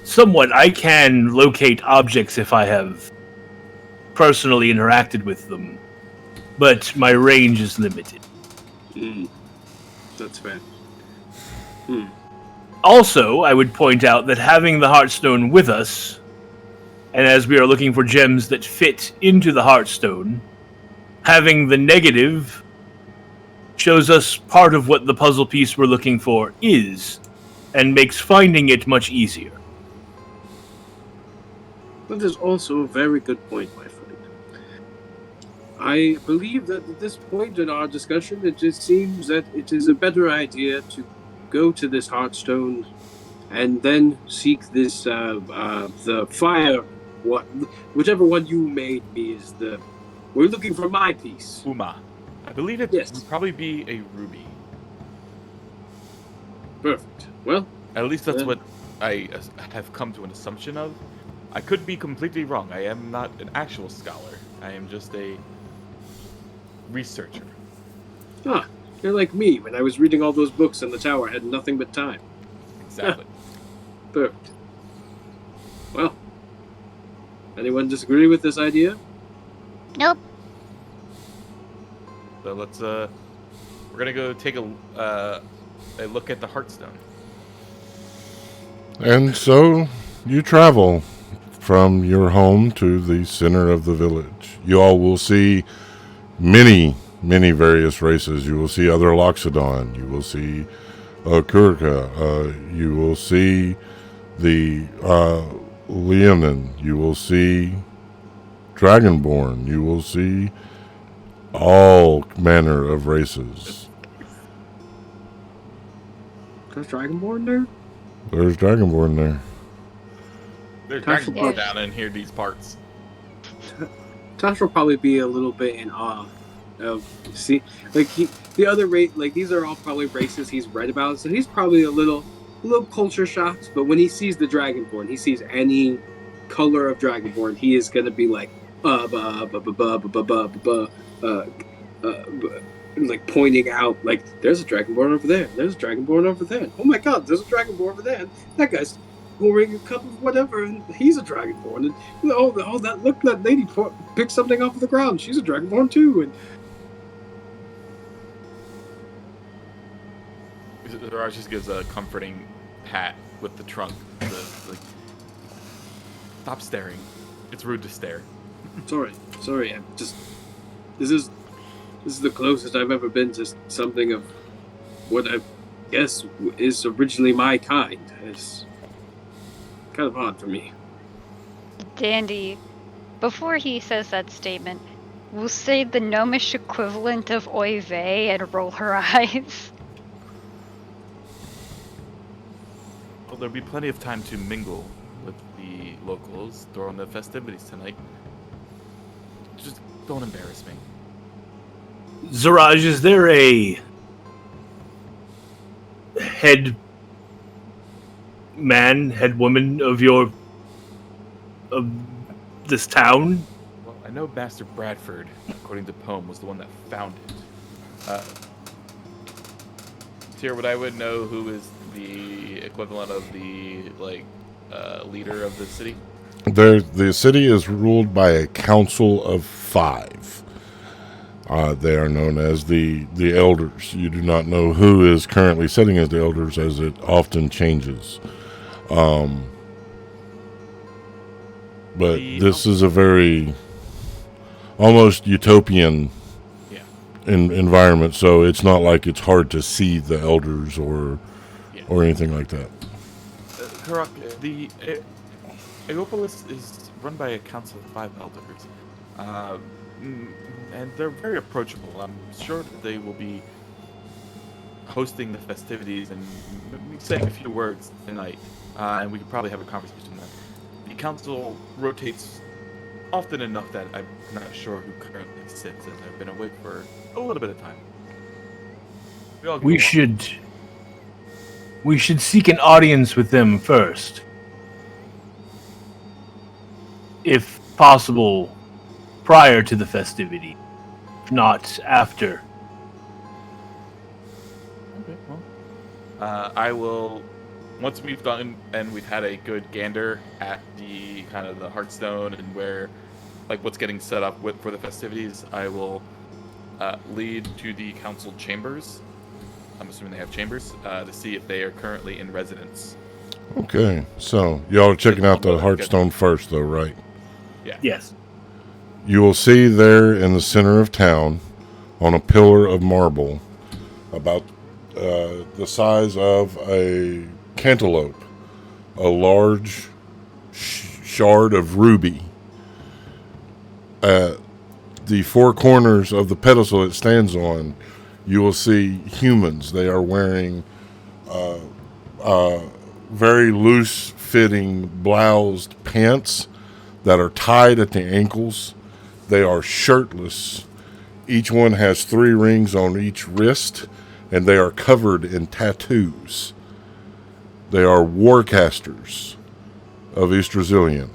Somewhat. I can locate objects if I have personally interacted with them, but my range is limited. That's fair. Also, I would point out that having the Heartstone with us, and as we are looking for gems that fit into the Heartstone, having the negative shows us part of what the puzzle piece we're looking for is, and makes finding it much easier. That is also a very good point, my friend. I believe that at this point in our discussion, it just seems that it is a better idea to go to this Heartstone and then seek this, the fire, whichever one you made me is the... We're looking for my piece. Uma. I believe it would probably be a ruby. Perfect. Well, at least that's what I have come to an assumption of. I could be completely wrong. I am not an actual scholar. I am just a researcher. You're like me. When I was reading all those books in the tower, I had nothing but time. Exactly. Perfect. Well, anyone disagree with this idea? Nope. So let's we're gonna go take a look at the Heartstone. And so you travel from your home to the center of the village. You all will see many various races. You will see other Loxodon. You will see Kurka. You will see the Leonin. You will see Dragonborn. You will see all manner of races. There's Dragonborn there? There's Dragonborn there. There's Tash dragons will- down in here, these parts. Tosh will probably be a little bit in awe of the other race. Like these are all probably races he's read about, so he's probably a little culture shocked. But when he sees the Dragonborn, he sees any color of Dragonborn, he is gonna be like like pointing out like there's a Dragonborn over there. There's a Dragonborn over there. Oh my God, there's a Dragonborn over there. That guy's pouring a cup of whatever, and he's a Dragonborn. And that lady picked something off of the ground. She's a Dragonborn too. And Ziraj just gives a comforting pat with the trunk. Stop staring. It's rude to stare. sorry. I'm just. This is the closest I've ever been to something of what I guess is originally my kind. It's kind of odd for me. Dandy, before he says that statement, will say the gnomish equivalent of oy vey and roll her eyes. Well, there'll be plenty of time to mingle with the locals during the festivities tonight. Just don't embarrass me. Zarage, is there a head woman of this town? Well, I know Master Bradford, according to Poem, was the one that found it. Tyr, would I know who is the equivalent of the leader of the city? The city is ruled by a council of 5. They are known as the elders. You do not know who is currently sitting as the elders, as it often changes. But this is a very almost utopian environment, so it's not like it's hard to see the elders or anything like that. Karak, the Aeopolis is run by a council of 5 elders. And they're very approachable. I'm sure that they will be hosting the festivities and saying a few words tonight, and we could probably have a conversation then. The council rotates often enough that I'm not sure who currently sits, as I've been away for a little bit of time. We should seek an audience with them first, if possible, prior to the festivity, not after. Okay, well, I will, once we've done and we've had a good gander at the kind of the Hearthstone and where, what's getting set up for the festivities, I will lead to the council chambers. I'm assuming they have chambers to see if they are currently in residence. Okay, so y'all are checking out the Hearthstone first, though, right? Yeah. Yes. You will see there in the center of town, on a pillar of marble, about the size of a cantaloupe, a large shard of ruby. At the 4 corners of the pedestal it stands on, you will see humans. They are wearing very loose-fitting bloused pants that are tied at the ankles. They are shirtless. Each one has 3 rings on each wrist, and they are covered in tattoos. They are warcasters of Yggdrasil.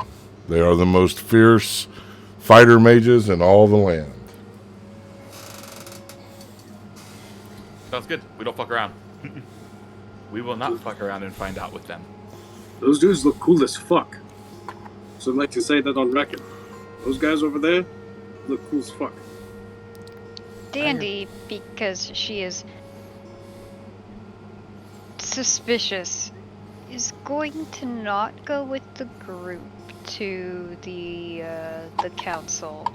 They are the most fierce fighter mages in all the land. Sounds good. We don't fuck around. We will not fuck around and find out with them. Those dudes look cool as fuck. So I'd like to say that on record. Those guys over there look cool as fuck. Dandy, because she is suspicious, is going to not go with the group to the council.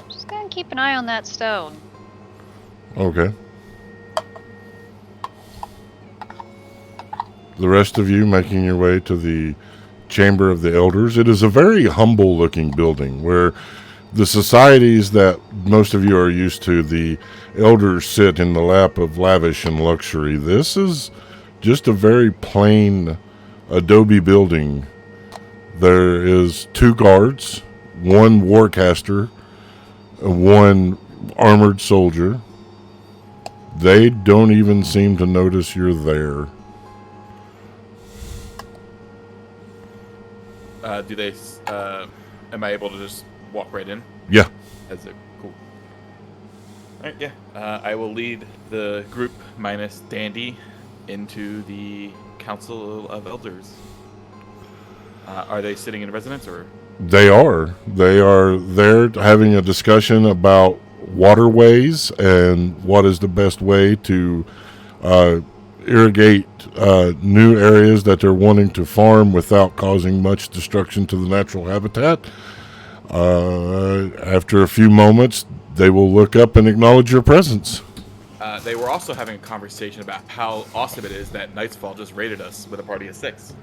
Just gonna keep an eye on that stone. Okay. The rest of you making your way to the Chamber of the Elders. It is a very humble looking building where The societies that most of you are used to, the elders sit in the lap of lavish and luxury. This is just a very plain adobe building. There is 2 guards, 1 warcaster, and 1 armored soldier. They don't even seem to notice you're there. Do they? Am I able to just walk right in? Yeah. As a cool. All right, yeah. I will lead the group minus Dandy into the Council of Elders. Are they sitting in residence or? They are. They are there having a discussion about waterways and what is the best way to irrigate new areas that they're wanting to farm without causing much destruction to the natural habitat. After a few moments, they will look up and acknowledge your presence. They were also having a conversation about how awesome it is that Nightfall just raided us with a party of 6.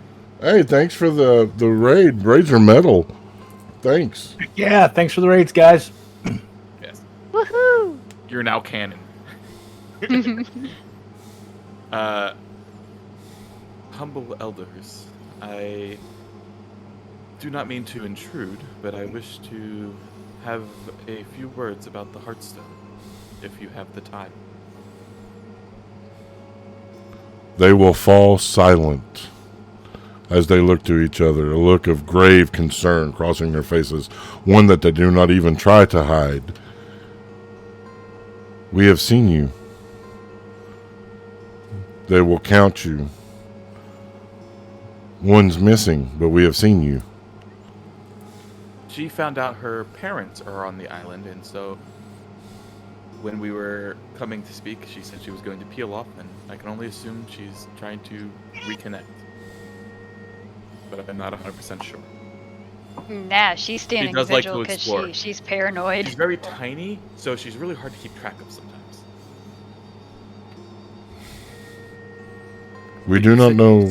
Hey, thanks for the raid. Raids are metal. Thanks. Yeah, thanks for the raids, guys. Yes. Woohoo! You're now canon. Humble elders, I do not mean to intrude, but I wish to have a few words about the Heartstone, if you have the time. They will fall silent as they look to each other, a look of grave concern crossing their faces, one that they do not even try to hide. We have seen you. They will count you. One's missing, but we have seen you. She found out her parents are on the island, and so when we were coming to speak, she said she was going to peel off, and I can only assume she's trying to reconnect. But I'm not 100% sure. Nah, she's standing does like vigil to because explore. she's paranoid. She's very tiny, so she's really hard to keep track of sometimes. We do not know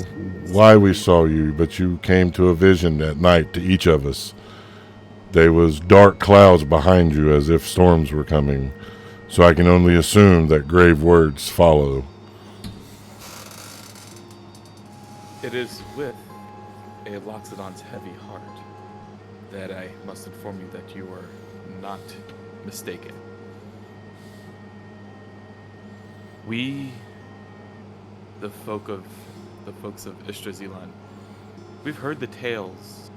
why we saw you, but you came to a vision at night to each of us. There was dark clouds behind you as if storms were coming, so I can only assume that grave words follow. It is with a Loxodon's heavy heart that I must inform you that you are not mistaken. We, the folks of Yggdrasil, we've heard the tales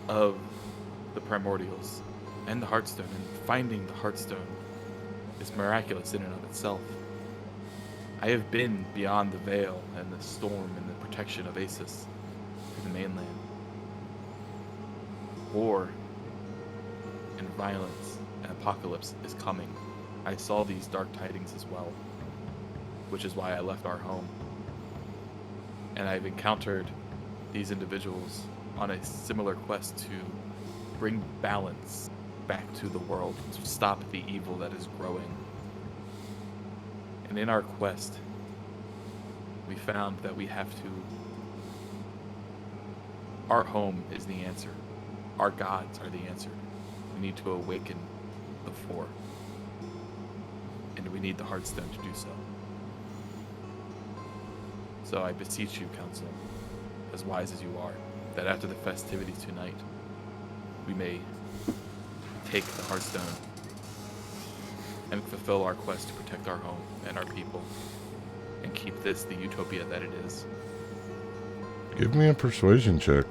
of the primordials and the Heartstone, and finding the Heartstone is miraculous in and of itself. I have been beyond the veil and the storm and the protection of Asus to the mainland. War and violence and apocalypse is coming. I saw these dark tidings as well, which is why I left our home. And I've encountered these individuals on a similar quest to bring balance back to the world, to stop the evil that is growing. And in our quest, we found that we have to... Our home is the answer. Our gods are the answer. We need to awaken the Four. And we need the Heartstone to do so. So I beseech you, Council, as wise as you are, that after the festivities tonight, we may take the Heartstone and fulfill our quest to protect our home and our people, and keep this the utopia that it is. Give me a persuasion check.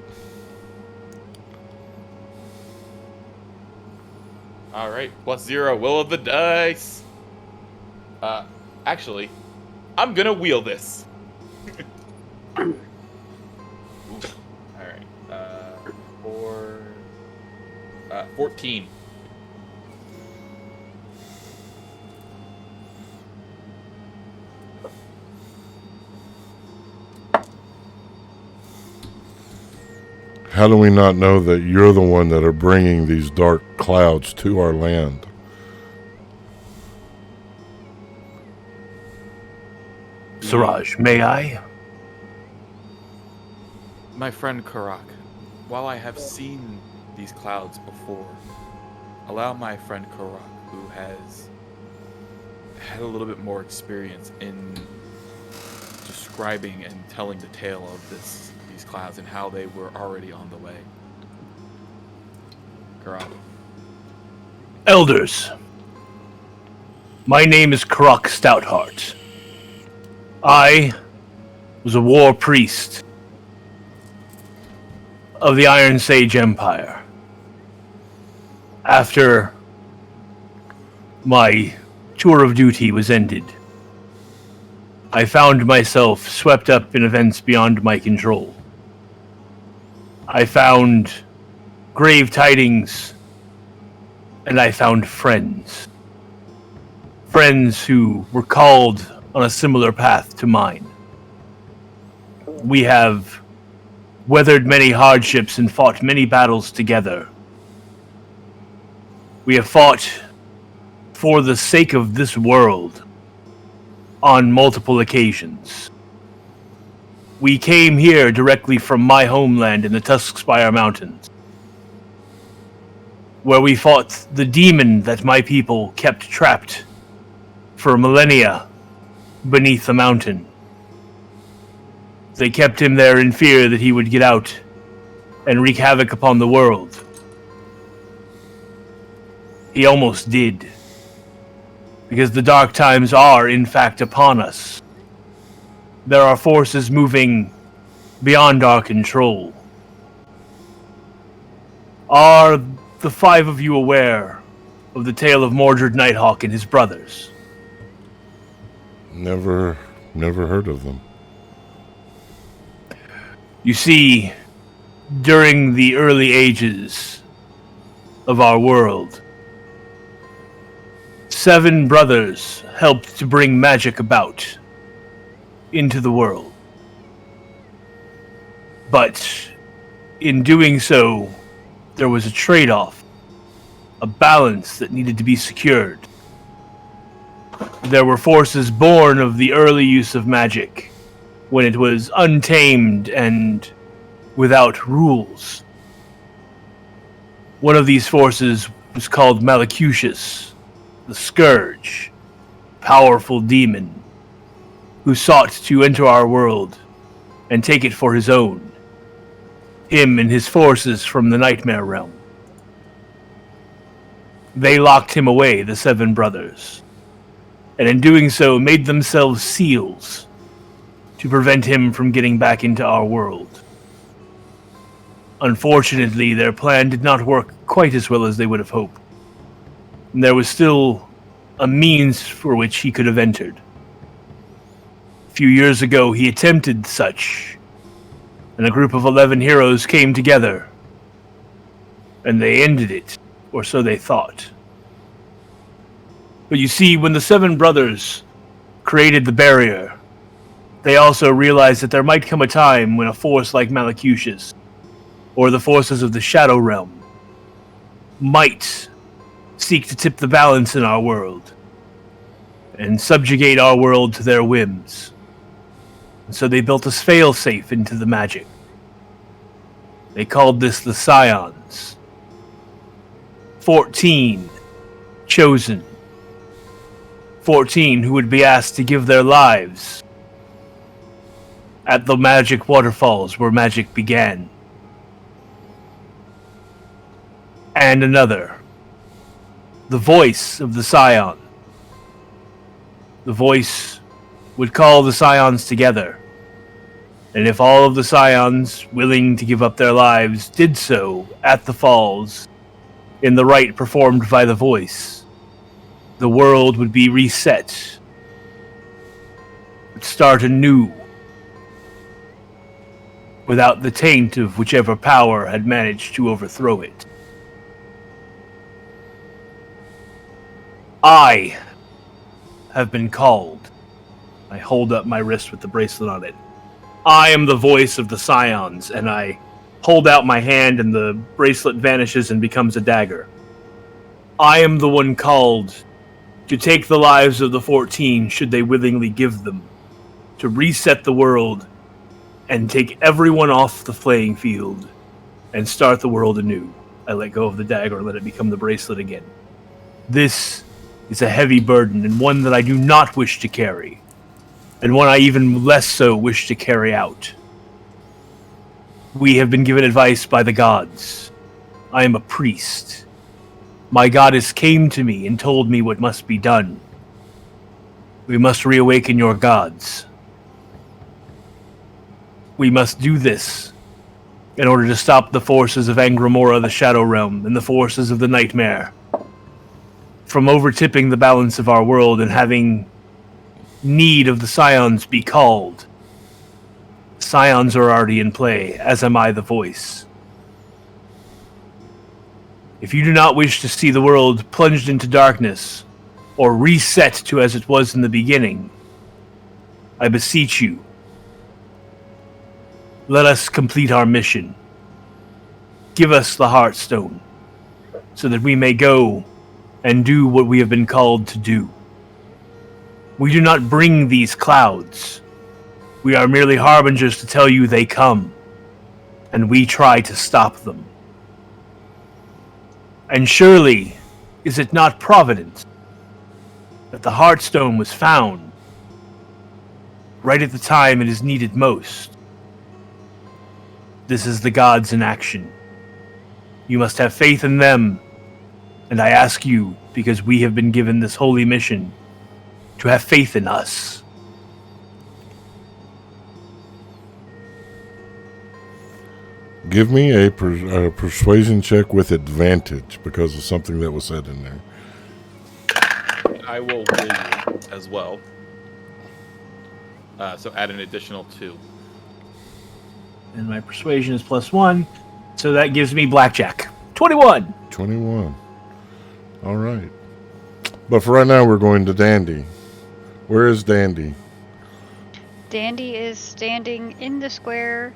All right, +0, will of the dice. Actually, I'm gonna wheel this. Ooh. All right, 14. How do we not know that you're the one that are bringing these dark clouds to our land? Ziraj, may I? My friend Karak, while I have seen these clouds before, allow my friend Karak, who has had a little bit more experience in describing and telling the tale of these clouds and how they were already on the way. Karak. Elders, my name is Karak Stoutheart. I was a war priest of the Iron Sage Empire. After my tour of duty was ended, I found myself swept up in events beyond my control. I found grave tidings, and I found friends. Friends who were called on a similar path to mine. We have weathered many hardships and fought many battles together. We have fought for the sake of this world on multiple occasions. We came here directly from my homeland in the Tuskspire Mountains, where we fought the demon that my people kept trapped for millennia beneath the mountain. They kept him there in fear that he would get out and wreak havoc upon the world. He almost did, because the dark times are, in fact, upon us. There are forces moving beyond our control. Are the five of you aware of the tale of Mordred Nighthawk and his brothers? Never heard of them. You see, during the early ages of our world, 7 brothers helped to bring magic about into the world. But in doing so, there was a trade-off, a balance that needed to be secured. There were forces born of the early use of magic, when it was untamed and without rules. One of these forces was called Malacutius, the Scourge, powerful demon, who sought to enter our world and take it for his own. Him and his forces from the Nightmare Realm. They locked him away, the 7 brothers, and in doing so made themselves seals to prevent him from getting back into our world. Unfortunately, their plan did not work quite as well as they would have hoped. And there was still a means for which he could have entered. A few years ago, he attempted such, and a group of 11 heroes came together, and they ended it, or so they thought. But you see, when the 7 brothers created the barrier, they also realized that there might come a time when a force like Malacutius, or the forces of the Shadow Realm, might seek to tip the balance in our world, and subjugate our world to their whims. And so they built a fail-safe into the magic. They called this the Scions. 14 chosen. 14 who would be asked to give their lives at the magic waterfalls where magic began. And another, the voice of the Scion. The voice would call the Scions together, and if all of the Scions willing to give up their lives did so at the falls, in the rite performed by the voice, the world would be reset, would start anew, without the taint of whichever power had managed to overthrow it. I have been called. I hold up my wrist with the bracelet on it. I am the voice of the Scions, and I hold out my hand and the bracelet vanishes and becomes a dagger. I am the one called to take the lives of the 14 should they willingly give them, to reset the world and take everyone off the playing field and start the world anew. I let go of the dagger and let it become the bracelet again. This is a heavy burden, and one that I do not wish to carry, and one I even less so wish to carry out. We have been given advice by the gods. I am a priest. My goddess came to me and told me what must be done. We must reawaken your gods. We must do this in order to stop the forces of Angramora, the Shadow Realm, and the forces of the Nightmare from overtipping the balance of our world and having need of the Scions be called. Scions are already in play, as am I, the voice. If you do not wish to see the world plunged into darkness, or reset to as it was in the beginning, I beseech you, let us complete our mission. Give us the Heartstone, so that we may go and do what we have been called to do. We do not bring these clouds. We are merely harbingers to tell you they come, and we try to stop them. And surely, is it not providence that the Heartstone was found right at the time it is needed most? This is the gods in action. You must have faith in them, and I ask you, because we have been given this holy mission, to have faith in us. Give me a persuasion check with advantage because of something that was said in there. I will roll you as well. So add an additional 2. And my persuasion is +1, so that gives me blackjack. 21! 21. All right. But for right now, we're going to Dandy. Where is Dandy? Dandy is standing in the square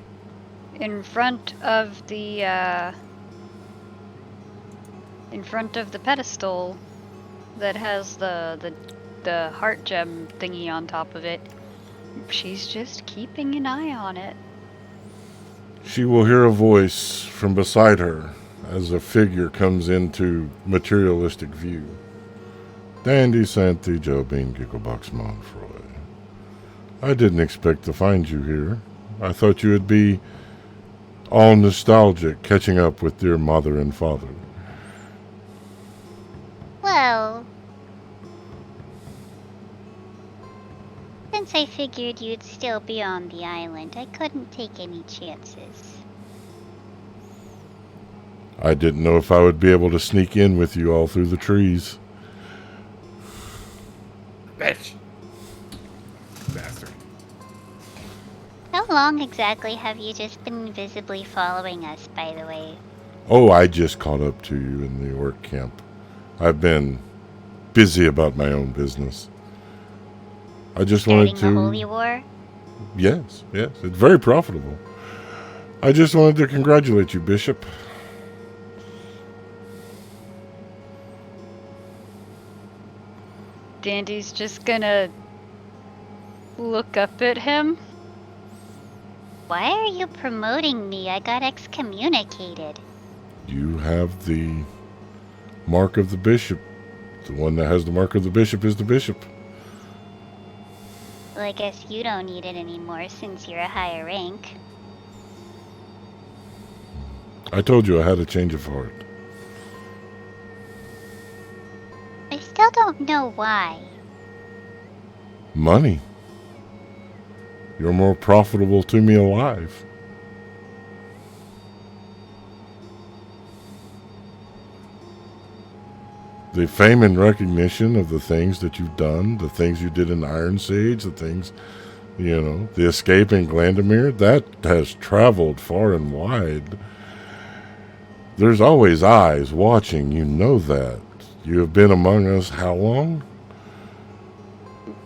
in front of the pedestal that has the heart gem thingy on top of it. She's just keeping an eye on it. She will hear a voice from beside her as a figure comes into materialistic view. Dandy Santi Jobin Gigglebox Monfroy. I didn't expect to find you here. I thought you would be all nostalgic, catching up with dear mother and father. Well, since I figured you'd still be on the island, I couldn't take any chances. I didn't know if I would be able to sneak in with you all through the trees. Bitch! Bastard. How long exactly have you just been visibly following us, by the way? Oh, I just caught up to you in the orc camp. I've been busy about my own business. I just wanted Starting to... the Holy War? Yes, it's very profitable. I just wanted to congratulate you, Bishop. Dandy's just gonna look up at him. Why are you promoting me? I got excommunicated. You have the mark of the bishop. The one that has the mark of the bishop is the bishop. Well, I guess you don't need it anymore since you're a higher rank. I told you I had a change of heart. I still don't know why. Money. You're more profitable to me alive. The fame and recognition of the things that you've done, the things you did in Iron Sage, the things, the escape in Glandamere, that has traveled far and wide. There's always eyes watching, you know that. You have been among us how long?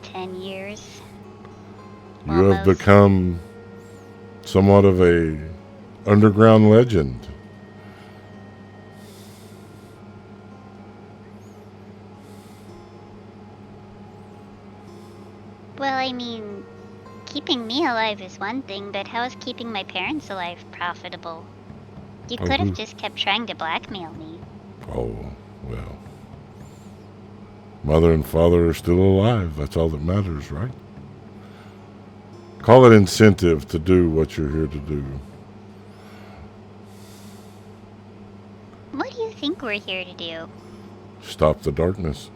10 years. You have Almost. become somewhat of a underground legend. Well, I mean, keeping me alive is one thing, but how is keeping my parents alive profitable? You Oh, could have who? just kept trying to blackmail me. Oh, well. Mother and father are still alive. That's all that matters, right? Call it incentive to do what you're here to do. What do you think we're here to do? Stop the darkness.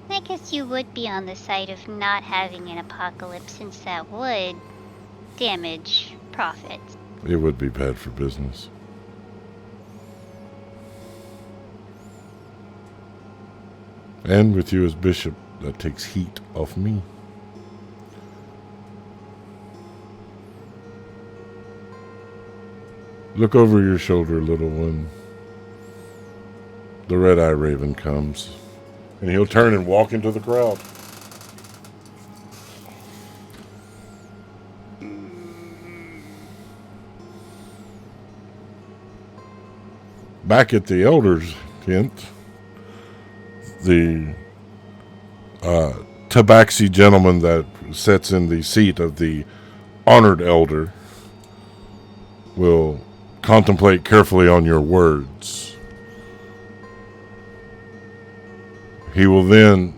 I guess you would be on the side of not having an apocalypse, since that would damage profits. It would be bad for business. And with you as bishop, that takes heat off me. Look over your shoulder, little one. The red-eye raven comes, and he'll turn and walk into the crowd. Back at the elders' tent, the tabaxi gentleman that sits in the seat of the honored elder will contemplate carefully on your words. He will then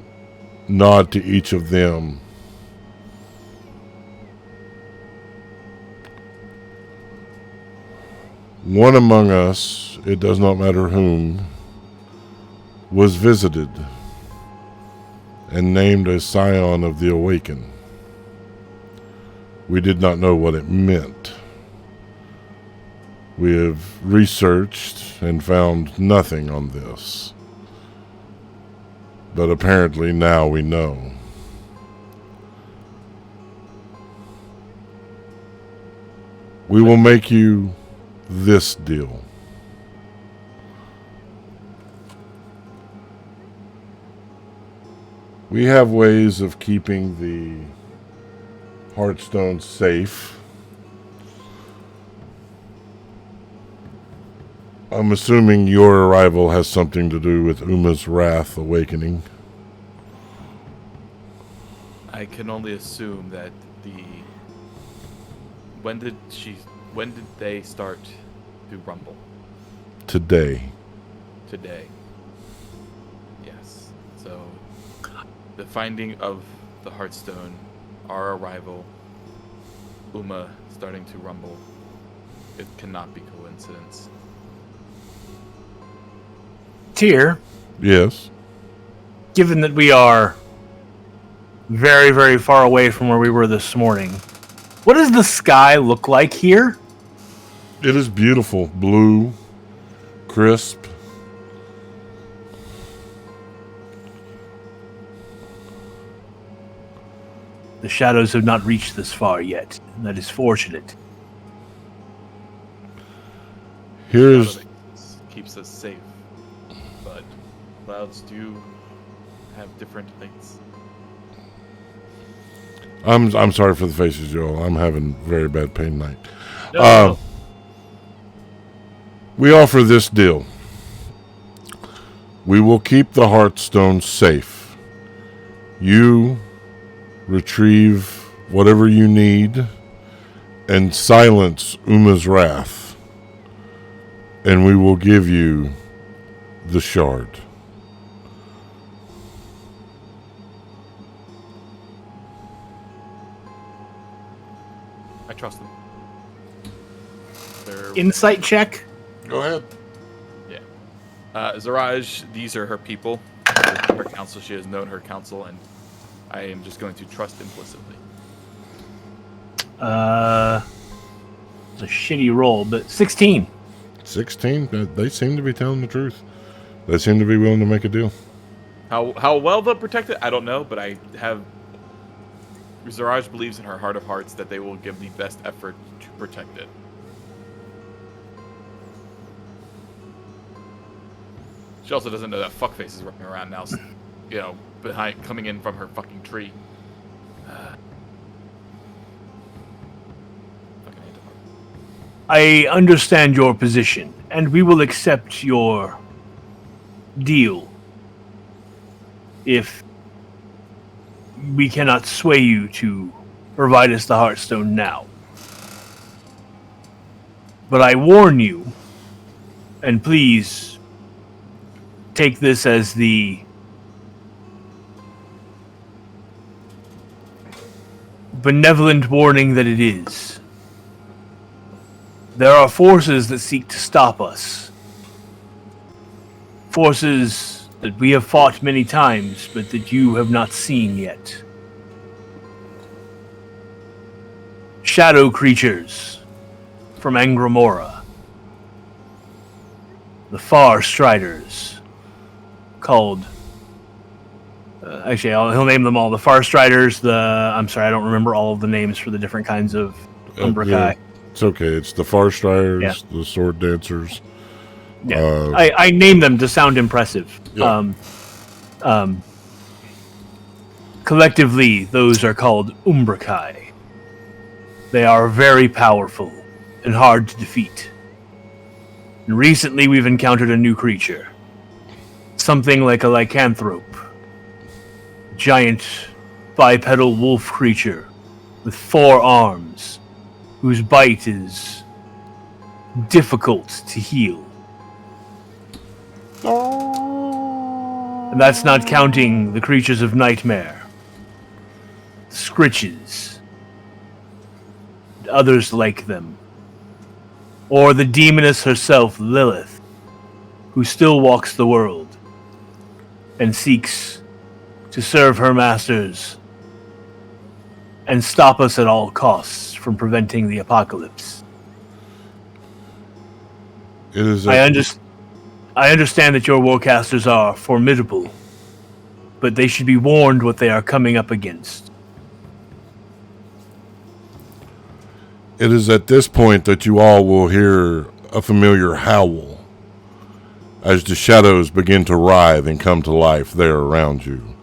nod to each of them. One among us, it does not matter whom, was visited and named a Scion of the Awakened. We did not know what it meant. We have researched and found nothing on this. But apparently now we know. We will make you this deal. We have ways of keeping the Hearthstone safe. I'm assuming your arrival has something to do with Uma's wrath awakening. I can only assume that when did they start to rumble? Today. Today. Yes. So the finding of the Hearthstone, our arrival, Uma starting to rumble, it cannot be coincidence. Tyr, Yes. given that we are very, very far away from where we were this morning, what does the sky look like here? It is beautiful. Blue. Crisp. The shadows have not reached this far yet. And that is fortunate. Here's... Shadow keeps us safe, but clouds do have different heights. I'm sorry for the faces, Joel. I'm having very bad pain night. No. We offer this deal. We will keep the Hearthstone safe. You retrieve whatever you need and silence Uma's wrath. And we will give you the shard. I trust them. They're Insight check. Go ahead. Ziraj, these are her people. Her council. She has known her council, and I am just going to trust implicitly. It's a shitty roll, but 16. 16. They seem to be telling the truth. They seem to be willing to make a deal. How well they'll protect it, I don't know, but I have... Zarage believes in her heart of hearts that they will give the best effort to protect it. She also doesn't know that fuckface is running around now, you know, coming in from her fucking tree. Fucking hate her. I understand your position, and we will accept your deal if we cannot sway you to provide us the Hearthstone now. But I warn you, and please take this as the benevolent warning that it is. There are forces that seek to stop us. Forces that we have fought many times, but that you have not seen yet. Shadow creatures from Angramora. The Far Striders, called... he'll name them all. The Far Striders, I'm sorry, I don't remember all of the names for the different kinds of Umbrakai. Yeah, it's okay. It's the Far Striders, the Sword Dancers. Yeah, I name them to sound impressive. Yeah. Collectively, those are called Umbrakai. They are very powerful and hard to defeat. And recently we've encountered a new creature. Something like a lycanthrope. Giant bipedal wolf creature with 4 arms, whose bite is difficult to heal. And that's not counting the creatures of nightmare, scritches, and others like them, or the demoness herself, Lilith, who still walks the world and seeks to serve her masters and stop us at all costs from preventing the apocalypse. It is. I understand that your warcasters are formidable, but they should be warned what they are coming up against. It is at this point that you all will hear a familiar howl as the shadows begin to writhe and come to life there around you.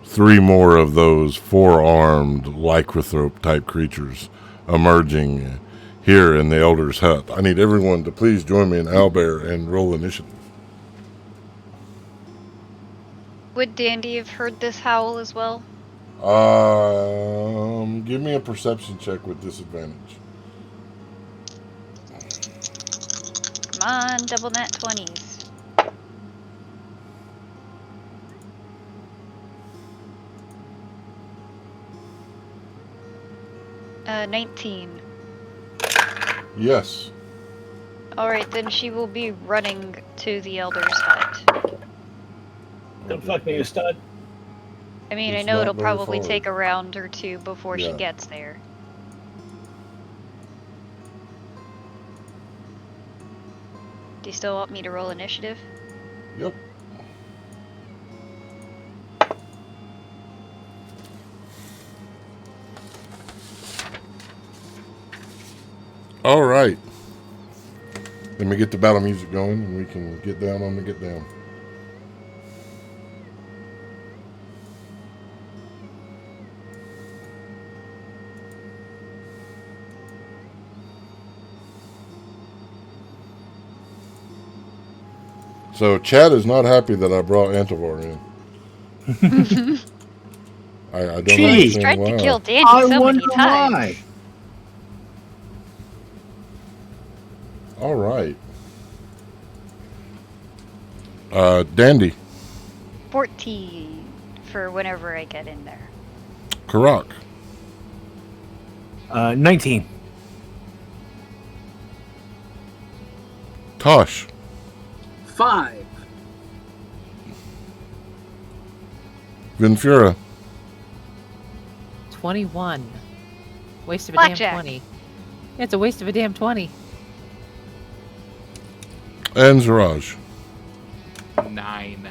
3 more of those 4-armed lycanthrope type creatures emerging here in the Elder's Hut. I need everyone to please join me in Owlbear and roll initiative. Would Dandy have heard this howl as well? Give me a perception check with disadvantage. Come on, double nat 20s. Uh, 19. Yes. Alright, then she will be running to the Elder's Hut. Don't fuck me, you stud. I mean, It's I know not it'll very probably far. take a round or 2 before she Yeah. gets there. Do you still want me to roll initiative? Yep. All right. Let me get the battle music going and we can get down on the get down. So Chad is not happy that I brought Antivar in. I don't Jeez. He's tried understand why. to kill Dandy so many times. All right. Dandy, 14 for whenever I get in there. Karak, 19. Tosh, 5. Vinfura, 21. Waste of a Blackjack. damn 20. Yeah, it's a waste of a damn 20. and Ziraj. 9.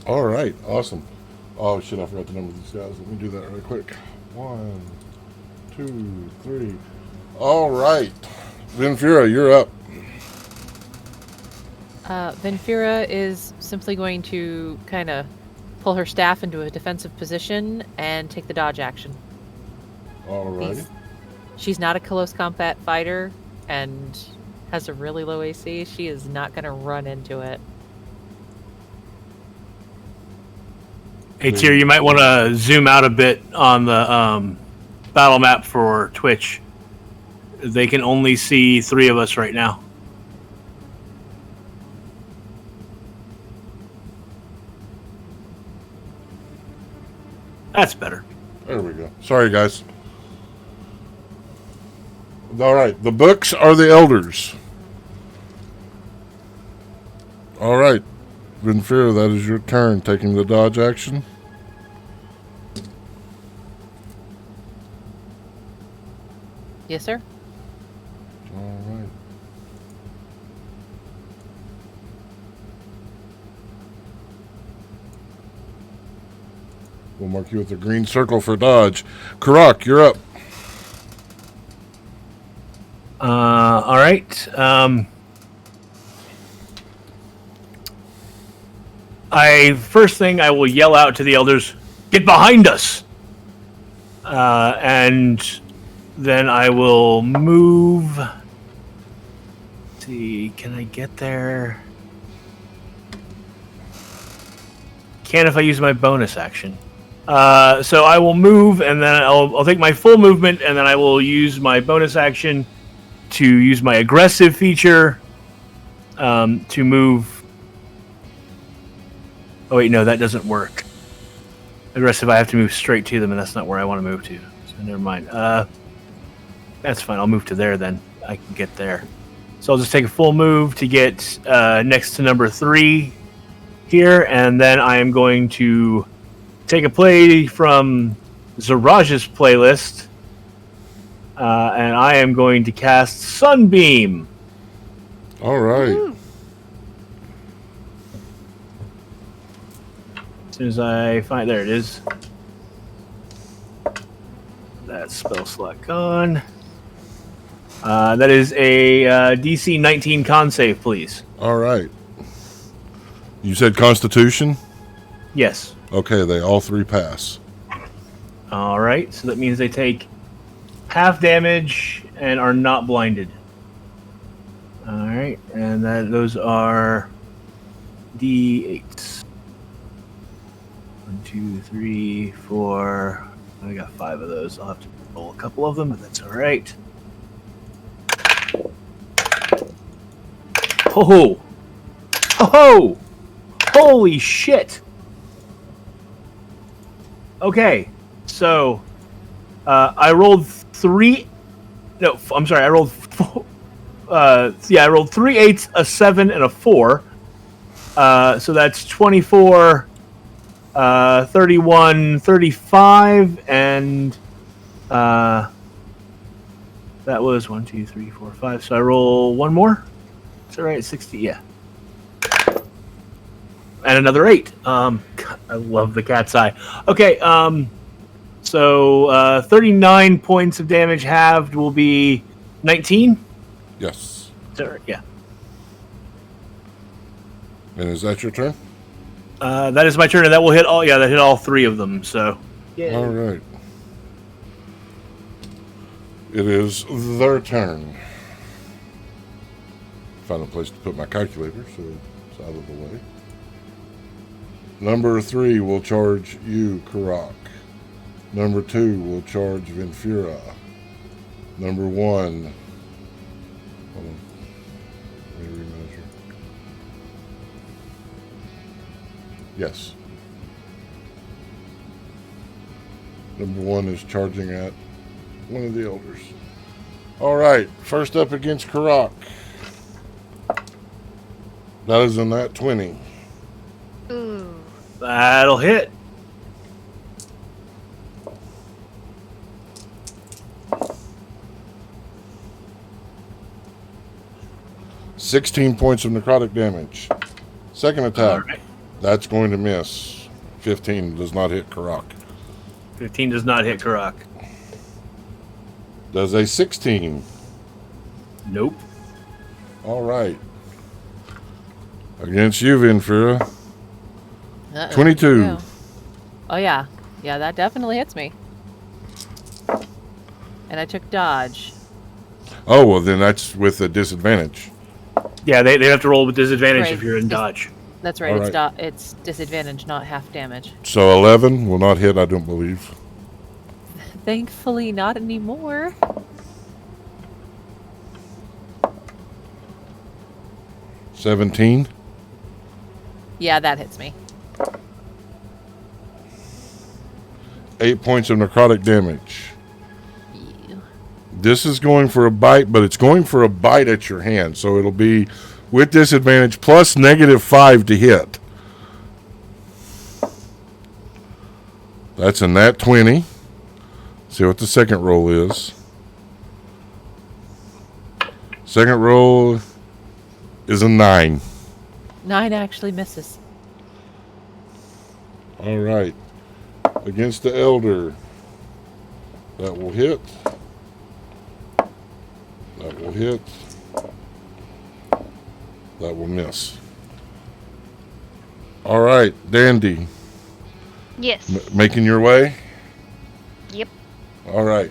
All right, awesome. Oh shit, I forgot the number of these guys. Let me do that really quick. 1, 2, 3. All right, Vinfura, you're up. Venfira is simply going to kind of pull her staff into a defensive position and take the dodge action. All right. she's not a close combat fighter and has a really low AC. She is not going to run into it. Hey, Tyr, you might want to zoom out a bit on the battle map for Twitch. They can only see 3 of us right now. That's better. There we go. Sorry, guys. All right. The books are the elders. All right. Vinfira, that is your turn. Taking the dodge action. Yes, sir. All right. We'll mark you with a green circle for dodge. Karak, you're up. All right. First thing I will yell out to the elders, "Get behind us!" And then I will move. Let's see, can I get there? Can if I use my bonus action. So I will move, and then I'll take my full movement, and then I will use my bonus action to use my aggressive feature to move. Oh wait, no, that doesn't work. Aggressive, I have to move straight to them, and that's not where I want to move to. So never mind. That's fine. I'll move to there then. I can get there. So I'll just take a full move to get next to number 3 here, and then I am going to take a play from Zirage's playlist, and I am going to cast Sunbeam. All right. Woo. As soon as I find... There it is. That spell slot gone. That is a DC 19 con save, please. All right. You said Constitution? Yes. Okay, they all 3 pass. All right, so that means they take half damage and are not blinded. All right, and those are D8s. 1, 2, 3, 4. I got 5 of those. I'll have to roll a couple of them, but that's all right. Ho ho! Holy shit! Okay, so I rolled 3. No, I'm sorry. I rolled 4. I rolled 3 8s, a 7, and a 4. So that's 24, 31, 35, and that was 1, 2, 3, 4, 5. So I roll 1 more. Is that right? 60. Yeah. And another 8. I love the cat's eye. Okay, so 39 points of damage halved will be 19? Yes. Is that right? Yeah. And is that your turn? That is my turn, and that will hit all... Yeah, that hit all 3 of them, so... Yeah. All right. It is their turn. Find a place to put my calculator so it's out of the way. Number 3 will charge you, Karak. Number 2 will charge Vinfira. Number 1. Hold on. Let me remeasure. Yes. Number 1 is charging at one of the elders. All right. First up against Karak. That is in that 20. Ooh. That'll hit. $16 points of necrotic damage. Second attack. All right. That's going to miss. 15 does not hit Karak. 15 does not hit Karak. Does a 16. Nope. All right. Against you, Vinfira. Uh-oh. 22. Yeah. Oh, yeah. Yeah, that definitely hits me. And I took dodge. Oh, well, then that's with a disadvantage. Yeah, they have to roll with disadvantage Right. if you're in dodge. That's right. All It's disadvantage, not half damage. So 11 will not hit, I don't believe. Thankfully, not anymore. 17. Yeah, that hits me. 8 points of necrotic damage. Yeah. This is going for a bite, but it's going for a bite at your hand. So it'll be with disadvantage plus -5 to hit. That's a nat 20. See what the second roll is. Second roll is a 9. 9 actually misses. All right. Against the elder. That will hit. That will hit. That will miss. All right, Dandy. Yes. Making your way? Yep. All right.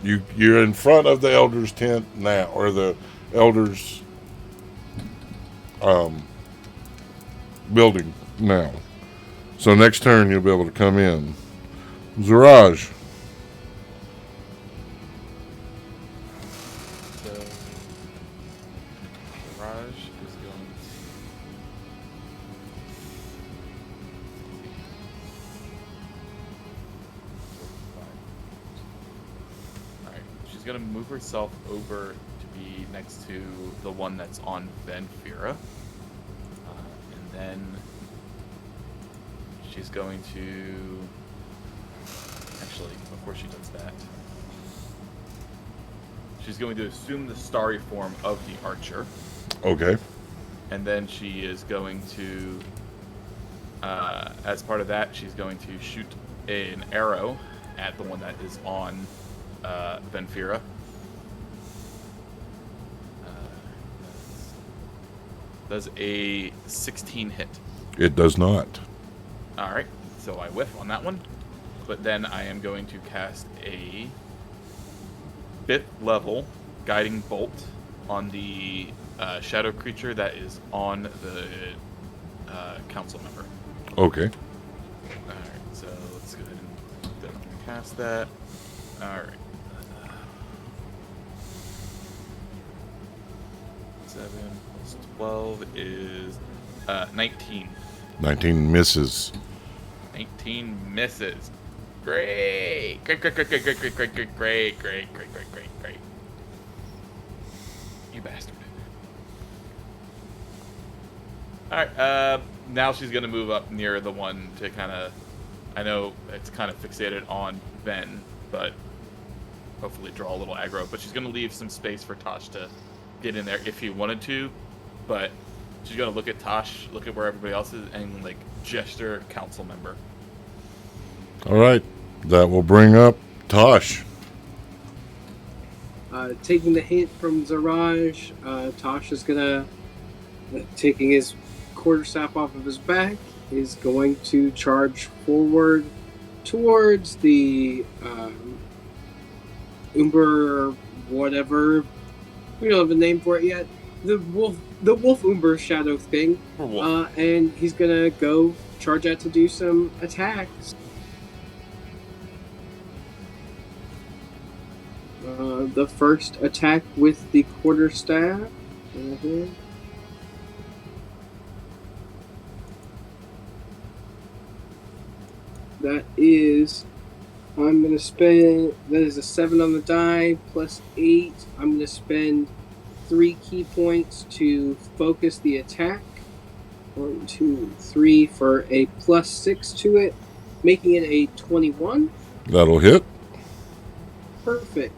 You're in front of the elder's tent now, or the elder's building now. So next turn you'll be able to come in. Ziraj. So, Zarage is going to. Alright, she's going to move herself over to be next to the one that's on Venfira. And then she's going to. Actually, before she does that, she's going to assume the starry form of the archer. Okay. And then she is going to, as part of that, she's going to shoot an arrow at the one that is on Venfira. Does a 16 hit. It does not. Alright, so I whiff on that one. But then I am going to cast a 5th level guiding bolt on the shadow creature that is on the council member. Okay. Alright, so let's go ahead and definitely cast that. Alright. 7 plus 12 is 19. 19 misses. 19 misses. Great! Great. You bastard. Alright, now she's gonna move up near the one to kinda... I know it's kind of fixated on Ben, but hopefully draw a little aggro. But she's gonna leave some space for Tosh to get in there if he wanted to. But she's gonna look at Tosh, look at where everybody else is, and like gesture council member. All right. That will bring up Tosh. Taking the hint from Ziraj, Tosh is gonna, taking his quarterstaff off of his back, is going to charge forward towards the Umber, whatever. We don't have a name for it yet. The wolf Umber shadow thing, and he's gonna go charge out to do some attacks. The first attack with the quarterstaff. That is, I'm going to spend, that is a 7 on the die, plus 8. I'm going to spend 3 key points to focus the attack. 1, 2, 3 for a plus 6 to it, making it a 21. That'll hit. Perfect.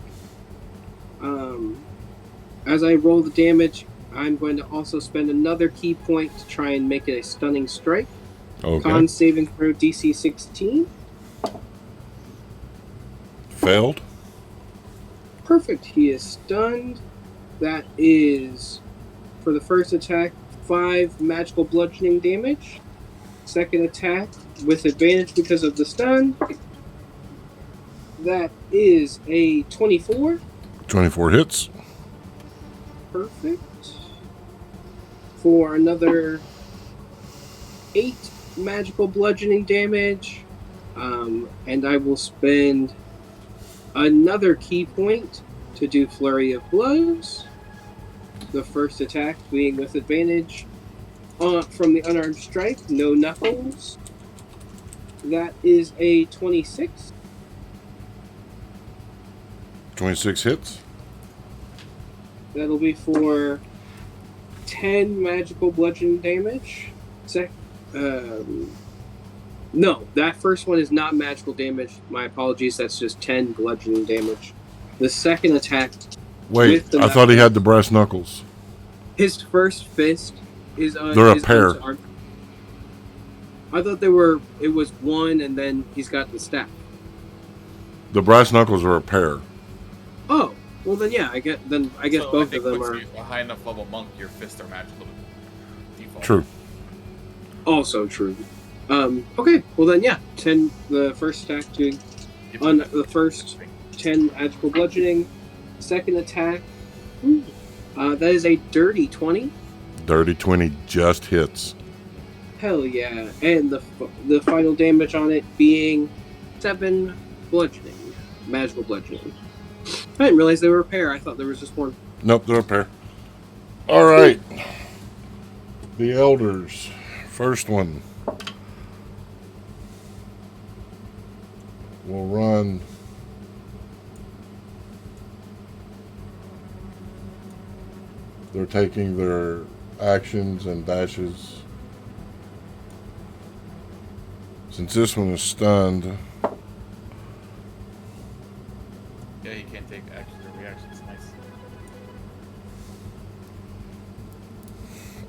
As I roll the damage, I'm going to also spend another key point to try and make it a stunning strike. Okay. Con saving throw DC 16. Failed. Perfect. He is stunned. That is, for the first attack, 5 magical bludgeoning damage. Second attack, with advantage because of the stun. That is a 24. 24 hits. Perfect. For another 8 magical bludgeoning damage. And I will spend another key point to do Flurry of Blows. The first attack being with advantage from the unarmed strike, no knuckles. That is a 26. 26 hits. That'll be for 10 magical bludgeoning damage. No, that first one is not magical damage. My apologies, that's just 10 bludgeoning damage. The second attack... Wait, I thought he had the brass knuckles. His first fist is... They're a pair. I thought it was one and then he's got the staff. The brass knuckles are a pair. Oh, well then yeah, I guess So both I of them once are... you're a high enough level monk, your fists are magical default. True. Also true. Okay, well then yeah, 10, the first attack doing on the first 10 magical bludgeoning. Second attack, that is a dirty 20. Dirty 20 just hits. Hell yeah, and the final damage on it being 7 bludgeoning, magical bludgeoning. I didn't realize they were a pair. I thought there was just one. Nope, they're a pair. All right. The elders. First one. We'll run. They're taking their actions and dashes. Since this one is stunned, Yeah, you can't take actions or reactions. Nice.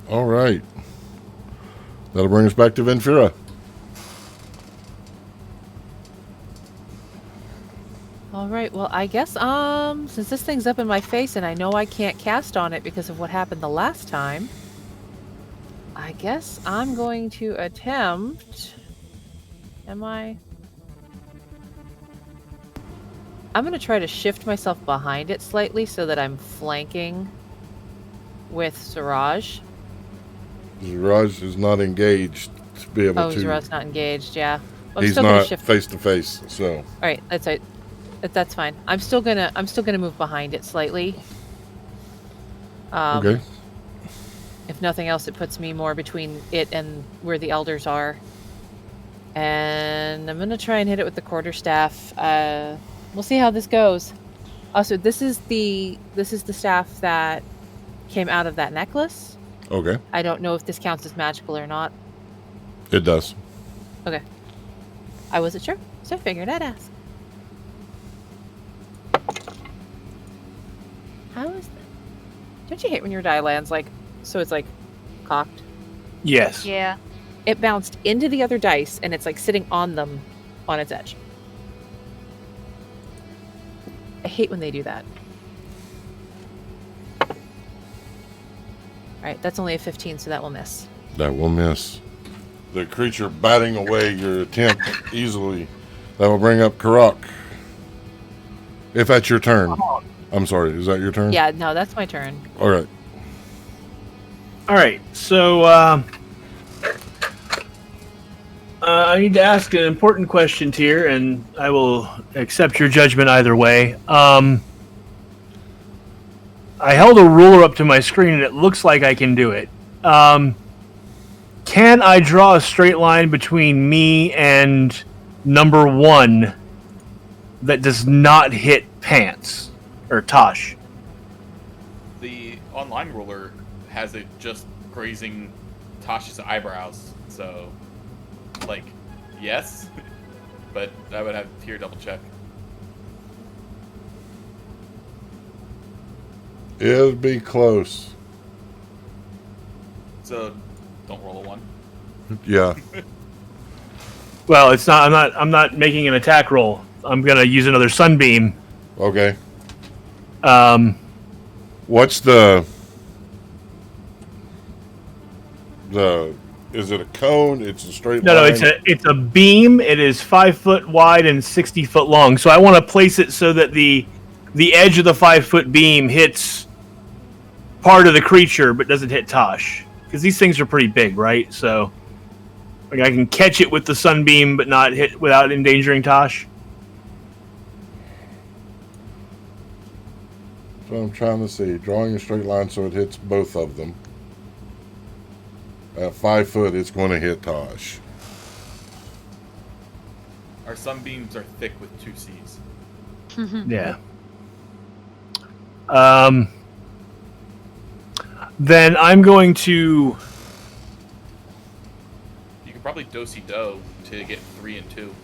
all right. That'll bring us back to Venfira. All right. Well, I guess since this thing's up in my face and I know I can't cast on it because of what happened the last time, I guess I'm going to attempt. I'm going to try to shift myself behind it slightly so that I'm flanking with Ziraj. Ziraj is not engaged to be able to. Ziraj's not engaged. Yeah. He's still gonna not shift. face to face. So. All right. That's fine. I'm still gonna move behind it slightly. Okay. If nothing else, it puts me more between it and where the elders are. And I'm gonna try and hit it with the quarterstaff. We'll see how this goes. Also, this is the staff that came out of that necklace. Okay. I don't know if this counts as magical or not. It does. Okay. I wasn't sure, so I figured I'd ask. How is that? Don't you hate when your die lands so it's cocked? Yes. Yeah. It bounced into the other dice and it's sitting on them on its edge. I hate when they do that. Alright, that's only a 15, so that will miss. That will miss. The creature batting away your attempt easily. That will bring up Karak. If that's your turn. I'm sorry, is that your turn? Yeah, no, that's my turn. All right. All right. So I need to ask an important question here, and I will accept your judgment either way. I held a ruler up to my screen, and it looks like I can do it. Can I draw a straight line between me and number 1 that does not hit Pants or Tosh? The online ruler has it just grazing Tosh's eyebrows, so yes, but I would have to double check. It'd be close. So don't roll a 1. Yeah. Well, it's not. I'm not making an attack roll. I'm gonna use another sunbeam. Okay. Um, What's the Is it a cone? It's a straight No, line? it's a beam. It is 5 foot wide and 60 foot long. So I want to place it so that the edge of the 5-foot beam hits part of the creature, but doesn't hit Tosh. Because these things are pretty big, right? So like I can catch it with the sunbeam, but not hit without endangering Tosh. So I'm trying to see. Drawing a straight line so it hits both of them. At 5 foot, it's going to hit Tosh. Our sunbeams are thick with 2 C's. Yeah. Then I'm going to. You could probably do to get 3 and 2.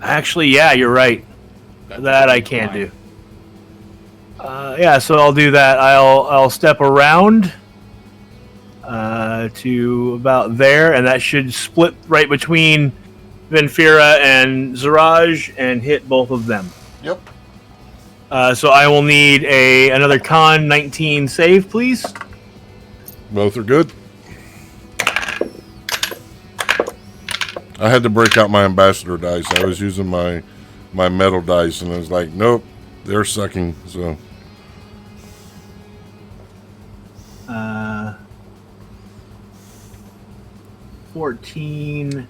Actually, yeah, you're right. That I can do. Yeah, so I'll do that. I'll step around to about there, and that should split right between Venfira and Ziraj and hit both of them. Yep. So I will need another con 19 save, please. Both are good. I had to break out my ambassador dice. I was using my metal dice, and I was like, nope, they're sucking. So 14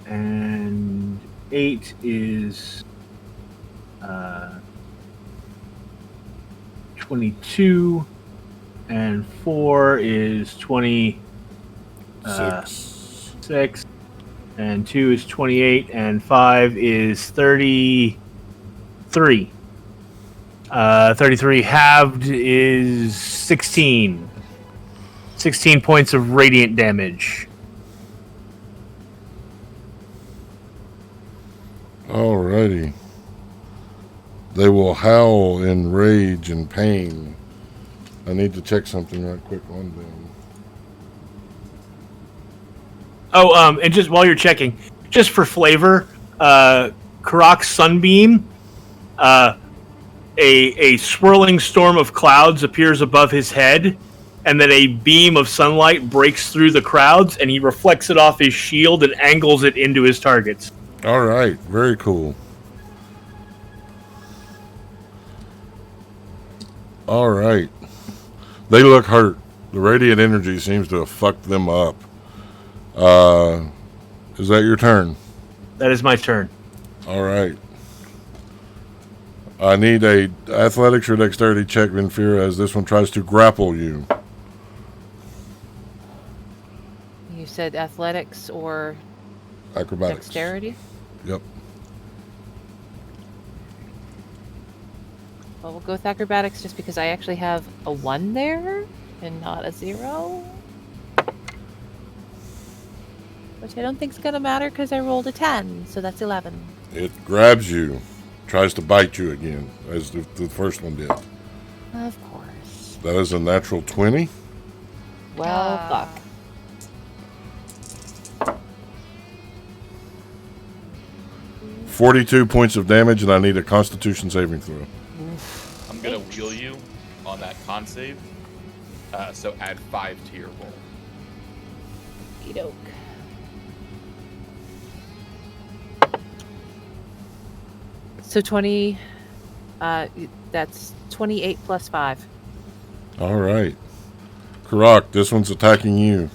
and 8 is 22, and 4 is 26, and 2 is 28, and 5 is 33. 33 halved is 16. 16 points of radiant damage. alrighty. They will howl in rage and pain. I need to check something right quick on them. Oh, and just while you're checking, just for flavor, Karak's sunbeam, a swirling storm of clouds appears above his head, and then a beam of sunlight breaks through the crowds, and he reflects it off his shield and angles it into his targets. All right, very cool. All right. They look hurt. The radiant energy seems to have fucked them up. Is that your turn? That is my turn. All right. I need a athletics or dexterity check, Venfira, as this one tries to grapple you. You said athletics or Acrobatics. dexterity? Yep. Well, we'll go with acrobatics just because I actually have a 1 there and not a 0. Which I don't think is going to matter because I rolled a 10, so that's 11. It grabs you, tries to bite you again, as the first one did. Of course. That is a natural 20. Well, fuck. 42 points of damage, and I need a Constitution saving throw. I'm going to wheel you on that con save, so add 5 to your roll. Okey-doke. So 20, that's 28 plus 5. All right. Karak, this one's attacking you.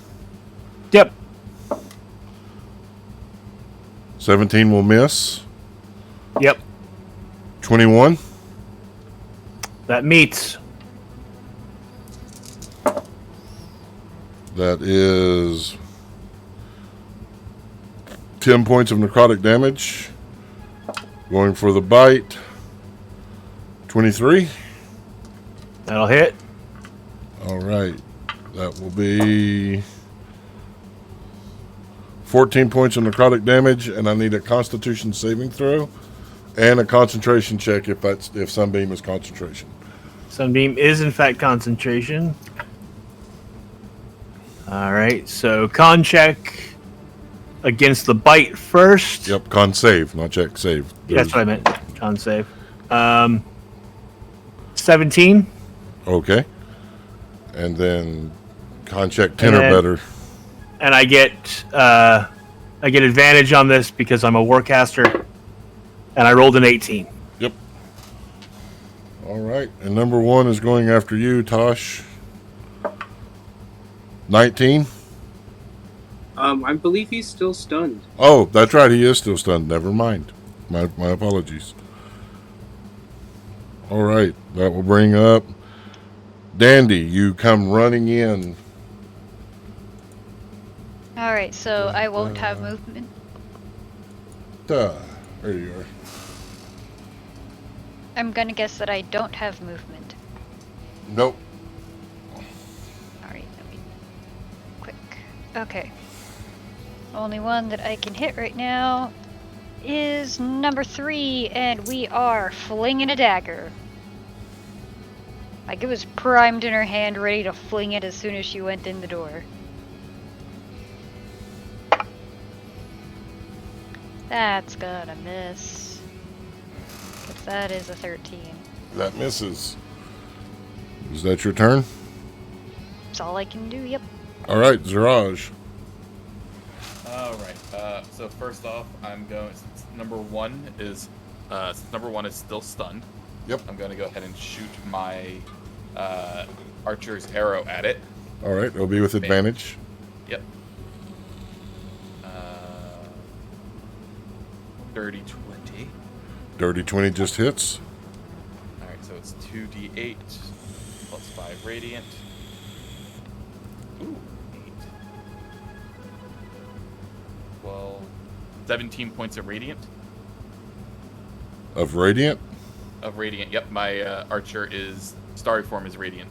Yep. 17 will miss. Yep. 21. That meets. That is 10 points of necrotic damage. Going for the bite. 23. That'll hit. All right. That will be 14 points of necrotic damage, and I need a Constitution saving throw and a concentration check if Sunbeam is concentration. Sunbeam is in fact concentration. All right, so con check against the bite first. Yep, con save, not check, save. That's what I meant. Con save. 17. Okay. And then Con check 10 or then- better. And I get advantage on this because I'm a warcaster, and I rolled an 18. Yep. All right. And number 1 is going after you, Tosh. 19. I believe he's still stunned. Oh, that's right. He is still stunned. Never mind. My apologies. All right. That will bring up Dandy. You come running in. Alright, so I won't have movement. There you are. I'm gonna guess that I don't have movement. Nope. Alright, let me... Quick. Okay. Only one that I can hit right now is number 3, and we are flinging a dagger. Like, it was primed in her hand, ready to fling it as soon as she went in the door. That's gonna miss. 'Cause that is a 13. That misses. Is that your turn? That's all I can do, yep. All right, Ziraj. All right. So first off, I'm going. Since number one is still stunned. Yep. I'm going to go ahead and shoot my archer's arrow at it. All right, it'll be with advantage. Yep. Dirty 20. Dirty 20 just hits. All right, so it's 2d8 plus 5 radiant. Ooh, 8. 12, 17 points of radiant. Of radiant. Of radiant. Yep, my archer is starry form is radiant.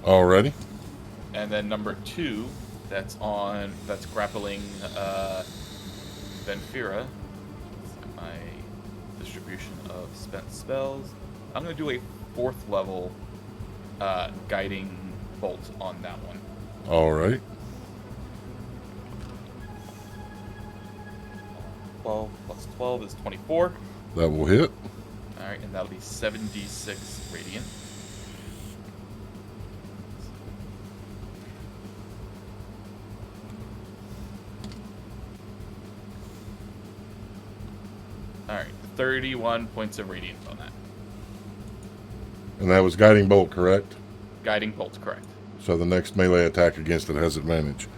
Already. And then number 2, that's grappling Venfira. My distribution of spent spells. I'm going to do a 4th level guiding bolt on that one. All right. 12 plus 12 is 24. That will hit. All right, and that'll be 76 radiant. All right, 31 points of radiant on that. And that was guiding bolt, correct? Guiding bolt, correct. So the next melee attack against it has advantage.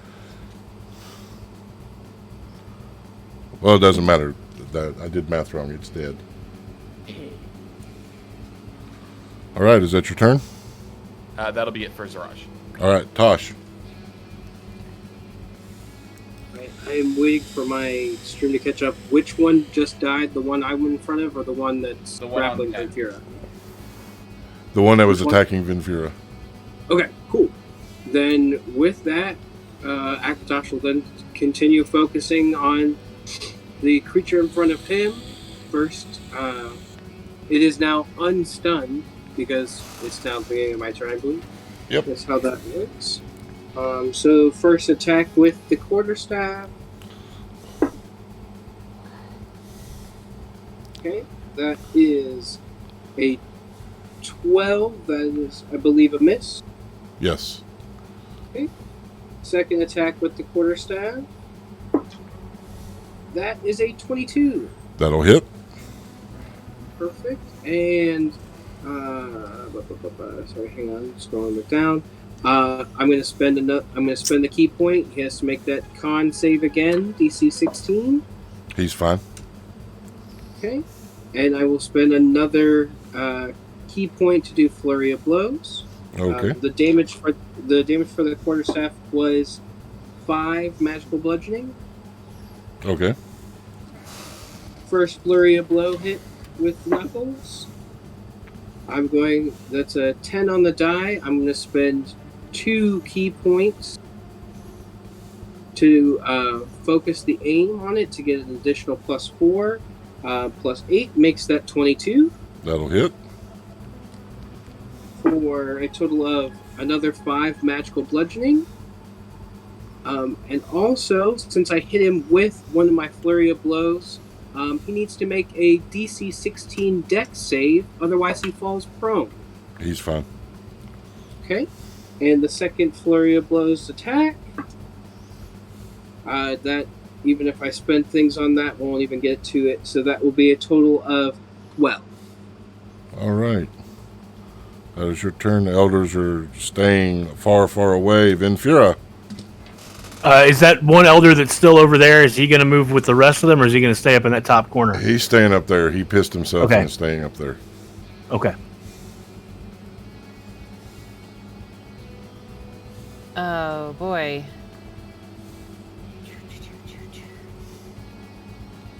Well, it doesn't matter. That I did math wrong. It's dead. All right, is that your turn? That'll be it for Zarage. All right, Tosh. I am waiting for my stream to catch up. Which one just died? The one I'm in front of, or the one that's The one on grappling 10. Venfira? The one that was Which one? attacking Venfira. Okay, cool. Then with that, Akatosh will then continue focusing on the creature in front of him. First, it is now unstunned because it's now the beginning of my turn, I believe. Yep. That's how that works. So first attack with the quarterstaff. Okay, that is a 12. That is, I believe, a miss. Yes. Second attack with the quarterstaff. That is a 22. That'll hit. Perfect. And sorry, hang on, scrolling it down. I'm going to spend the key point. He has to make that con save again. DC 16. He's fine. Okay. And I will spend another key point to do flurry of blows. Okay. The damage for the quarterstaff was 5 magical bludgeoning. Okay. First flurry of blow hit with knuckles. That's a 10 on the die. I'm going to spend 2 key points to focus the aim on it to get an additional +4. +8 makes that 22. That'll hit. For a total of another 5 magical bludgeoning. And also, since I hit him with one of my flurry of blows, He needs to make a DC 16 Dex save, otherwise he falls prone. He's fine. Okay. And the second flurry of blows attack. That, even if I spend things on that, won't even get to it. So that will be a total of 12. All right. That is your turn. The elders are staying far, far away. Venfira. Is that one elder that's still over there? Is he going to move with the rest of them, or is he going to stay up in that top corner? He's staying up there. He pissed himself Okay. and is staying up there. Okay. Oh boy.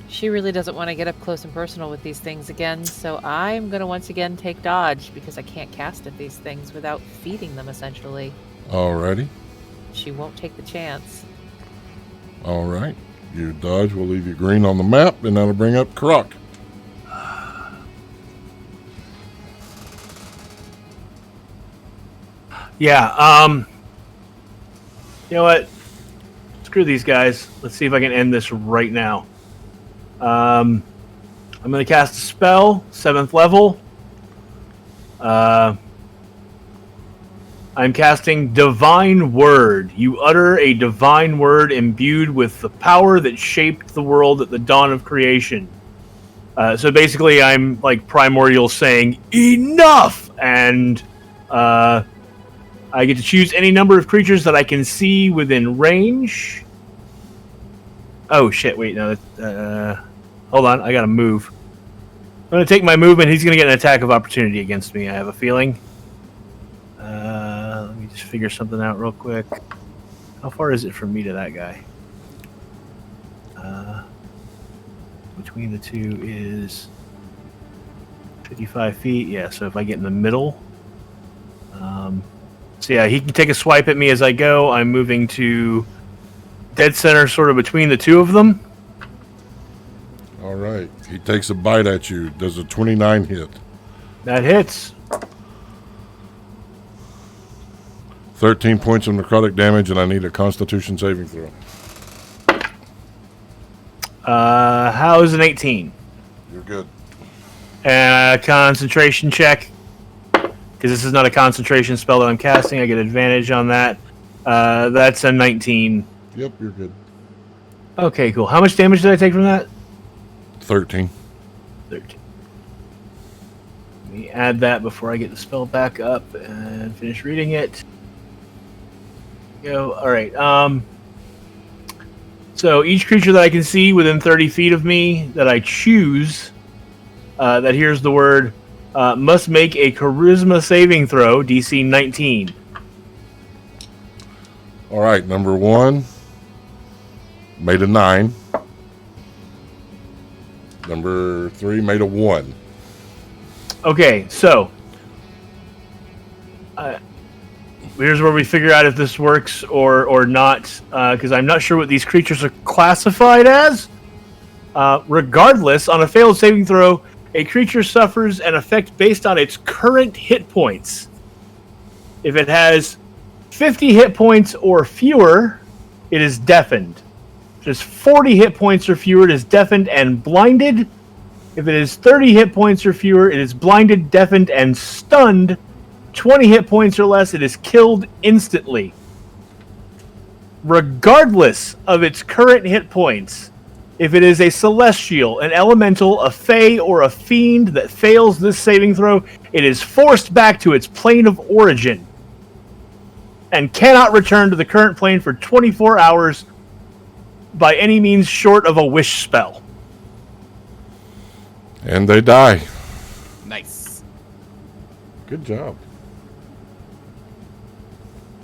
She really doesn't want to get up close and personal with these things again, so I'm going to once again take dodge because I can't cast at these things without feeding them, essentially. Alrighty. She won't take the chance. All right. You dodge. We'll leave you green on the map, and that'll bring up Croc. Yeah, you know what? Screw these guys. Let's see if I can end this right now. I'm going to cast a spell, 7th level. I'm casting Divine Word. You utter a divine word imbued with the power that shaped the world at the dawn of creation. So basically, I'm like Primordial saying, enough! And I get to choose any number of creatures that I can see within range. Oh, shit, wait, no. Hold on, I gotta move. I'm gonna take my movement. He's gonna get an attack of opportunity against me, I have a feeling. Let me just figure something out real quick. How far is it from me to that guy? Between the two is 55 feet. Yeah, so if I get in the middle... so yeah, he can take a swipe at me as I go. I'm moving to dead center, sort of between the two of them. All right. He takes a bite at you. Does a 29 hit? That hits. 13 points of necrotic damage, and I need a Constitution saving throw. How is an 18? You're good. And a concentration check. Because this is not a concentration spell that I'm casting. I get advantage on that. That's a 19. Yep, you're good. Okay, cool. How much damage did I take from that? 13. 13. Let me add that before I get the spell back up and finish reading it. Go. All right. So each creature that I can see within 30 feet of me that I choose, that hears the word, must make a Charisma saving throw, DC 19. All right, number 1 made a 9. Number 3 made a 1. Okay, so here's where we figure out if this works or not, because I'm not sure what these creatures are classified as. Regardless, on a failed saving throw, a creature suffers an effect based on its current hit points. If it has 50 hit points or fewer, it is deafened. If it has 40 hit points or fewer, it is deafened and blinded. If it is 30 hit points or fewer, it is blinded, deafened, and stunned. 20 hit points or less, it is killed instantly. Regardless of its current hit points, if it is a celestial, an elemental, a fae, or a fiend that fails this saving throw, it is forced back to its plane of origin and cannot return to the current plane for 24 hours by any means short of a wish spell. And they die. Nice. Good job.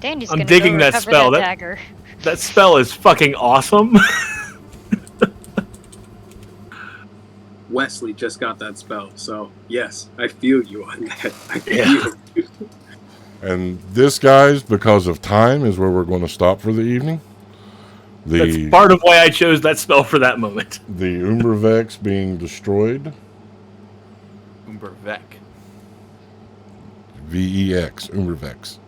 Danny's I'm gonna digging go that recover spell. That That- dagger. That spell is fucking awesome. Wesley just got that spell, so yes, I feel you on that. I feel Yeah. you. And this, guys, because of time, is where we're going to stop for the evening. That's The part of why I chose that spell for that moment. Umbravex being destroyed. Umbervec. VEX, Umbravex.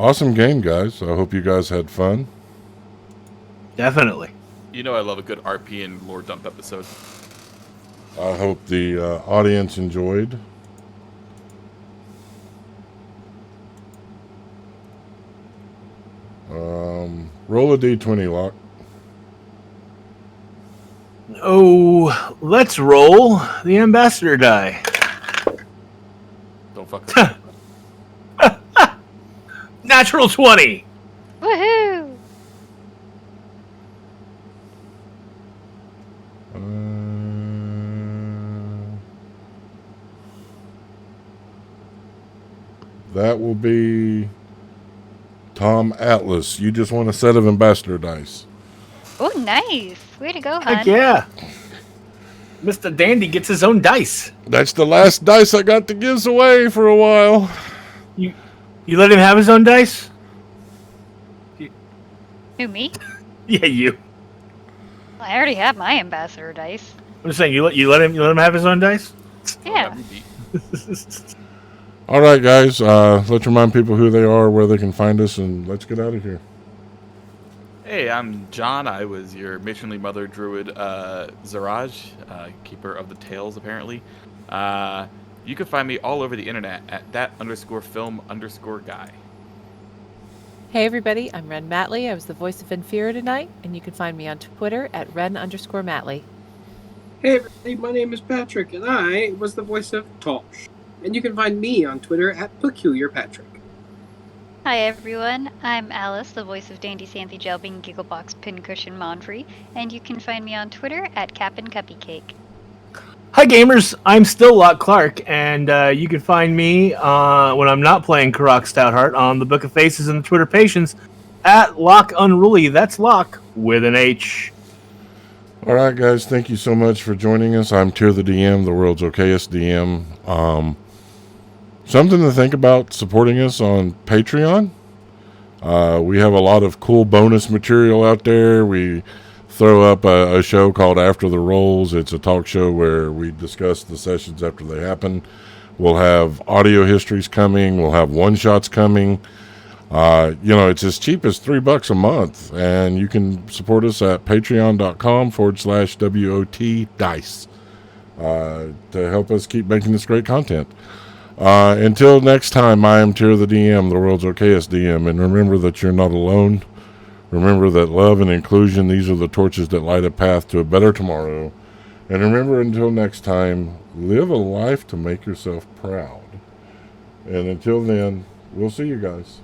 awesome game, guys. I hope you guys had fun. Definitely. You know I love a good RP and lore dump episode. I hope the audience enjoyed. Roll a d20, Locke. Oh, let's roll the ambassador die. Don't fuck up. Natural 20. Woohoo! That will be Tom Atlas. You just won a set of ambassador dice. Oh, nice. Way to go, Heck hon. yeah. Mr. Dandy gets his own dice. That's the last dice I got to give away for a while. You let him have his own dice? Who, me? Yeah, you. Well, I already have my ambassador dice. I'm just saying, you let him have his own dice? Yeah. All right, guys. Let's remind people who they are, where they can find us, and let's get out of here. Hey, I'm John. I was your matronly mother druid, Ziraj, keeper of the tales, apparently. You can find me all over the internet at that_film_guy. Hey everybody, I'm Ren Matley. I was the voice of Infira tonight, and you can find me on Twitter at Ren_Matley. Hey everybody, my name is Patrick, and I was the voice of Tosh. And you can find me on Twitter at PeculiarPatrick. Hi, everyone. I'm Alice, the voice of Dandy Santhy Jelbing Gigglebox Pincushion Monfrey, and you can find me on Twitter at CapandCuppyCake. Hi, gamers. I'm still Locke Clark, and you can find me when I'm not playing Karak Stoutheart on the Book of Faces and the Twitter Patience at Locke Unruly. That's Locke with an H. All right, guys. Thank you so much for joining us. I'm Tyr the DM, the world's okayest DM. Something to think about supporting us on Patreon. We have a lot of cool bonus material out there. We throw up a show called After the Rolls. It's a talk show where we discuss the sessions after they happen. We'll have audio histories coming. We'll have one-shots coming. It's as cheap as $3 a month. And you can support us at patreon.com/WOT dice to help us keep making this great content. Until next time, I am Tyr the DM, the world's okayest DM, and remember that you're not alone. Remember that love and inclusion, these are the torches that light a path to a better tomorrow. And remember, until next time, live a life to make yourself proud. And until then, we'll see you guys.